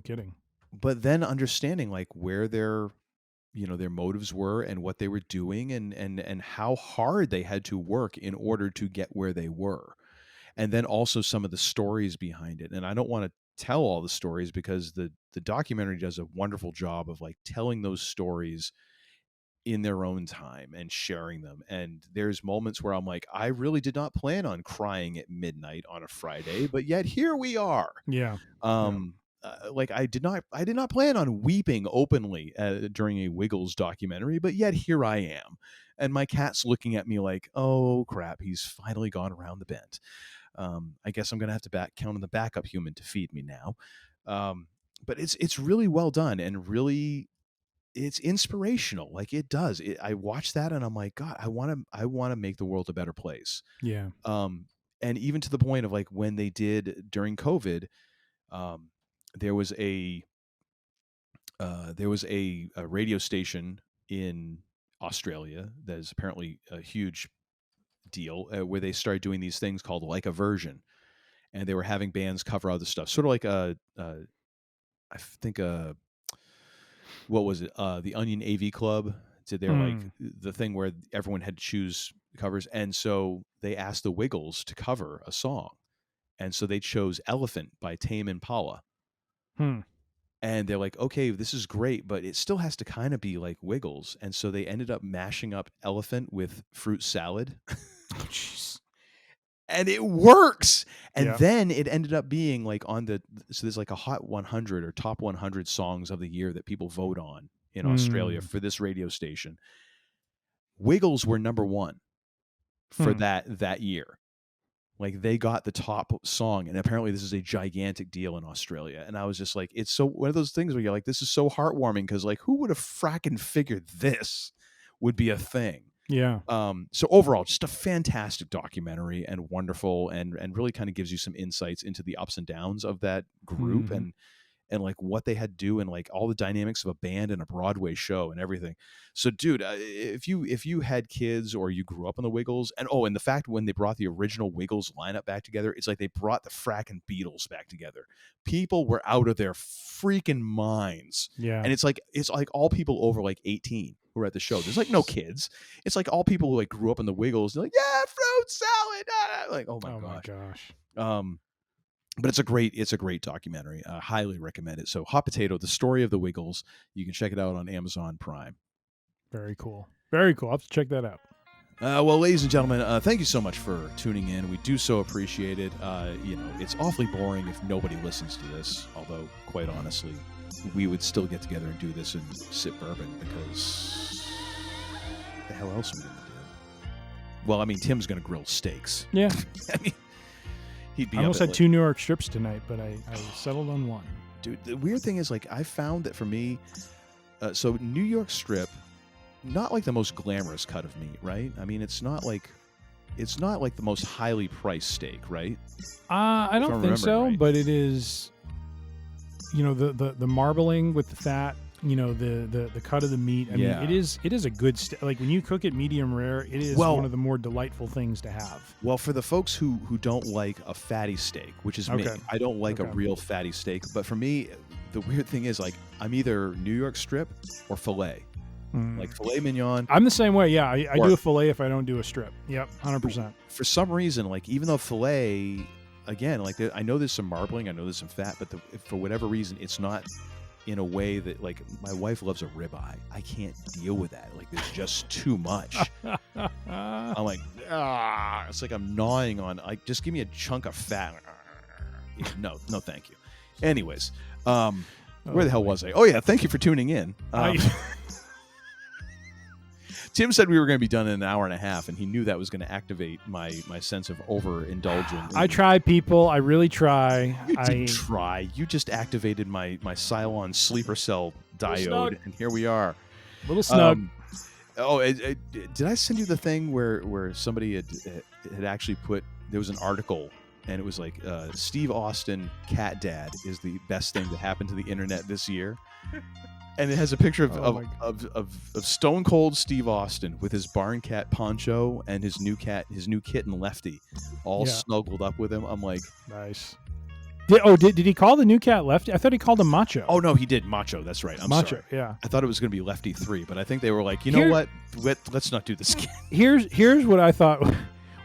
kidding. But then understanding like where their motives were and what they were doing and how hard they had to work in order to get where they were. And then also some of the stories behind it. And I don't want to tell all the stories because the documentary does a wonderful job of like telling those stories in their own time and sharing them. And there's moments where I'm like, I really did not plan on crying at midnight on a Friday, but yet here we are. Like I did not plan on weeping openly during a Wiggles documentary, but yet here I am. And my cat's looking at me like, oh crap, he's finally gone around the bend. I guess I'm going to have to count on the backup human to feed me now. But it's really well done and really, it's inspirational. Like it does. I watch that and I'm like, God, I want to make the world a better place. Yeah. And even to the point of like when they did during COVID, there was a radio station in Australia that is apparently a huge deal where they started doing these things called like a version, and they were having bands cover other stuff, sort of like I think what was it? The Onion AV Club did their like the thing where everyone had to choose covers, and so they asked the Wiggles to cover a song, and so they chose "Elephant" by Tame Impala. And they're like, okay, this is great, but it still has to kind of be like Wiggles. And so they ended up mashing up "Elephant" with fruit salad. Jeez. And it works. And then it ended up being like so there's like a Hot 100 or top 100 songs of the year that people vote on in Australia for this radio station. Wiggles were number one for that year. Like they got the top song, and apparently this is a gigantic deal in Australia. And I was just like, it's so one of those things where you're like, this is so heartwarming because like who would have fracking figured this would be a thing? Yeah. So overall, just a fantastic documentary and wonderful, and really kind of gives you some insights into the ups and downs of that group and like what they had to do and like all the dynamics of a band and a Broadway show and everything. So dude, if you had kids or you grew up on the Wiggles, and the fact when they brought the original Wiggles lineup back together, it's like they brought the fracking Beatles back together. People were out of their freaking minds. Yeah. And it's like all people over like 18 who were at the show. There's like no kids. It's like all people who like grew up in the Wiggles. They're like, yeah, fruit salad. Like, oh my gosh. But it's a great documentary. Highly recommend it. So Hot Potato, the story of the Wiggles. You can check it out on Amazon Prime. Very cool. Very cool. I'll have to check that out. Well, ladies and gentlemen, thank you so much for tuning in. We do so appreciate it. It's awfully boring if nobody listens to this, although quite honestly, we would still get together and do this and sip bourbon because the hell else are we going to do? Well, I mean, Tim's going to grill steaks. Yeah. I mean, he'd be I almost had 2 New York strips tonight, but I settled on 1. Dude, the weird thing is, like, I found that for me, so New York strip, not like the most glamorous cut of meat, right? I mean, it's not like the most highly priced steak, right? I don't think so, right. But it is, the marbling with the fat, the cut of the meat. I mean, it is a good steak. Like when you cook it medium rare, it is one of the more delightful things to have. Well, for the folks who don't like a fatty steak, which is me, I don't like a real fatty steak. But for me, the weird thing is, like, I'm either New York strip or filet. Like filet mignon. I'm the same way. Yeah, I do a filet if I don't do a strip. Yep, 100%. For some reason, like, even though filet, again, like, I know there's some marbling, I know there's some fat, but for whatever reason, it's not in a way that, like, my wife loves a ribeye. I can't deal with that. Like, there's just too much. I'm like, it's like I'm gnawing on. Like, just give me a chunk of fat. No, thank you. Anyways, where the hell was I? Oh yeah, thank you for tuning in. Tim said we were going to be done in an hour and a half, and he knew that was going to activate my sense of overindulging. I try, people. I really try. You didn't try. You just activated my Cylon sleeper cell diode, and here we are. A little snug. Did I send you the thing where somebody had actually put, there was an article, and it was like, Steve Austin, cat dad, is the best thing to happen to the internet this year. And it has a picture of Stone Cold Steve Austin with his barn cat Poncho and his new kitten Lefty, all snuggled up with him. I'm like, nice. Did he call the new cat Lefty? I thought he called him Macho. Oh no, he did Macho. That's right. I'm Macho. Sorry. Yeah. I thought it was going to be Lefty 3, but I think they were like, you know what? Let's not do this again. Here's what I thought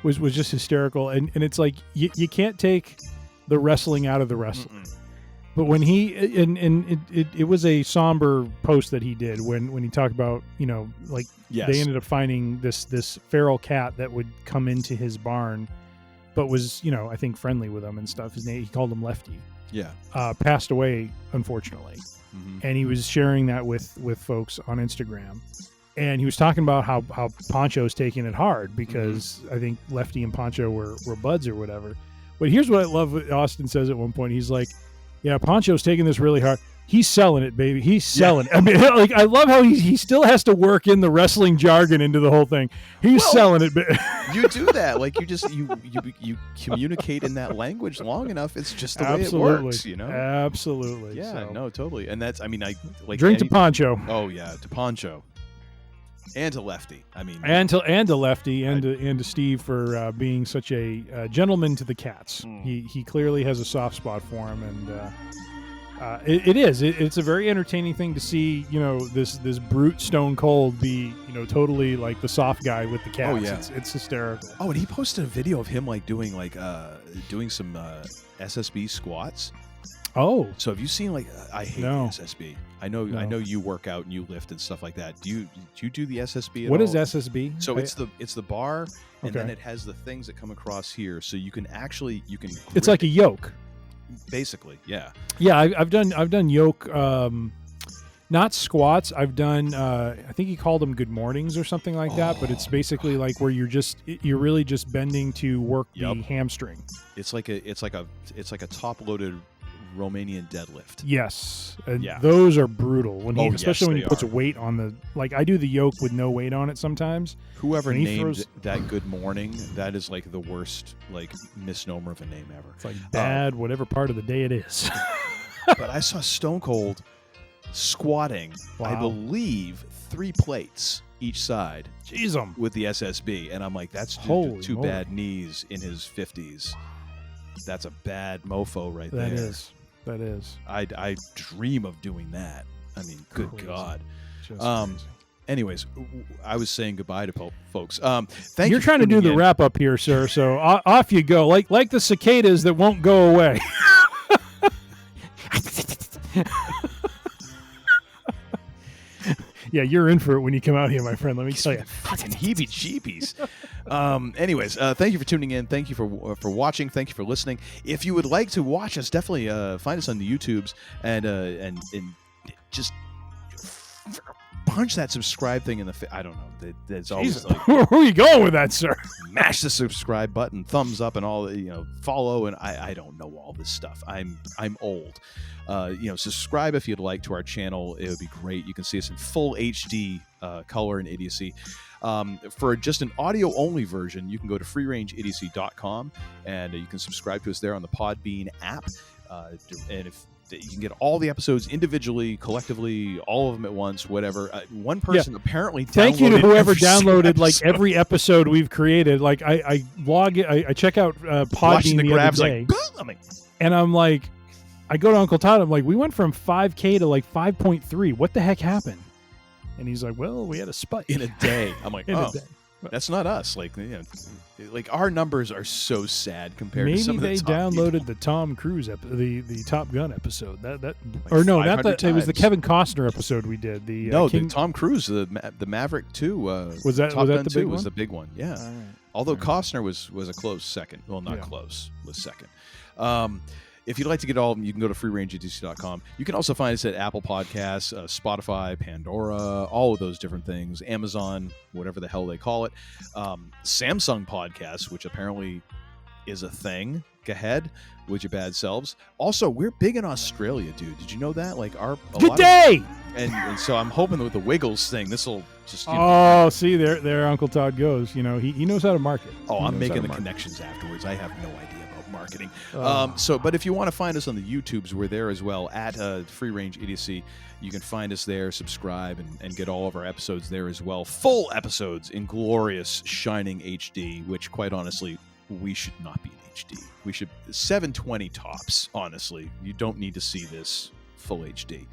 was just hysterical, and it's like you can't take the wrestling out of the wrestling. But when he it was a somber post that he did when he talked about, they ended up finding this feral cat that would come into his barn, but was, I think friendly with him and stuff. His name, he called him Lefty. Yeah. Passed away, unfortunately. And he was sharing that with folks on Instagram. And he was talking about how Poncho's taking it hard because I think Lefty and Poncho were buds or whatever. But here's what I love what Austin says at one point. He's like, yeah, Poncho's taking this really hard. He's selling it, baby. He's selling it. I mean, like, I love how he still has to work in the wrestling jargon into the whole thing. He's selling it. You do that. Like, you communicate in that language long enough. It's just the way it works, Absolutely. Yeah, no, totally. And that's, I mean, I like drink to Poncho. Oh yeah, to Poncho. And to Lefty. I mean, and to Lefty and to Steve for being such a gentleman to the cats. He clearly has a soft spot for him, and it's a very entertaining thing to see. This brute Stone Cold be totally like the soft guy with the cats. Oh yeah, it's hysterical. Oh, and he posted a video of him like doing some SSB squats. Oh, so have you seen I hate the SSB. I know you work out and you lift and stuff like that. Do you do the SSB at What all? is SSB? So it's the bar, and then it has the things that come across here, so you can It's like a yoke, basically. Yeah. Yeah, I've done yoke, not squats. I've done I think he called them good mornings or something like that. But it's basically like where you're really just bending to work the hamstring. It's like a top loaded Romanian deadlift. Yes, and those are brutal especially when he puts weight on the. Like, I do the yoke with no weight on it sometimes. Whoever named that good morning, that is like the worst misnomer of a name ever. It's like bad whatever part of the day it is. but I saw Stone Cold squatting, I believe, 3 plates each side. Jeez, with the SSB, and I'm like, that's two bad knees in his 50s. That's a bad mofo right there. That is. I dream of doing that. I mean, good God. Just crazy. Anyways, I was saying goodbye to folks. Thank you. You're trying to do the wrap up here, sir. So off you go, like the cicadas that won't go away. Yeah, you're in for it when you come out here, my friend. Let me tell you. Fucking heebie-jeebies. Anyways, thank you for tuning in. Thank you for watching. Thank you for listening. If you would like to watch us, definitely find us on the YouTubes and just punch that subscribe thing in the I don't know. That's always like, where are you going with that, sir? Mash the subscribe button, thumbs up, and all follow. And I don't know all this stuff. I'm old. Subscribe if you'd like to our channel. It would be great. You can see us in full HD color and idiocy. For just an audio only version, you can go to freerangeidiocy.com and you can subscribe to us there on the Podbean app. And if you can get all the episodes individually, collectively, all of them at once, whatever. One person apparently thank you to whoever downloaded like every episode we've created. Like I log it, I check out Podbean the other day, and I'm like, I go to Uncle Todd. I'm like, we went from 5K to like 5.3. What the heck happened? And he's like, well, we had a spike in a day. I'm like, oh, that's not us. Like, like our numbers are so sad compared to some of the maybe they top downloaded people. the Tom Cruise the Top Gun episode. That Like or no, not that. times. It was the Kevin Costner episode we did. The the Tom Cruise, the Maverick 2. Was that Top Gun the 2 big one? was the big one? Yeah. All right. Although Costner was a close second. Well, not close. Was second. If you'd like to get all of them, you can go to freerangeidiocy.com. You can also find us at Apple Podcasts, Spotify, Pandora, all of those different things, Amazon, whatever the hell they call it, Samsung Podcasts, which apparently is a thing. Go ahead with your bad selves. Also, we're big in Australia, dude. Did you know that? Like Good day! And so I'm hoping that with the Wiggles thing, this will just see there Uncle Todd goes. He knows how to market. I'm making the connections afterwards. I have no idea about marketing. Oh. But if you want to find us on the YouTubes, we're there as well at Free Range Idiocy. You can find us there, subscribe, and get all of our episodes there as well. Full episodes in glorious, shining HD, which, quite honestly, we should not be in HD. We should 720 tops, honestly. You don't need to see this full HD.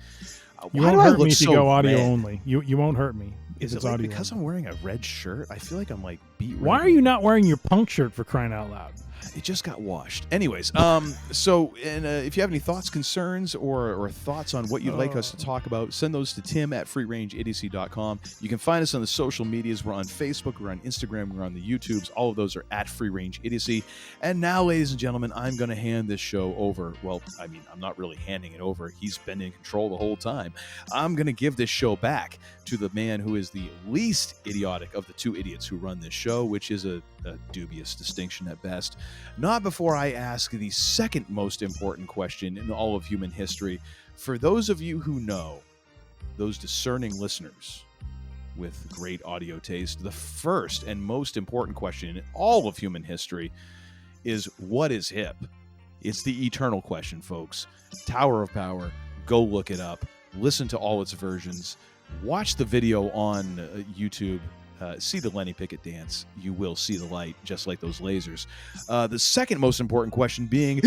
You won't hurt me if you go audio only. You won't hurt me. Is it like because I'm wearing a red shirt? I feel like I'm like beat red. Why are you not wearing your punk shirt, for crying out loud? It just got washed. Anyways, if you have any thoughts, concerns, or thoughts on what you'd like us to talk about, send those to tim@freerangeidiocy.com. You can find us on the social medias. We're on Facebook, we're on Instagram, we're on the YouTubes. All of those are at Free Range Idiocy. And now, ladies and gentlemen, I'm going to hand this show over. Well, I mean, I'm not really handing it over. He's been in control the whole time. I'm going to give this show back to the man who is the least idiotic of the two idiots who run this show, which is a dubious distinction at best. Not before I ask the second most important question in all of human history. For those of you who know, those discerning listeners with great audio taste, the first and most important question in all of human history is, what is hip? It's the eternal question, folks. Tower of Power, go look it up. Listen to all its versions. Watch the video on YouTube. See the Lenny Pickett dance. You will see the light, just like those lasers. The second most important question being,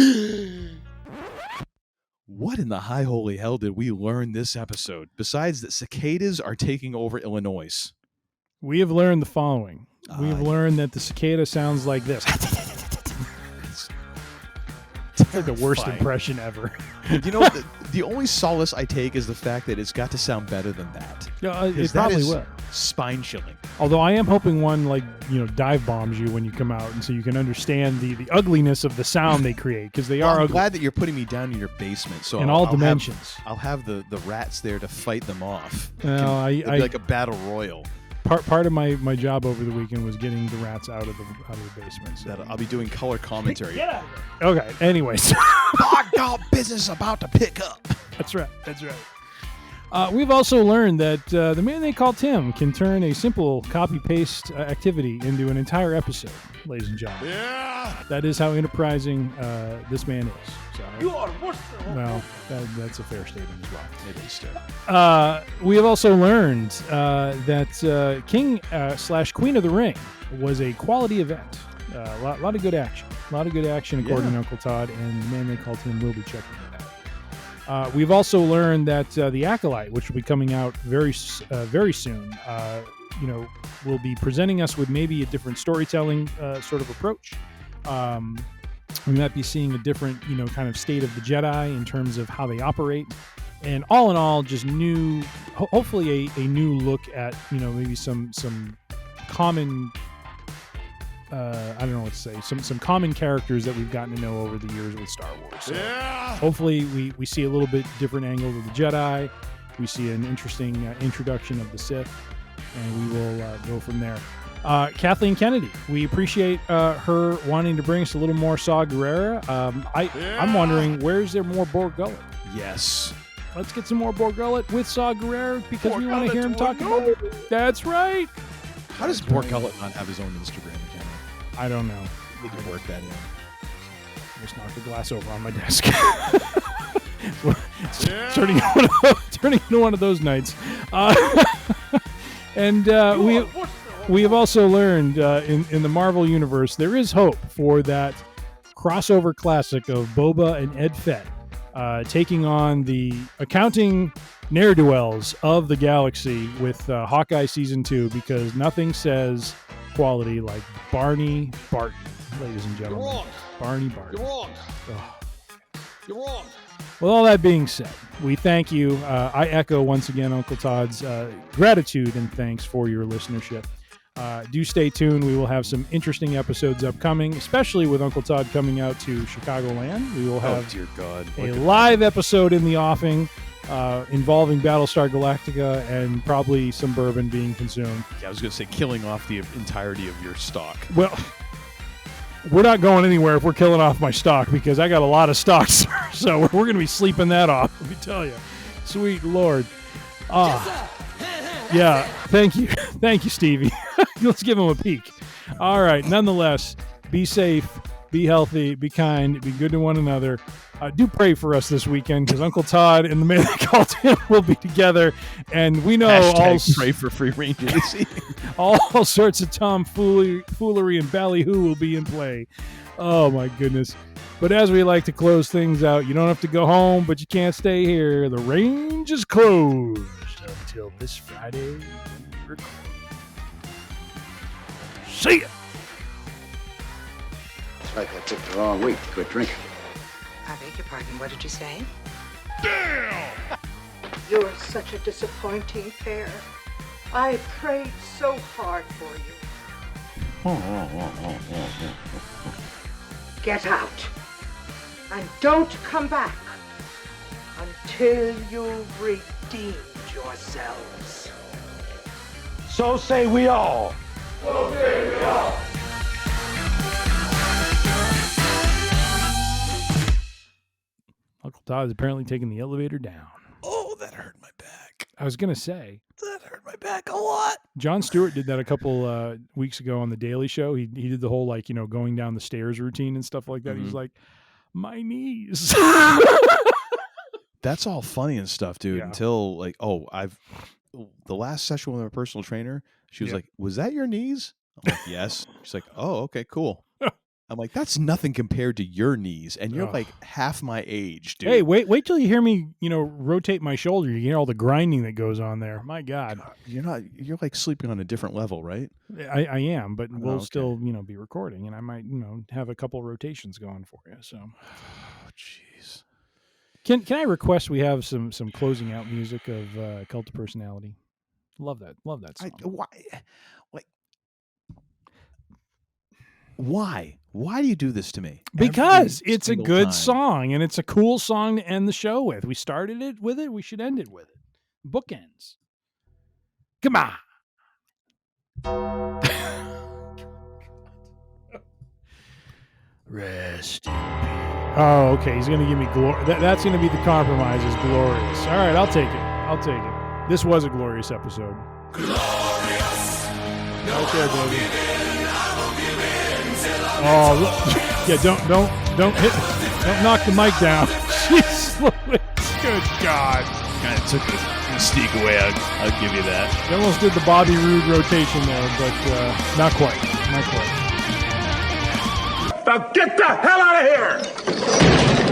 what in the high holy hell did we learn this episode? Besides that cicadas are taking over Illinois. We have learned the following. We have learned that the cicada sounds like this. It's like the worst impression ever. You know, the only solace I take is the fact that it's got to sound better than that. Yeah, it probably will. Spine chilling. Although I am hoping one dive bombs you when you come out, and so you can understand the ugliness of the sound they create, because they are ugly. I'm glad that you're putting me down in your basement. So in all dimensions. I'll have the rats there to fight them off. Well, It'd be like a battle royal. Part of my job over the weekend was getting the rats out of the basement. So. I'll be doing color commentary. Get out of here. Okay. Anyways, dog business about to pick up. That's right. We've also learned that the man they call Tim can turn a simple copy-paste activity into an entire episode, ladies and gentlemen. Yeah! That is how enterprising this man is. So, you are well, that's a fair statement as well. It is, too. We have also learned that King/Queen of the Ring was a quality event. A lot of good action. A lot of good action, according to Uncle Todd, and the man they call Tim will be checking it out. We've also learned that The Acolyte, which will be coming out very soon, will be presenting us with maybe a different storytelling sort of approach. We might be seeing a different, kind of state of the Jedi in terms of how they operate. And all in all, just new, hopefully a new look at, maybe some common, I don't know what to say, some common characters that we've gotten to know over the years with Star Wars. So hopefully we see a little bit different angles of the Jedi. We see an interesting introduction of the Sith, and we will go from there. Kathleen Kennedy, we appreciate her wanting to bring us a little more Saw Gerrera. I'm wondering, where's there more Borg Gullet? Yes. Let's get some more Borg Gullet with Saw Gerrera because we want to hear him talk about it. That's right. How does Borg Gullet not have his own Instagram account? I don't know. We could work that in. I just knocked the glass over on my desk. Turning into one of those nights. And we have also learned in the Marvel Universe, there is hope for that crossover classic of Boba and Ed Fett taking on the accounting ne'er-do-wells of the galaxy with Hawkeye Season 2, because nothing says quality like Barney Barton, ladies and gentlemen. You're wrong. Barney Barton. You're wrong. Oh. You're wrong. With all that being said, we thank you. I echo once again Uncle Todd's gratitude and thanks for your listenership. Do stay tuned. We will have some interesting episodes upcoming, especially with Uncle Todd coming out to Chicagoland. We will have dear God. a live episode in the offing involving Battlestar Galactica and probably some bourbon being consumed. Yeah, I was going to say killing off the entirety of your stock. Well, we're not going anywhere if we're killing off my stock, because I got a lot of stocks, so we're going to be sleeping that off, let me tell you. Sweet Lord. Yeah, thank you. Thank you, Stevie. Let's give him a peek. All right, nonetheless, be safe, be healthy, be kind, be good to one another. Do pray for us this weekend, because Uncle Todd and the man that called him will be together, and we know pray for free range AC. all sorts of tomfoolery and ballyhoo will be in play. Oh my goodness. But as we like to close things out, you don't have to go home, but you can't stay here. The range is closed until this Friday when we record. See ya! It's like I picked the wrong week to quit drinking. I beg your pardon, what did you say? You're such a disappointing pair. I prayed so hard for you. Get out. And don't come back until you've redeemed yourselves. So say we all. So say we all. Uncle Todd is apparently taking the elevator down. Oh, that hurt my back. I was going to say. That hurt my back a lot. Jon Stewart did that a couple weeks ago on The Daily Show. He did the whole, going down the stairs routine and stuff like that. Mm-hmm. He's like, my knees. That's all funny and stuff, dude, Yeah. until, the last session with my personal trainer, she was like, was that your knees? I'm like, yes. She's like, oh, okay, cool. I'm like, that's nothing compared to your knees, and you're like half my age, dude. Hey, wait till you hear me, rotate my shoulder. You hear all the grinding that goes on there. My God. You're like sleeping on a different level, right? I am, but we'll okay. still, be recording, and I might, have a couple rotations going for you. So, oh, jeez. Can I request we have some closing out music of Cult of Personality? Love that song. Why do you do this to me? Because it's a good time? song, and it's a cool song to end the show with. We started it with it. We should end it with it. Bookends. Come on. Rest in peace. Oh, okay. He's going to give me glory. That's going to be the compromise is glorious. All right, I'll take it. I'll take it. This was a glorious episode. Glorious. Right there, baby. Oh, look. Yeah, don't knock the mic down. Jeez, good God. Kind of took the mystique away. I'll give you that. You almost did the Bobby Roode rotation there, but not quite. Not quite. Now get the hell out of here!